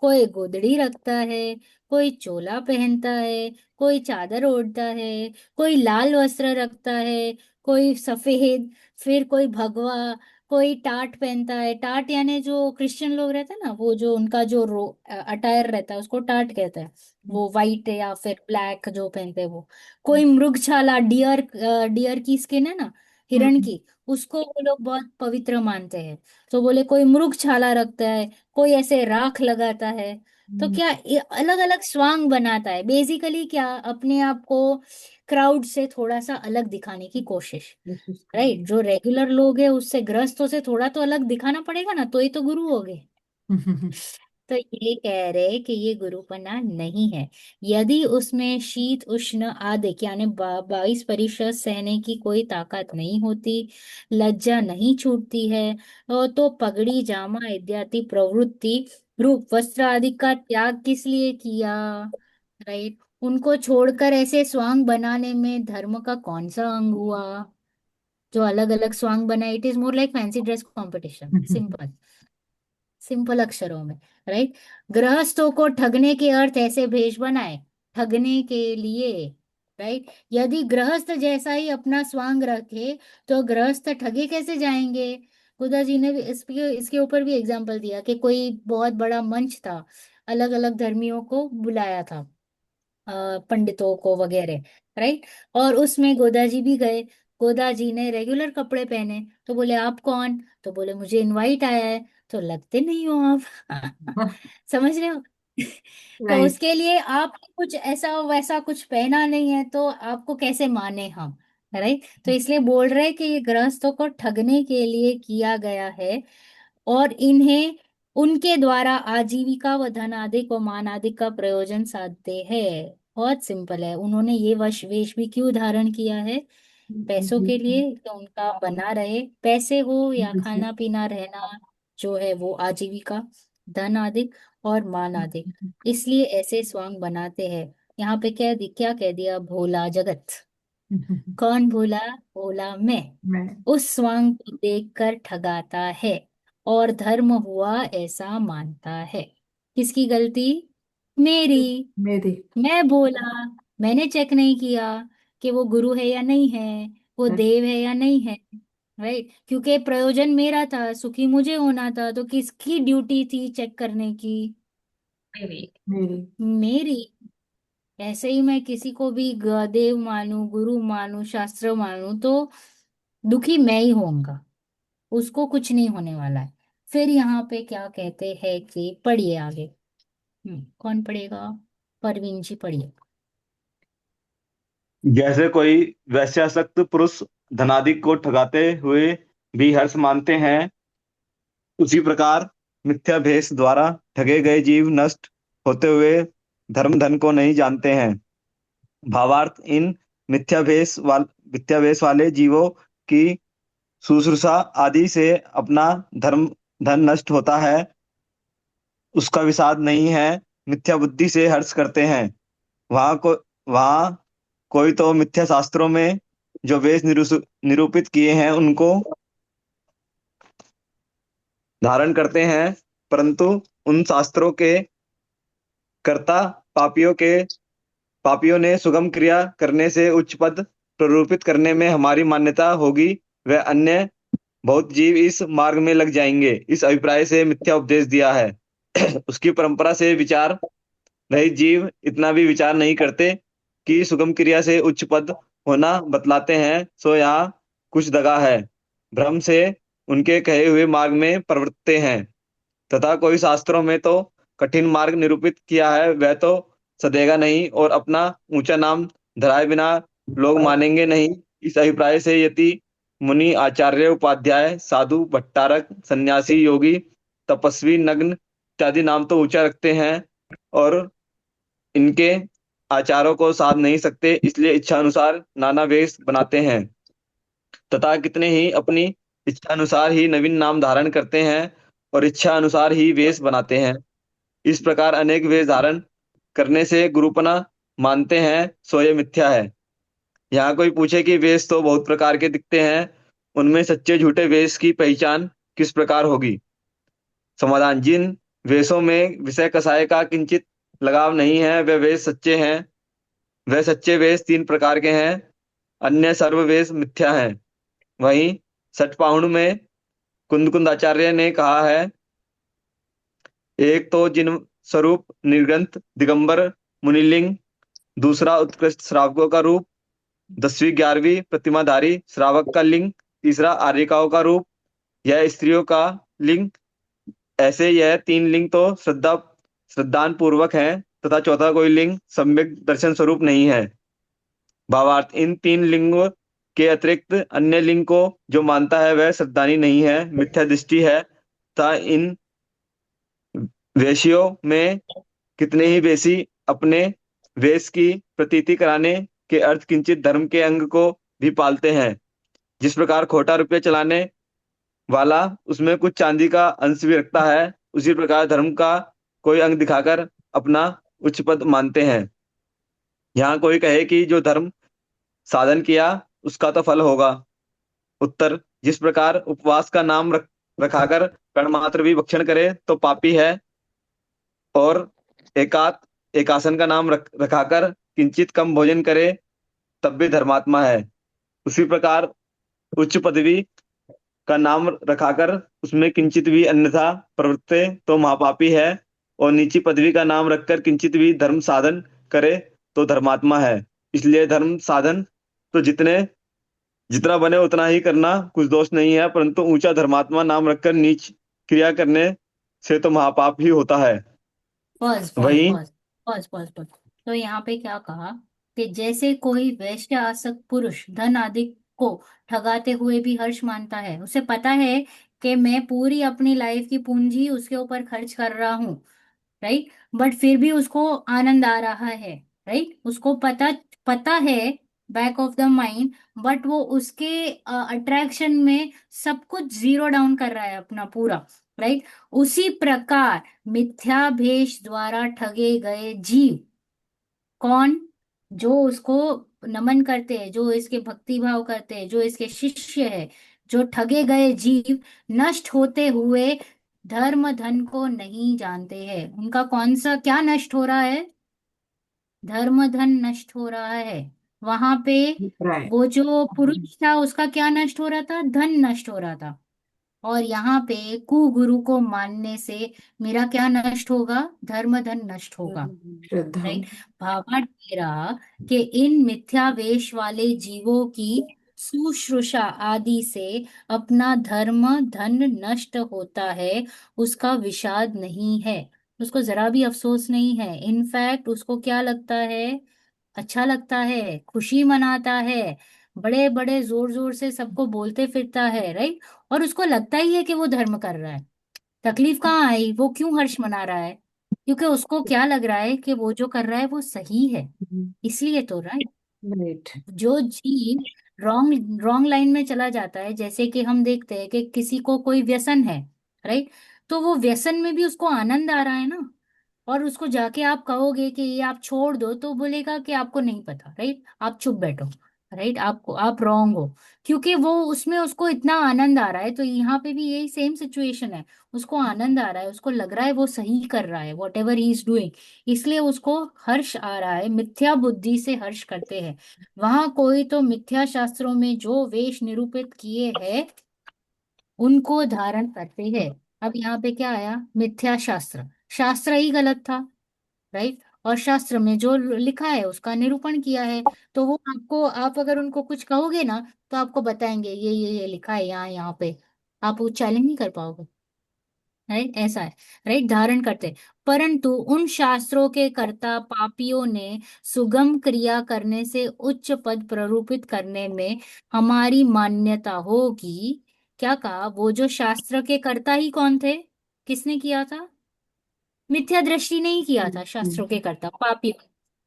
कोई गोदड़ी रखता है, कोई चोला पहनता है, कोई चादर ओढ़ता है, कोई लाल वस्त्र रखता है, कोई सफेद, फिर कोई भगवा, कोई टाट पहनता है। टाट यानी जो क्रिश्चियन लोग रहते हैं ना, वो जो उनका जो अटायर रहता है उसको टाट कहते हैं। वो वाइट या फिर ब्लैक जो पहनते हैं वो। कोई मृगछाला, डियर, डियर की स्किन है ना, हिरण हम्म। की, उसको वो लोग बहुत पवित्र मानते हैं। तो बोले कोई मृगछाला रखता है, कोई ऐसे राख लगाता है। तो क्या अलग अलग स्वांग बनाता है, बेसिकली क्या, अपने आप को क्राउड से थोड़ा सा अलग दिखाने की कोशिश। कोशिश राइट, करें। जो रेगुलर लोग हैं उससे ग्रस्तों से थोड़ा तो अलग दिखाना पड़ेगा ना, तो ही तो गुरु हो गए। तो ये कह रहे कि ये गुरुपना नहीं है। यदि उसमें शीत उष्ण आदि यानी 22% सहने की कोई ताकत नहीं होती, लज्जा नहीं छूटती है, तो पगड़ी जामा इत्यादि प्रवृत्ति रूप वस्त्र आदि का त्याग किस लिए किया? राइट, उनको छोड़कर ऐसे स्वांग बनाने में धर्म का कौन सा अंग हुआ? जो अलग अलग स्वांग बना, it is more like fancy dress competition, simple, simple अक्षरों में। राइट, गृहस्थों को ठगने के अर्थ ऐसे भेष बनाए, ठगने के लिए। राइट, यदि गृहस्थ जैसा ही अपना स्वांग रखे तो गृहस्थ ठगे कैसे जाएंगे? खुदा जी ने भी इसके इसके ऊपर भी एग्जाम्पल दिया कि कोई बहुत बड़ा मंच था, अलग अलग धर्मियों को बुलाया था, पंडितों को वगैरह। राइट, और उसमें गोदा जी भी गए। गोदा जी ने रेगुलर कपड़े पहने, तो बोले आप कौन? तो बोले मुझे इनवाइट आया है। तो लगते नहीं हो आप। समझ रहे हो? तो राइट। उसके लिए आप कुछ ऐसा वैसा कुछ पहना नहीं है, तो आपको कैसे माने हम? राइट, तो इसलिए बोल रहे हैं कि ये गृहस्थों को ठगने के लिए किया गया है, और इन्हें उनके द्वारा आजीविका व धन आदि को मान आदि का प्रयोजन साधते हैं। बहुत सिंपल है, उन्होंने ये वेश भी क्यों धारण किया है? पैसों के लिए, तो उनका बना रहे, पैसे हो या खाना पीना रहना, जो है वो आजीविका, धन आदि और मान आदि, इसलिए ऐसे स्वांग बनाते हैं। यहाँ पे क्या कह दिया? भोला जगत। कौन भोला? भोला मैं। मैं। उस स्वांग को देखकर ठगाता है और धर्म हुआ ऐसा मानता है। किसकी गलती? मेरी। मेरी। मैं बोला, मैंने चेक नहीं किया कि वो गुरु है या नहीं है, वो देव है या नहीं है। राइट, क्योंकि प्रयोजन मेरा था, सुखी मुझे होना था, तो किसकी ड्यूटी थी चेक करने की? मेरी। मेरी। मेरी। ऐसे ही मैं किसी को भी देव मानू, गुरु मानू, शास्त्र मानू, तो दुखी मैं ही होऊंगा, उसको कुछ नहीं होने वाला है। फिर यहाँ पे क्या कहते हैं कि पढ़िए आगे। कौन पढ़ेगा? परवीन जी पढ़िए। जैसे कोई वैश्यासक्त पुरुष धनादि को ठगाते हुए भी हर्ष मानते हैं, उसी प्रकार मिथ्या भेष द्वारा ठगे गए जीव नष्ट होते हुए धर्म धन को नहीं जानते हैं। भावार्थ, इन मिथ्यावेश वाले जीवों की शुश्रूषा आदि से अपना धर्म धन नष्ट होता है, उसका विषाद नहीं है। मिथ्या बुद्धि से हर्ष करते हैं। वहाँ कोई तो मिथ्या शास्त्रों में जो वेश निरूपित किए हैं उनको धारण करते हैं, परंतु उन शास्त्रों के कर्ता पापियों ने सुगम क्रिया करने से उच्च पद प्ररूपित करने में हमारी मान्यता होगी, वह अन्य बहुत जीव इस मार्ग में लग जाएंगे, इस अभिप्राय से मिथ्या उपदेश दिया है। उसकी परंपरा से विचार रहित जीव इतना भी विचार नहीं करते कि सुगम क्रिया से उच्च पद होना बतलाते हैं, सो यहाँ कुछ दगा है। भ्रम से उनके कहे हुए मार्ग में प्रवृत्ते हैं, तथा कोई शास्त्रों में तो कठिन मार्ग निरूपित किया है, वह तो सदेगा नहीं और अपना ऊंचा नाम धराए बिना लोग मानेंगे नहीं। इस अभिप्राय से यति मुनि आचार्य उपाध्याय साधु भट्टारक सन्यासी योगी तपस्वी नग्न इत्यादि नाम तो ऊंचा रखते हैं और इनके आचारों को साध नहीं सकते, इसलिए इच्छा अनुसार नाना वेश बनाते हैं, तथा कितने ही अपनी इच्छा अनुसार ही नवीन नाम धारण करते हैं और इच्छा अनुसार ही वेश बनाते हैं। इस प्रकार अनेक वेश धारण करने से गुरुपना मानते हैं, सो ये मिथ्या है। यहाँ कोई पूछे कि वेश तो बहुत प्रकार के दिखते हैं, उनमें सच्चे झूठे वेश की पहचान किस प्रकार होगी? समाधान, जिन वेशों में विषय कसाय का किंचित लगाव नहीं है वे वेश सच्चे हैं। वह सच्चे वेश तीन प्रकार के हैं, अन्य सर्व वेश मिथ्या हैं। वहीं सठपाहुण में कुंद आचार्य ने कहा है, एक तो जिन स्वरूप निर्ग्रंथ दिगंबर मुनिलिंग, दूसरा उत्कृष्ट श्रावकों का रूप, 10वीं 11वीं प्रतिमाधारी श्रावक का लिंग, तीसरा आर्यिकाओं का रूप, यह स्त्रियों का लिंग। ऐसे यह तीन लिंग तो श्रद्धान पूर्वक हैं, तथा चौथा कोई लिंग सम्यक दर्शन स्वरूप नहीं है। भावार्थ, इन तीन लिंगों के अतिरिक्त अन्य लिंग को जो मानता है वह श्रद्धानी नहीं है, मिथ्या दृष्टि है, तथा इन वेशियों में कितने ही वेशी अपने वेश की प्रतीति कराने के अर्थ किंचित धर्म के अंग को भी पालते हैं। जिस प्रकार खोटा रुपया चलाने वाला उसमें कुछ चांदी का अंश भी रखता है, उसी प्रकार धर्म का कोई अंग दिखाकर अपना उच्च पद मानते हैं। यहाँ कोई कहे कि जो धर्म साधन किया उसका तो फल होगा। उत्तर, जिस प्रकार उपवास का नाम रखाकर कण मात्र भी भक्षण करे तो पापी है, और एकासन का नाम रखाकर किंचित कम भोजन करे तब भी धर्मात्मा है, उसी प्रकार उच्च पदवी का नाम रखाकर उसमें किंचित भी अन्यथा प्रवृत्ते तो महापापी है, और नीची पदवी का नाम रखकर किंचित भी धर्म साधन करे तो धर्मात्मा है। इसलिए धर्म साधन तो जितना बने उतना ही करना कुछ दोष नहीं है, परंतु ऊंचा धर्मात्मा नाम रखकर नीच क्रिया करने से तो महापाप ही होता है। पॉज पॉज वही पॉज पॉज पॉज पॉज। तो यहाँ पे क्या कहा कि जैसे कोई वैश्य आसक्त पुरुष धन आदि को ठगाते हुए भी हर्ष मानता है, उसे पता है कि मैं पूरी अपनी लाइफ की पूंजी उसके ऊपर खर्च कर रहा हूँ, राइट, बट फिर भी उसको आनंद आ रहा है, राइट, उसको पता पता है back of the mind, but वो उसके अट्रैक्शन में सब कुछ जीरो डाउन कर रहा है अपना पूरा, राइट। उसी प्रकार मिथ्याभेष द्वारा ठगे गए जीव, कौन? जो उसको नमन करते हैं, जो इसके भक्ति भाव करते हैं, जो इसके शिष्य है, जो ठगे गए जीव नष्ट होते हुए धर्म धन को नहीं जानते हैं। उनका कौन सा क्या नष्ट हो रहा है? धर्म धन नष्ट हो रहा है। वहां पे राय। वो जो पुरुष था उसका क्या नष्ट हो रहा था? धन नष्ट हो रहा था। और यहाँ पे कुगुरु को मानने से मेरा क्या नष्ट होगा? धर्म धन नष्ट होगा, श्रद्धा। राइट। भावार्थ मेरा कि इन मिथ्यावेश वाले जीवों की शुश्रूषा आदि से अपना धर्म धन नष्ट होता है, उसका विषाद नहीं है, उसको जरा भी अफसोस नहीं है। इनफैक्ट उसको क्या लगता है? अच्छा लगता है, खुशी मनाता है, बड़े बड़े जोर जोर से सबको बोलते फिरता है, राइट। और उसको लगता ही है कि वो धर्म कर रहा है। तकलीफ कहाँ आई? वो क्यों हर्ष मना रहा है? क्योंकि उसको क्या लग रहा है कि वो जो कर रहा है वो सही है, इसलिए तो, राइट। राइट। जो जीव रॉन्ग रॉन्ग लाइन में चला जाता है, जैसे कि हम देखते हैं कि किसी को कोई व्यसन है, राइट, तो वो व्यसन में भी उसको आनंद आ रहा है ना, और उसको जाके आप कहोगे कि ये आप छोड़ दो तो बोलेगा कि आपको नहीं पता, राइट, आप चुप बैठो, राइट, आपको आप रॉन्ग हो, क्योंकि वो उसमें उसको इतना आनंद आ रहा है। तो यहाँ पे भी यही सेम सिचुएशन है, उसको आनंद आ रहा है, उसको लग रहा है वो सही कर रहा है what ever he is doing, इसलिए उसको हर्ष आ रहा है, मिथ्या बुद्धि से हर्ष करते हैं। वहां कोई तो मिथ्या शास्त्रों में जो वेश निरूपित किए हैं उनको धारण करते हैं। अब यहाँ पे क्या आया, मिथ्या शास्त्र, शास्त्र ही गलत था, राइट, और शास्त्र में जो लिखा है उसका निरूपण किया है। तो वो आपको, आप अगर उनको कुछ कहोगे ना तो आपको बताएंगे ये लिखा है यहाँ यहाँ पे, आप वो चैलेंज नहीं कर पाओगे, राइट, ऐसा है, राइट, धारण करते। परंतु उन शास्त्रों के कर्ता पापियों ने सुगम क्रिया करने से उच्च पद प्ररूपित करने में हमारी मान्यता होगी। क्या कहा, वो जो शास्त्र के कर्ता ही कौन थे, किसने किया था, मिथ्या दृष्टि नहीं किया था, शास्त्रों के कर्ता पापी,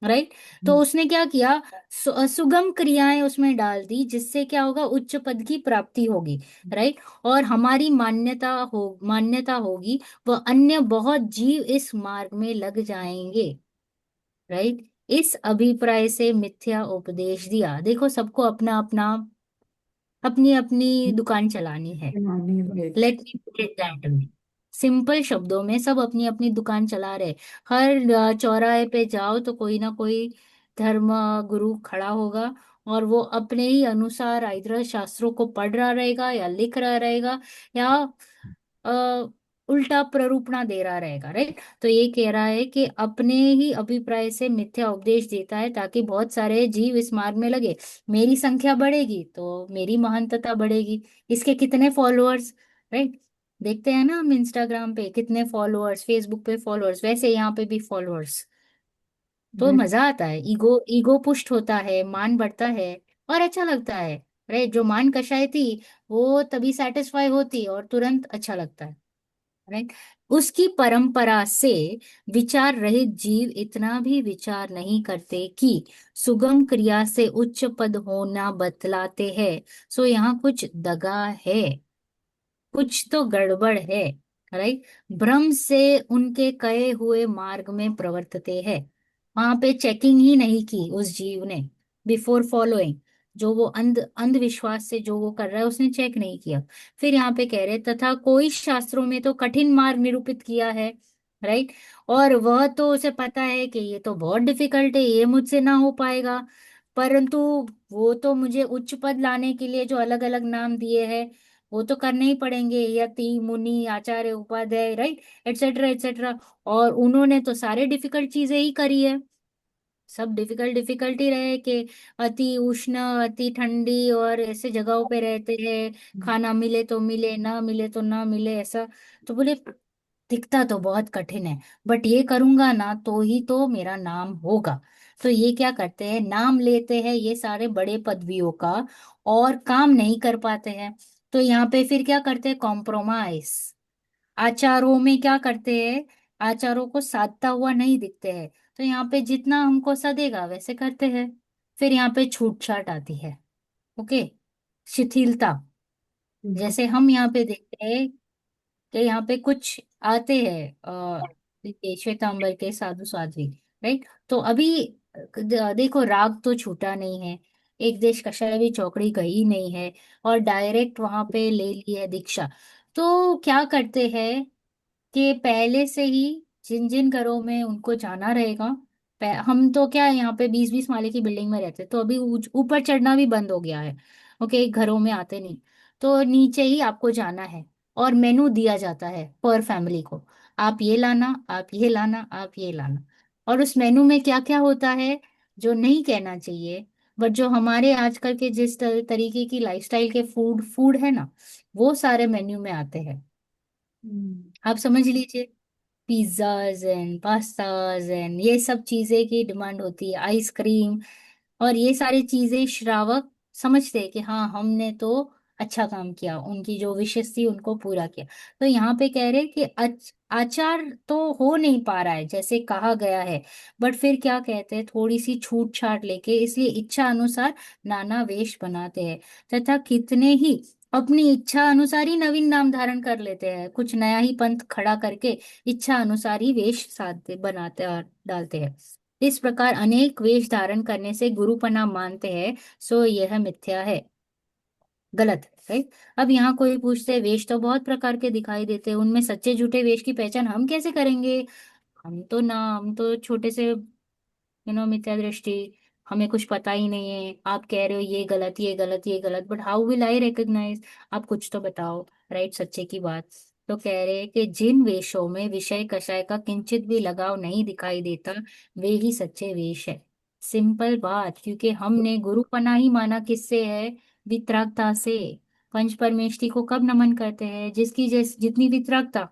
राइट। तो उसने क्या किया, सुगम क्रियाएं उसमें डाल दी, जिससे क्या होगा, उच्च पद की प्राप्ति होगी, राइट, और हमारी मान्यता होगी, वह अन्य बहुत जीव इस मार्ग में लग जाएंगे, राइट। इस अभिप्राय से मिथ्या उपदेश दिया। देखो, सबको अपना अपना, अपनी अपनी दुकान चलानी है, right. Let me put it that way. Simple शब्दों में सब अपनी अपनी दुकान चला रहे। हर चौराहे पे जाओ तो कोई ना कोई धर्म गुरु खड़ा होगा, और वो अपने ही अनुसार इधर शास्त्रों को पढ़ रहा रहेगा या लिख रहा रहेगा, या अ, उल्टा प्ररूपणा दे रहा रहेगा, राइट। तो ये कह रहा है कि अपने ही अभिप्राय से मिथ्या उपदेश देता है ताकि बहुत सारे जीव इस मार्ग में लगे। मेरी संख्या बढ़ेगी तो मेरी महानता बढ़ेगी, इसके कितने फॉलोअर्स, राइट, देखते हैं ना हम इंस्टाग्राम पे कितने फॉलोअर्स, फेसबुक पे फॉलोअर्स, वैसे यहाँ पे भी फॉलोअर्स। तो मजा आता है, ईगो ईगो पुष्ट होता है, मान बढ़ता है, और अच्छा लगता है, राइट। जो मान कषाय थी वो तभी सेटिस्फाई होती और तुरंत अच्छा लगता है, राइट। उसकी परंपरा से विचार रहित जीव इतना भी विचार नहीं करते कि सुगम क्रिया से उच्च पद होना बतलाते हैं। सो यहाँ कुछ दगा है, कुछ तो गड़बड़ है, राइट। भ्रम से उनके कहे हुए मार्ग में प्रवर्तते हैं। वहां पे चेकिंग ही नहीं की उस जीव ने, बिफोर फॉलोइंग, जो वो अंधविश्वास से जो वो कर रहा है उसने चेक नहीं किया। फिर यहाँ पे कह रहे, तथा कोई शास्त्रों में तो कठिन मार्ग निरूपित किया है, राइट, और वह तो उसे पता है कि ये तो बहुत डिफिकल्ट है, ये मुझसे ना हो पाएगा, परंतु वो तो मुझे उच्च पद लाने के लिए जो अलग अलग नाम दिए हैं वो तो करने ही पड़ेंगे, यति मुनि आचार्य उपाध्याय, राइट, एटसेट्रा एटसेट्रा। और उन्होंने तो सारे डिफिकल्ट चीजें ही करी है, सब डिफिकल्ट डिफिकल्ट ही रहे, कि अति उष्ण, अति ठंडी और ऐसे जगहों पे रहते हैं, खाना मिले तो मिले, ना मिले तो ना मिले, ऐसा। तो बोले दिखता तो बहुत कठिन है, बट ये करूंगा ना तो ही तो मेरा नाम होगा। तो ये क्या करते हैं, नाम लेते हैं ये सारे बड़े पदवियों का, और काम नहीं कर पाते हैं। तो यहाँ पे फिर क्या करते हैं, कॉम्प्रोमाइज, आचारों में क्या करते हैं, आचारों को साधता हुआ नहीं दिखते हैं। तो यहाँ पे जितना हमको सदेगा वैसे करते हैं। फिर यहाँ पे छूट छाट आती है, ओके, शिथिलता। जैसे हम यहाँ पे देखते हैं कि यहाँ पे कुछ आते हैं ये श्वेतांबर के साधु साध्वी, राइट। तो अभी देखो, राग तो छूटा नहीं है, एक देश कषाय भी चौकड़ी गई नहीं है, और डायरेक्ट वहां पे ले ली है दीक्षा। तो क्या करते हैं कि पहले से ही जिन जिन घरों में उनको जाना रहेगा, हम तो क्या है, यहाँ पे 20-20 माले की बिल्डिंग में रहते, तो अभी ऊपर चढ़ना भी बंद हो गया है, ओके, घरों में आते नहीं। तो नीचे ही आपको जाना है, और मेनू दिया जाता है पर फैमिली को, आप ये लाना, आप ये लाना, आप ये लाना। और उस मेनू में क्या क्या होता है जो नहीं कहना चाहिए, बट जो हमारे आजकल के जिस तरीके की लाइफस्टाइल के फूड फूड है ना, वो सारे मेन्यू में आते हैं। आप समझ लीजिए, पिज्जाज एंड पास्ताज एंड ये सब चीजें की डिमांड होती है, आइसक्रीम, और ये सारी चीजें श्रावक समझते हैं कि हाँ हमने तो अच्छा काम किया, उनकी जो विशेष थी उनको पूरा किया। तो यहाँ पे कह रहे कि आचार तो हो नहीं पा रहा है जैसे कहा गया है, बट फिर क्या कहते हैं, थोड़ी सी छूट छाट लेके इसलिए इच्छा अनुसार नाना वेश बनाते हैं, तथा कितने ही अपनी इच्छा अनुसार ही नवीन नाम धारण कर लेते हैं, कुछ नया ही पंथ खड़ा करके इच्छा अनुसार ही वेश साधते बनाते और डालते हैं। इस प्रकार अनेक वेश धारण करने से गुरुपना मानते हैं, सो यह मिथ्या है, गलत है, राइट। अब यहाँ कोई पूछते हैं वेश तो बहुत प्रकार के दिखाई देते हैं, उनमें सच्चे झूठे वेश की पहचान हम कैसे करेंगे? हम तो छोटे से मिथ्या दृष्टि, हमें कुछ पता ही नहीं है, आप कह रहे हो ये गलत ये गलत ये गलत, but how will I recognise? आप कुछ तो बताओ, राइट, सच्चे की बात। तो कह रहे हैं कि जिन वेशों में विषय कषाय का किंचित भी लगाव नहीं दिखाई देता, वे ही सच्चे वेश है। सिंपल बात, क्योंकि हमने गुरुपना ही माना किससे है? वितरागता से। पंच परमेष्टि को कब नमन करते हैं? जिसकी जितनी वितरागता,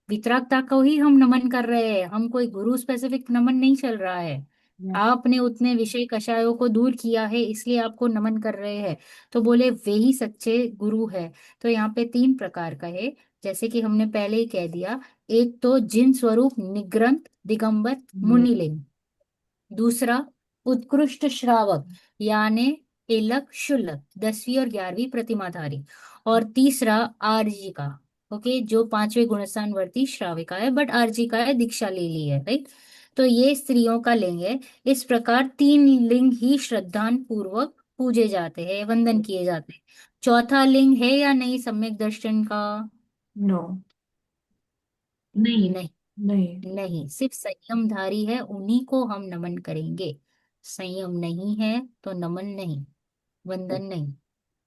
वितरागता को ही हम नमन कर रहे हैं, हम कोई गुरु स्पेसिफिक नमन नहीं चल रहा है। आपने उतने विषय कषायों को दूर किया है इसलिए आपको नमन कर रहे हैं। तो बोले वे ही सच्चे गुरु है। तो यहाँ पे तीन प्रकार का है, जैसे कि हमने पहले ही कह दिया। एक तो जिन स्वरूप निग्रंथ दिगंबर मुनिलिंग, दूसरा उत्कृष्ट श्रावक यानी एलक शुल्लक 10वीं और 11वीं प्रतिमाधारी, और तीसरा आरजी का, ओके, जो 5वें गुणस्थानवर्ती श्राविका है, बट आरजी का है, दीक्षा ले ली है, राइट। तो ये स्त्रियों का लिंग है। इस प्रकार तीन लिंग ही श्रद्धान पूर्वक पूजे जाते हैं, वंदन किए जाते हैं। चौथा लिंग है या नहीं सम्यक दर्शन का? नो। नहीं। नहीं, नहीं। नहीं, सिर्फ संयमधारी है उन्हीं को हम नमन करेंगे। संयम नहीं है तो नमन नहीं, वंदन नहीं।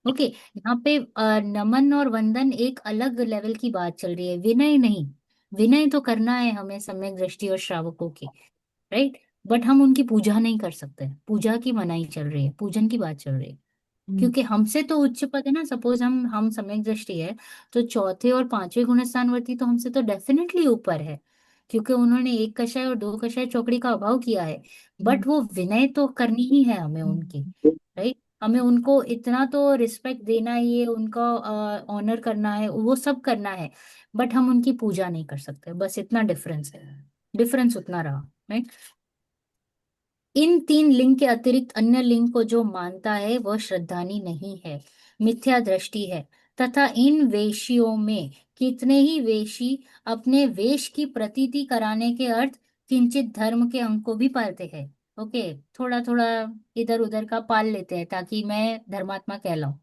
ओके, यहाँ पे नमन और वंदन एक अलग लेवल की बात चल रही है, विनय नहीं। विनय तो करना है हमें सम्यक दृष्टि और श्रावकों की, राइट, बट हम उनकी पूजा नहीं कर सकते। पूजा की मनाही चल रही है, पूजन की बात चल रही है। हम्म। क्योंकि हमसे तो उच्च पद है ना, सपोज हम सम्यक दृष्टि है, तो चौथे और पांचवें गुणस्थानवर्ती तो हमसे तो डेफिनेटली ऊपर है, क्योंकि उन्होंने एक कषाय और दो कषाय चौकड़ी का अभाव किया है। हम्म। बट वो विनय तो करनी ही है हमें उनकी, राइट। हमें उनको इतना तो रिस्पेक्ट देना ही है, उनका ऑनर करना है, वो सब करना है, बट हम उनकी पूजा नहीं कर सकते, बस इतना डिफरेंस है। डिफरेंस उतना रहा, right? इन तीन लिंग के अतिरिक्त अन्य लिंग को जो मानता है वह श्रद्धानी नहीं है, मिथ्या दृष्टि है। तथा इन वेशियों में कितने ही वेशी अपने वेश की प्रतीति कराने के अर्थ किंचित धर्म के अंग को भी पालते हैं। ओके, थोड़ा थोड़ा इधर उधर का पाल लेते हैं ताकि मैं धर्मात्मा कहलाऊं।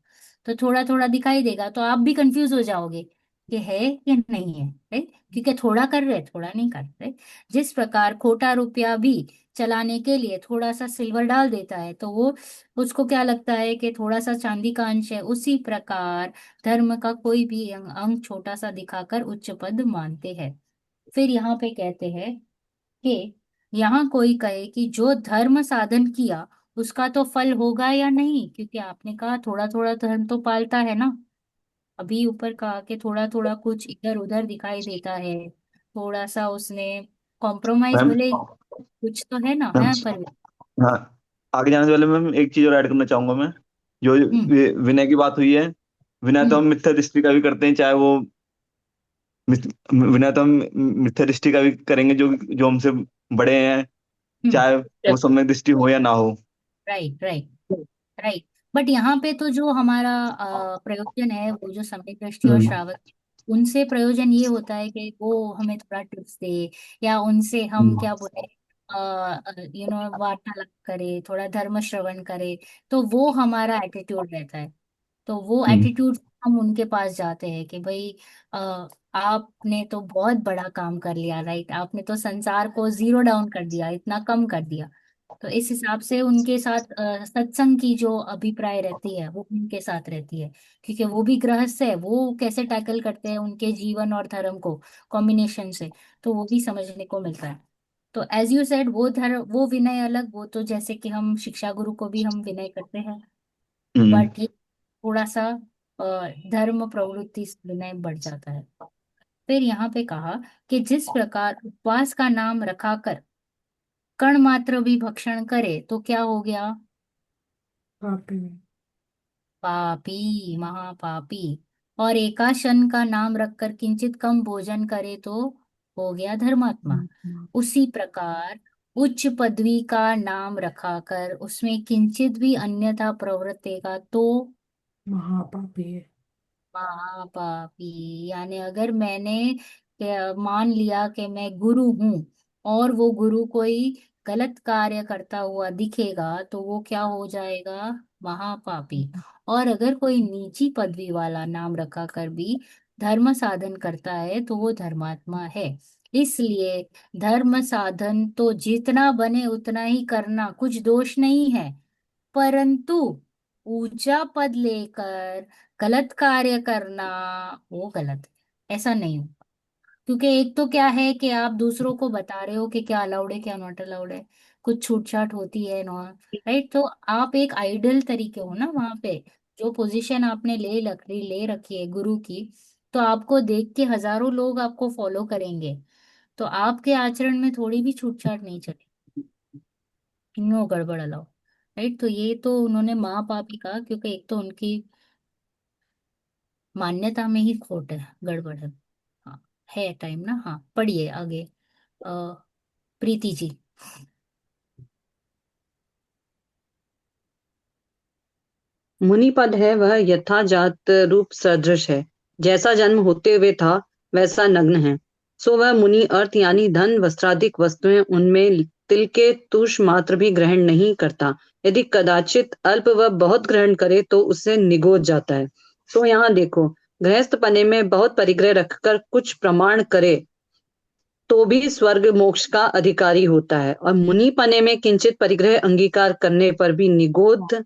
तो थोड़ा थोड़ा दिखाई देगा तो आप भी कंफ्यूज हो जाओगे कि है कि नहीं है, राइट, क्योंकि थोड़ा कर रहे थोड़ा नहीं कर रहे। जिस प्रकार खोटा रुपया भी चलाने के लिए थोड़ा सा सिल्वर डाल देता है तो वो, उसको क्या लगता है कि थोड़ा सा चांदी का अंश है, उसी प्रकार धर्म का कोई भी अंग छोटा सा दिखाकर उच्च पद मानते हैं। फिर यहाँ पे कहते हैं कि यहाँ कोई कहे कि जो धर्म साधन किया उसका तो फल होगा या नहीं, क्योंकि आपने कहा थोड़ा थोड़ा धर्म तो पालता है ना। अभी ऊपर कहा कि थोड़ा थोड़ा कुछ इधर उधर दिखाई देता है, थोड़ा सा उसने कॉम्प्रोमाइज मैम। भले, कुछ तो है ना, मैम। है पर। हाँ, आगे जाने से पहले मैम एक चीज और ऐड करना चाहूंगा मैं। जो हम्म। विनय की बात हुई है, विनय तो हम हम्म। मिथ्या दृष्टि का भी करते हैं, चाहे वो विनय तो हम मिथ्या दृष्टि का भी करेंगे जो जो हमसे बड़े हैं, हम्म। चाहे वो सम्यक दृष्टि हो या ना हो। Right, right, right. बट यहाँ पे तो जो हमारा प्रयोजन है, वो जो समय दृष्टि और हम्म। श्रावक, उनसे प्रयोजन ये होता है कि वो हमें थोड़ा टिप्स दे, या उनसे हम हम्म। क्या बोले, वार्तालाप करे, थोड़ा धर्म श्रवण करे, तो वो हमारा एटीट्यूड रहता है। तो वो हम्म। एटीट्यूड हम उनके पास जाते हैं कि भाई आपने तो बहुत बड़ा काम कर लिया, राइट, आपने तो संसार को जीरो डाउन कर दिया, इतना कम कर दिया। तो इस हिसाब से उनके साथ सत्संग की जो अभिप्राय रहती है वो उनके साथ रहती है, क्योंकि वो भी गृहस्थ है, वो कैसे टैकल करते हैं उनके जीवन और धर्म को कॉम्बिनेशन से, तो वो भी समझने को मिलता है। तो एज यू सेड, वो धर्म वो विनय अलग, वो तो जैसे कि हम शिक्षा गुरु को भी हम विनय करते हैं, हम्म। बट ये थोड़ा सा अ, धर्म प्रवृत्ति से विनय बढ़ जाता है। फिर यहाँ पे कहा कि जिस प्रकार उपवास का नाम रखाकर कण मात्र भी भक्षण करे तो क्या हो गया? पापी में। पापी, महापापी। और एकाशन का नाम रखकर किंचित कम भोजन करे तो हो गया धर्मात्मा। उसी प्रकार उच्च पदवी का नाम रखाकर उसमें किंचित भी अन्यथा प्रवर्तेगा तो महापापी है। महापापी। यानी अगर मैंने मान लिया कि मैं गुरु हूं और वो गुरु कोई गलत कार्य करता हुआ दिखेगा तो वो क्या हो जाएगा, महापापी। और अगर कोई नीची पदवी वाला नाम रखा कर भी धर्म साधन करता है तो वो धर्मात्मा है। इसलिए धर्म साधन तो जितना बने उतना ही करना कुछ दोष नहीं है, परंतु ऊंचा पद लेकर गलत कार्य करना वो गलत है, ऐसा नहीं हो। क्योंकि एक तो क्या है कि आप दूसरों को बता रहे हो कि क्या अलाउड है क्या नॉट अलाउड है, कुछ छूट छाट होती है नॉ, राइट। तो आप एक आइडल तरीके हो ना वहां पे, जो पोजीशन आपने ले रखी है गुरु की, तो आपको देख के हजारों लोग आपको फॉलो करेंगे, तो आपके आचरण में थोड़ी भी छूट छाट नहीं चलेगी, नो गड़बड़ अलाउ, राइट। तो ये तो उन्होंने महापापी कहा क्योंकि एक तो उनकी मान्यता में ही खोट है, गड़बड़ है। हाँ, है टाइम ना, हाँ पढ़िए आगे। अ, प्रीति जी। मुनि पद है वह यथा जात रूप सदृश है, जैसा जन्म होते हुए था वैसा नग्न है। सो वह मुनि अर्थ यानी धन वस्त्रादिक वस्तुएं उनमें तिल के तुष मात्र भी ग्रहण नहीं करता। यदि कदाचित अल्प व बहुत ग्रहण करे तो उससे निगोज जाता है। तो यहाँ देखो, गृहस्थ पने में बहुत परिग्रह रखकर कुछ प्रमाण करे तो भी स्वर्ग मोक्ष का अधिकारी होता है, और मुनि पने में किंचित परिग्रह अंगीकार करने पर भी निगोध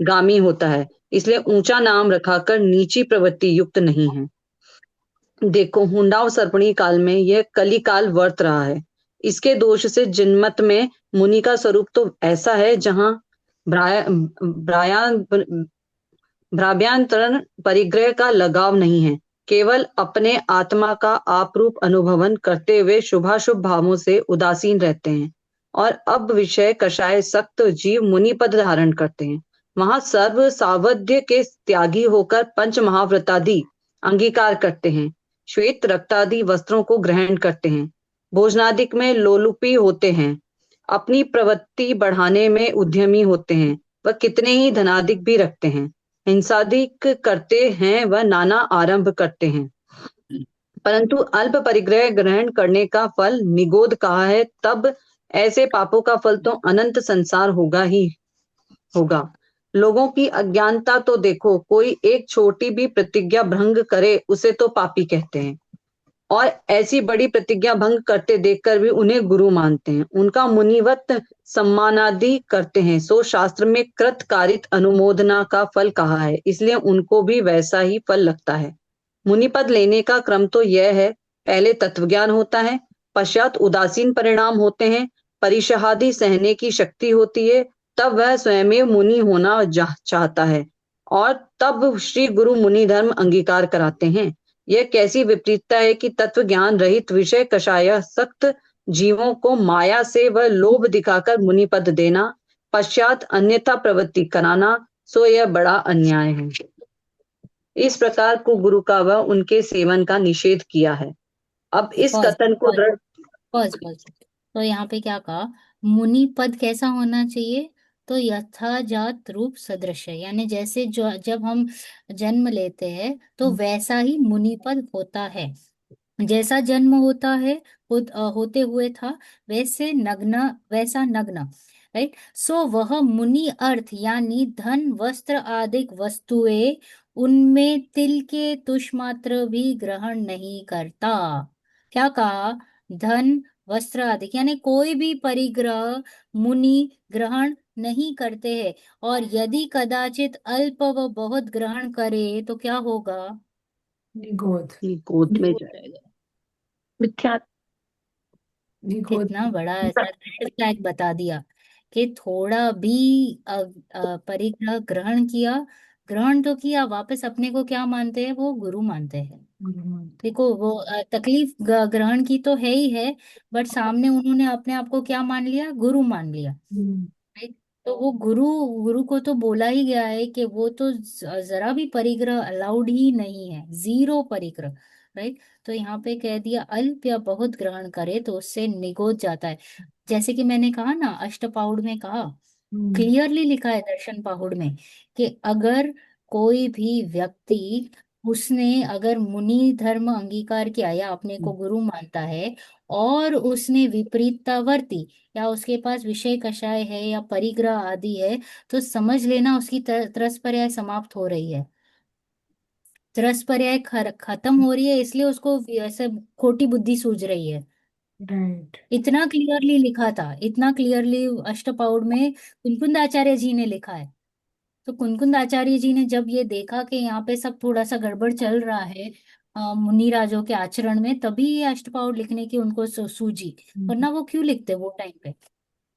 गामी होता है। इसलिए ऊंचा नाम रखाकर नीची प्रवृत्ति युक्त नहीं है। देखो, हुंडाव सर्पणी काल में यह कली काल वर्त रहा है। इसके दोष से जिनमत में मुनि का स्वरूप तो ऐसा है जहां भ्राभ्यांतरण परिग्रह का लगाव नहीं है, केवल अपने आत्मा का आपरूप अनुभवन करते हुए शुभाशुभ भावों से उदासीन रहते हैं। और अब विषय कषाय सक्त जीव मुनि पद धारण करते हैं। वहां सर्व सावध्य के त्यागी होकर पंच महाव्रतादि अंगीकार करते हैं, श्वेत रक्तादि वस्त्रों को ग्रहण करते हैं, भोजनादिक में लोलुपी होते हैं, अपनी प्रवृत्ति बढ़ाने में उद्यमी होते हैं, वह कितने ही धनादिक भी रखते हैं, हिंसादिक करते हैं, वह नाना आरंभ करते हैं, परंतु अल्प परिग्रह ग्रहण करने का फल निगोद कहा है। तब ऐसे पापों का फल तो अनंत संसार होगा ही होगा। लोगों की अज्ञानता तो देखो, कोई एक छोटी भी प्रतिज्ञा भंग करे उसे तो पापी कहते हैं, और ऐसी बड़ी प्रतिज्ञा भंग करते देखकर भी उन्हें गुरु मानते हैं, उनका मुनिवत सम्मानादि करते हैं। सो शास्त्र में कृत कारित अनुमोदना का फल कहा है, इसलिए उनको भी वैसा ही फल लगता है। मुनिपद लेने का क्रम तो यह है, पहले तत्वज्ञान होता है, पश्चात उदासीन परिणाम होते हैं, परिशहादि सहने की शक्ति होती है, तब वह स्वयं मुनि होना चाहता है, और तब श्री गुरु मुनि धर्म अंगीकार कराते हैं। यह कैसी विपरीतता है कि तत्व ज्ञान रहित विषय कषाय सक्त जीवों को माया से वह लोभ दिखाकर मुनि पद देना, पश्चात अन्यथा प्रवृत्ति कराना, सो यह बड़ा अन्याय है। इस प्रकार को गुरु का वह उनके सेवन का निषेध किया है। अब इस पॉज कथन को पॉज पॉज पॉज। तो यहाँ पे क्या कहा, मुनि पद कैसा होना चाहिए, तो यथाजात रूप सदृश है, यानी जैसे जो जब हम जन्म लेते हैं तो वैसा ही मुनि पद होता है, जैसा जन्म होता है होते हुए था वैसे नग्न, वैसा नग्न, राइट। सो वह मुनि अर्थ यानी धन वस्त्र आदि वस्तुएं उनमें तिल के तुष मात्र भी ग्रहण नहीं करता। क्या कहा, धन वस्त्र आदि यानी कोई भी परिग्रह मुनि ग्रहण नहीं करते हैं, और यदि कदाचित अल्प व बहुत ग्रहण करे तो क्या होगा, निगोद। गोद में हो जाए। जाएगा। मिथ्या। निगोद। कितना बड़ा ऐसा रेड फ्लैग बता दिया कि थोड़ा भी परिग्रह ग्रहण किया, ग्रहण तो किया, वापस अपने को क्या मानते हैं, वो गुरु मानते हैं। देखो वो तकलीफ ग्रहण की तो है ही है, बट सामने उन्होंने अपने आप को क्या मान लिया, गुरु मान लिया, राइट। तो वो गुरु गुरु को तो बोला ही गया है कि वो तो जरा भी परिग्रह अलाउड ही नहीं है, जीरो परिग्रह। राइट। तो यहाँ पे कह दिया अल्प या बहुत ग्रहण करे तो उससे निगोद जाता है। जैसे कि मैंने कहा ना, अष्टपाउड में कहा, हम्म। क्लियरली लिखा है दर्शन पाहुड़ में कि अगर कोई भी व्यक्ति, उसने अगर मुनि धर्म अंगीकार किया या अपने को गुरु मानता है, और उसने विपरीतता वर्ती, या उसके पास विषय कषाय है या परिग्रह आदि है, तो समझ लेना उसकी त्रसपर्याय समाप्त हो रही है। त्रसपर्याय खत्म हो रही है, इसलिए उसको ऐसे खोटी बुद्धि सूझ रही है। राइट। इतना क्लियरली लिखा था, इतना क्लियरली अष्टपाउड में कुंकुंद आचार्य जी ने लिखा है। तो कुनकुंद आचार्य जी ने जब ये देखा कि यहाँ पे सब थोड़ा सा गड़बड़ चल रहा है मुनि राजों के आचरण में, तभी ये अष्टपाउड लिखने की उनको सूझी, वरना वो क्यों लिखते वो टाइम पे।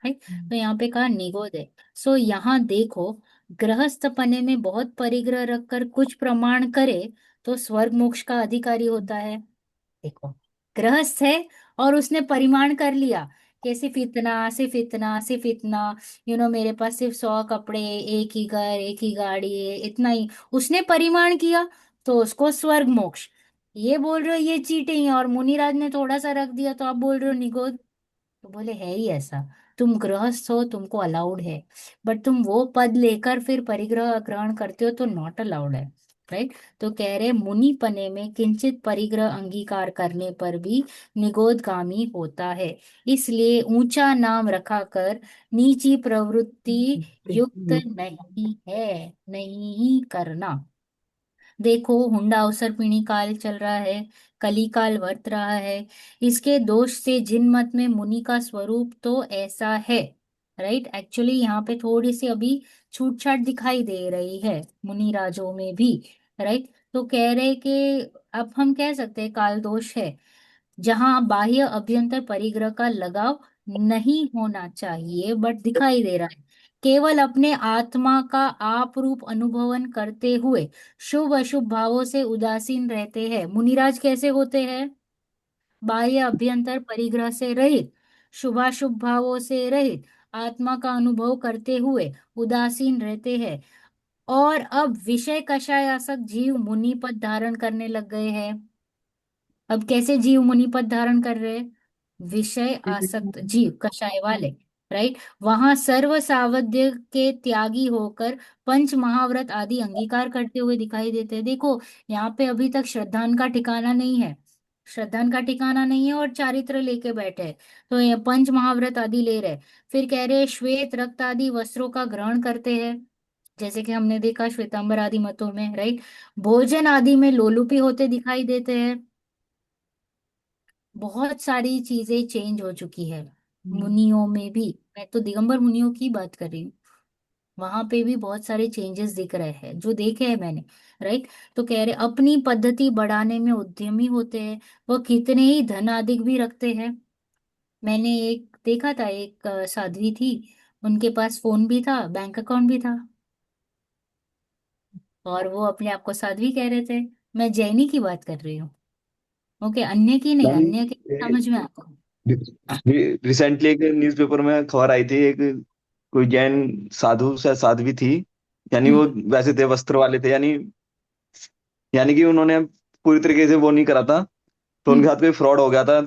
है। तो यहाँ पे कहा निगोद है। सो यहाँ देखो, गृहस्थ पने में बहुत परिग्रह रखकर कुछ प्रमाण करे तो स्वर्ग मोक्ष का अधिकारी होता है। देखो, गृहस्थ है और उसने परिमाण कर लिया कि सिर्फ इतना, सिर्फ इतना, सिर्फ इतना, मेरे पास सिर्फ 100 कपड़े, एक ही घर, एक ही गाड़ी है, इतना ही उसने परिमाण किया, तो उसको स्वर्ग मोक्ष। ये बोल रहे हो ये चीटिंग है, और मुनिराज ने थोड़ा सा रख दिया तो आप बोल रहे हो निगोद। तो बोले है ही ऐसा, तुम गृहस्थ हो, तुमको अलाउड है, बट तुम वो पद लेकर फिर परिग्रह ग्रहण करते हो तो नॉट अलाउड है। राइट। तो कह रहे मुनि पने में किंचित परिग्रह अंगीकार करने पर भी निगोदगामी होता है, इसलिए ऊंचा नाम रखा कर नीची प्रवृत्ति युक्त नहीं है, नहीं ही करना। देखो, हुंडा अवसर पीढ़ी काल चल रहा है, कली काल वर्त रहा है, इसके दोष से जिन मत में मुनि का स्वरूप तो ऐसा है। राइट। एक्चुअली यहाँ पे थोड़ी सी अभी छूट छाट दिखाई दे रही है मुनि राजों में भी। राइट। तो कह रहे कि अब हम कह सकते हैं काल दोष है, जहां बाह्य अभ्यंतर परिग्रह का लगाव नहीं होना चाहिए, बट दिखाई दे रहा है। केवल अपने आत्मा का आप रूप अनुभवन करते हुए शुभ अशुभ भावों से उदासीन रहते हैं। मुनिराज कैसे होते हैं? बाह्य अभ्यंतर परिग्रह से रहित, शुभाशुभ भावों से रहित, आत्मा का अनुभव करते हुए उदासीन रहते हैं। और अब विषय कषाय आसक्त जीव मुनि पद धारण करने लग गए हैं। अब कैसे जीव मुनि पद धारण कर रहे हैं? विषय आसक्त जीव कषाय वाले। राइट। वहां सर्व सावध्य के त्यागी होकर पंच महाव्रत आदि अंगीकार करते हुए दिखाई देते हैं। देखो, यहाँ पे अभी तक श्रद्धान का ठिकाना नहीं है, श्रद्धान का ठिकाना नहीं है, और चारित्र लेके बैठे हैं। तो ये पंच महाव्रत आदि ले रहे, फिर कह रहे श्वेत रक्त आदि वस्त्रों का ग्रहण करते हैं, जैसे कि हमने देखा श्वेतांबर आदि मतों में। राइट। भोजन आदि में लोलुपी होते दिखाई देते हैं। बहुत सारी चीजें चेंज हो चुकी है मुनियों में भी। मैं तो दिगंबर मुनियों की बात कर रही हूँ, वहां पे भी बहुत सारे चेंजेस दिख रहे हैं जो देखे हैं मैंने। राइट। तो कह रहे अपनी पद्धति बढ़ाने में उद्यमी होते हैं, वो कितने ही धन अधिक भी रखते हैं। मैंने एक देखा था, एक साध्वी थी, उनके पास फोन भी था, बैंक अकाउंट भी था, और वो अपने आप को साध्वी कह रहे थे। मैं जैनी की बात कर रही हूँ। ओके, अन्य की नहीं, मैम, अन्य की समझ में आपको। रिसेंटली एक न्यूज़पेपर में खबर आई थी, एक कोई जैन साधु से साध्वी थी, यानी वो हम्म। वैसे थे, वस्त्र वाले थे, यानी यानी कि उन्होंने पूरी तरीके से वो नहीं करा था, तो उनके हम्म। साथ कोई फ्रॉड हो गया था।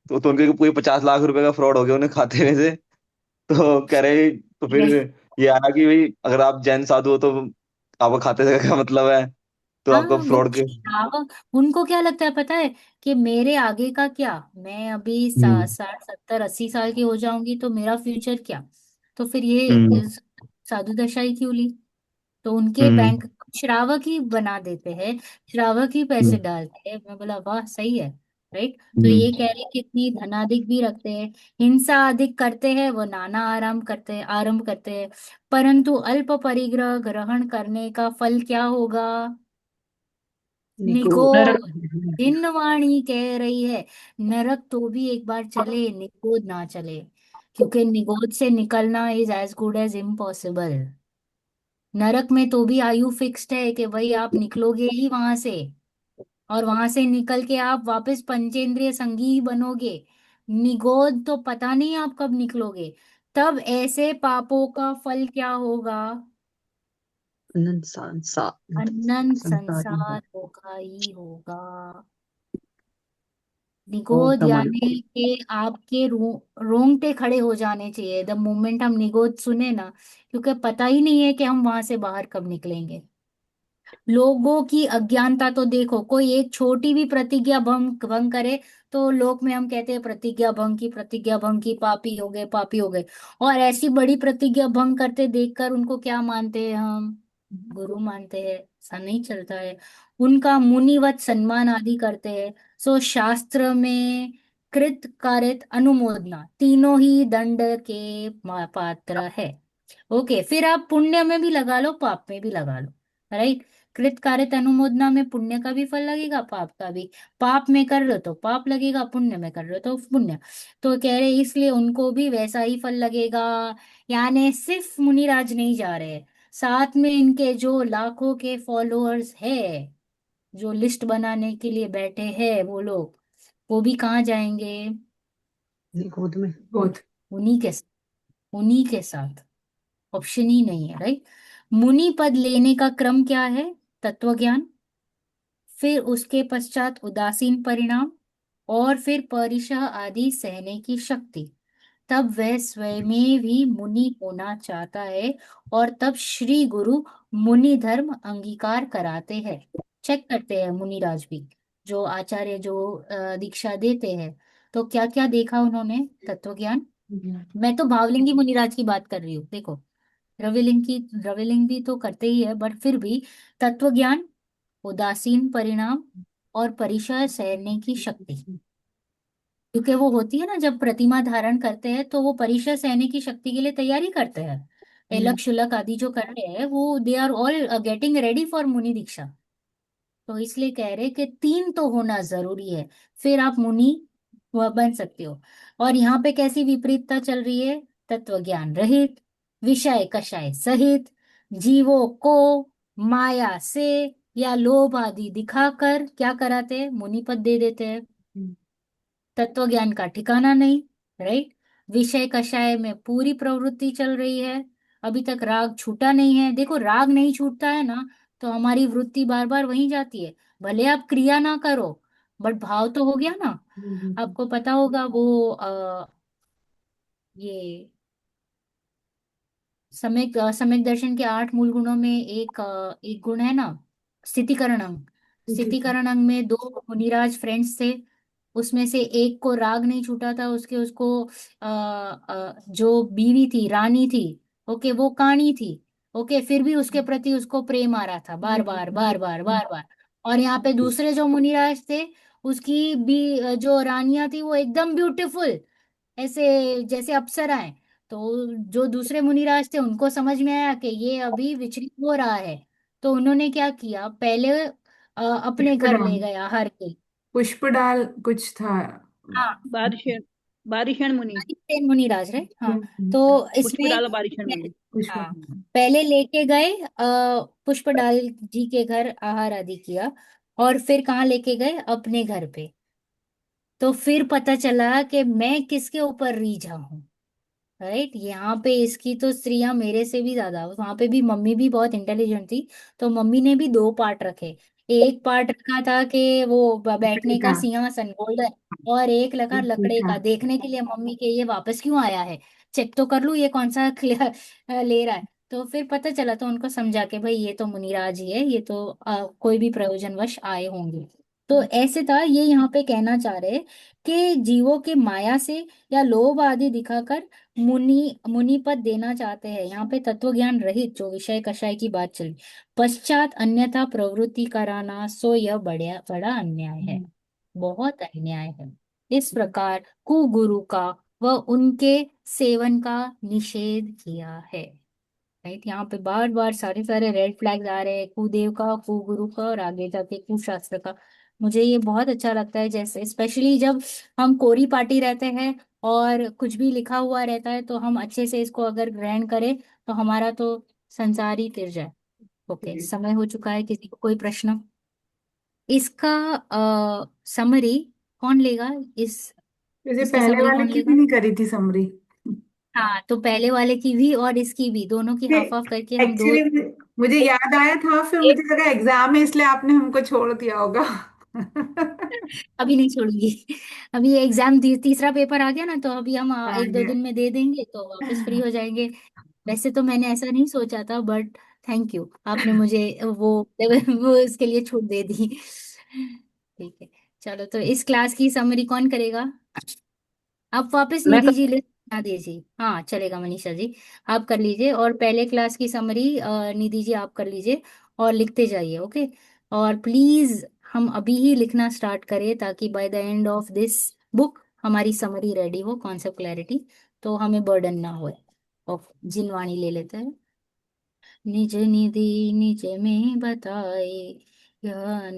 तो उनके कोई 50 लाख रुपए का फ्रॉड हो गया उन्हें खाते में से। तो कह रहे, तो फिर ये आया कि भाई अगर आप जैन साधु हो तो आपको खाते से क्या मतलब है, तो हाँ, आपको वो फ्रॉड के। उनको क्या लगता है पता है, कि मेरे आगे का क्या, मैं अभी हम्म। 60 70 80 साल की हो जाऊंगी तो मेरा फ्यूचर क्या। तो फिर ये हम्म। साधु दशा ही क्यों ली। तो उनके हम्म। बैंक श्रावक ही बना देते हैं, श्रावक ही पैसे हम्म। डालते हैं। मैं बोला वाह, सही है। राइट। तो हम्म। ये कह रहे कितनी धनाधिक भी रखते हैं, हिंसा अधिक करते हैं, वो नाना आरंभ करते हैं, परंतु अल्प परिग्रह ग्रहण करने का फल क्या होगा? निगो नरक। निगोद। वाणी कह रही है, नरक तो भी एक बार चले, निगोद ना चले, क्योंकि निगोद से निकलना is as good as impossible. नरक में तो भी आयु फिक्स्ड है कि भाई आप निकलोगे ही वहां से, और वहां से निकल के आप वापस पंचेंद्रिय संगी ही बनोगे। निगोद तो पता नहीं आप कब निकलोगे। तब ऐसे पापों का फल क्या होगा? अनंत संसार अनंत संसार में है। संसार होगा ही होगा। ओम निगोद तमन। यानी कि आपके रोंगटे खड़े हो जाने चाहिए द मोमेंट हम निगोद सुने ना, क्योंकि पता ही नहीं है कि हम वहां से बाहर कब निकलेंगे। लोगों की अज्ञानता तो देखो, कोई एक छोटी भी प्रतिज्ञा भंग भंग करे तो लोक में हम कहते हैं प्रतिज्ञा भंग की, प्रतिज्ञा भंग की, पापी हो गए, पापी हो गए। और ऐसी बड़ी प्रतिज्ञा भंग करते देखकर उनको क्या मानते हैं हम? गुरु मानते हैं। ऐसा नहीं चलता है। उनका मुनिवत सम्मान आदि करते हैं। सो शास्त्र में कृत कारित अनुमोदना तीनों ही दंड के पात्र है। ओके, फिर आप पुण्य में भी लगा लो, पाप में भी लगा लो। राइट। कृत कारित अनुमोदना में पुण्य का भी फल लगेगा, पाप का भी। पाप में कर लो तो पाप लगेगा, पुण्य में कर लो तो पुण्य। तो कह रहे इसलिए उनको भी वैसा ही फल लगेगा। यानी सिर्फ मुनिराज नहीं जा रहे, साथ में इनके जो लाखों के फॉलोअर्स है, जो लिस्ट बनाने के लिए बैठे हैं वो लोग, वो भी कहाँ जाएंगे? गोद में। बोध। उन्हीं के उन्हीं के साथ। ऑप्शन ही नहीं है। राइट। मुनि पद लेने का क्रम क्या है? तत्व ज्ञान, फिर उसके पश्चात उदासीन परिणाम, और फिर परिशह आदि सहने की शक्ति। तब वह स्वयं भी मुनि होना चाहता है, और तब श्री गुरु मुनि धर्म अंगीकार कराते हैं। चेक करते हैं मुनिराज भी, जो आचार्य जो दीक्षा देते हैं। तो क्या क्या देखा उन्होंने? तत्व ज्ञान। मैं तो भावलिंगी मुनिराज की बात कर रही हूँ, देखो। रविलिंग भी तो करते ही है, बट फिर भी तत्व ज्ञान, उदासीन परिणाम, और परिचय सहने की शक्ति। क्योंकि वो होती है ना, जब प्रतिमा धारण करते हैं तो वो परिचय सहने की शक्ति के लिए तैयारी करते हैं। तिलक शुलक आदि जो कर रहे हैं वो they are all getting ready for मुनि दीक्षा। तो इसलिए कह रहे कि तीन तो होना जरूरी है, फिर आप मुनि वह बन सकते हो। और यहाँ पे कैसी विपरीतता चल रही है? तत्व ज्ञान रहित, विषय कषाय सहित, जीवों को माया से या लोभ आदि दिखाकर क्या कराते हैं? मुनि पद दे देते हैं। तत्व ज्ञान का ठिकाना नहीं। राइट। विषय कषाय में पूरी प्रवृत्ति चल रही है, अभी तक राग छूटा नहीं है। देखो, राग नहीं छूटता है ना, तो हमारी वृत्ति बार बार वहीं जाती है। भले आप क्रिया ना करो, बट भाव तो हो गया ना। आपको पता होगा वो ये सम्यक दर्शन के 8 मूल गुणों में एक गुण है ना, स्थितिकरण अंग। स्थितिकरण अंग में दो मुनिराज फ्रेंड्स थे, उसमें से एक को राग नहीं छूटा था, उसके उसको जो बीवी थी, रानी थी, ओके, वो काणी थी। ओके, फिर भी उसके प्रति उसको प्रेम आ रहा था बार बार बार बार बार बार। और यहाँ पे दूसरे जो मुनिराज थे, उसकी भी जो रानियां थी वो एकदम ब्यूटीफुल, ऐसे जैसे अप्सराएं। तो जो दूसरे मुनिराज थे उनको समझ में आया कि ये अभी विचलित हो रहा है। तो उन्होंने क्या किया, पहले अपने घर पुष्पडाल। ले गया हर के। पुष्पडाल कुछ था। हाँ, बारिश बारिशण मुनि। आदित्य मुनिराज है, हाँ। तो पुष्प इसमें डाला बारिशण मुनि। हाँ, पुष्पडाल। पहले लेके गए पुष्पडाल जी के घर, आहार आदि किया, और फिर कहाँ लेके गए? अपने घर पे। तो फिर पता चला कि मैं किसके ऊपर रीझा हूँ। राइट। यहाँ पे इसकी तो स्त्रियां मेरे से भी ज्यादा, वहां पे भी मम्मी भी बहुत इंटेलिजेंट थी, तो मम्मी ने भी दो पार्ट रखे। एक पार्ट रखा था कि वो लकड़ी बैठने का का। सिंहासन गोल्डन, और एक लगा लकड़ी लकड़े का। का, देखने के लिए मम्मी के ये वापस क्यों आया है, चेक तो कर लूं ये कौन सा ले रहा है। तो फिर पता चला, तो उनको समझा के भाई ये तो मुनिराज ही है, ये तो कोई भी प्रयोजनवश आए होंगे। तो ऐसे था, ये यहाँ पे कहना चाह रहे कि जीवों के माया से या लोभ आदि दिखाकर मुनि पद देना चाहते हैं। यहाँ पे तत्व ज्ञान रहित जो विषय कषाय की बात चली, पश्चात अन्यथा प्रवृत्ति कराना, सो यह बड़ा बड़ा अन्याय है, बहुत अन्याय है। इस प्रकार कुगुरु का व उनके सेवन का निषेध किया है। राइट। यहाँ पे बार बार सारे सारे रेड फ्लैग्स आ रहे हैं, कुदेव का, कुगुरु का, और आगे जाके कुशास्त्र का। मुझे ये बहुत अच्छा लगता है, जैसे स्पेशली जब हम कोरी पार्टी रहते हैं और कुछ भी लिखा हुआ रहता है, तो हम अच्छे से इसको अगर ग्रहण करें तो हमारा तो संसार ही फिर जाए। ओके, समय हो चुका है, किसी को कोई प्रश्न? इसका समरी कौन लेगा? जैसे इसकी पहले समरी वाले कौन की भी लेगा? नहीं करी थी समरी। हाँ, तो पहले वाले की भी और इसकी भी, दोनों की हाफ हाफ करके हम दो। एक्चुअली मुझे याद आया था, फिर मुझे एक, लगा एग्जाम है इसलिए आपने हमको छोड़ दिया होगा। अभी नहीं छोड़ूंगी। अभी ये एग्जाम तीसरा पेपर आ गया ना, तो अभी हम आ एक दो गया। दिन में दे देंगे तो वापस फ्री हो जाएंगे। वैसे तो मैंने ऐसा नहीं सोचा था, बट थैंक यू, आपने मुझे वो उसके लिए छूट दे दी। ठीक है, चलो तो इस क्लास की समरी कौन करेगा? आप वापस मैं निधि जी लिस्ट बना दीजिए। हाँ चलेगा, मनीषा जी आप कर लीजिए, और पहले क्लास की समरी निधि जी आप कर लीजिए और लिखते जाइए, ओके। और प्लीज हम अभी ही लिखना स्टार्ट करें ताकि by the end of this book हमारी समरी रेडी हो, कॉन्सेप्ट क्लैरिटी, तो हमें बर्डन ना हो। ओके, जिनवाणी ले लेते हैं। निज निधि निज में बताए, यह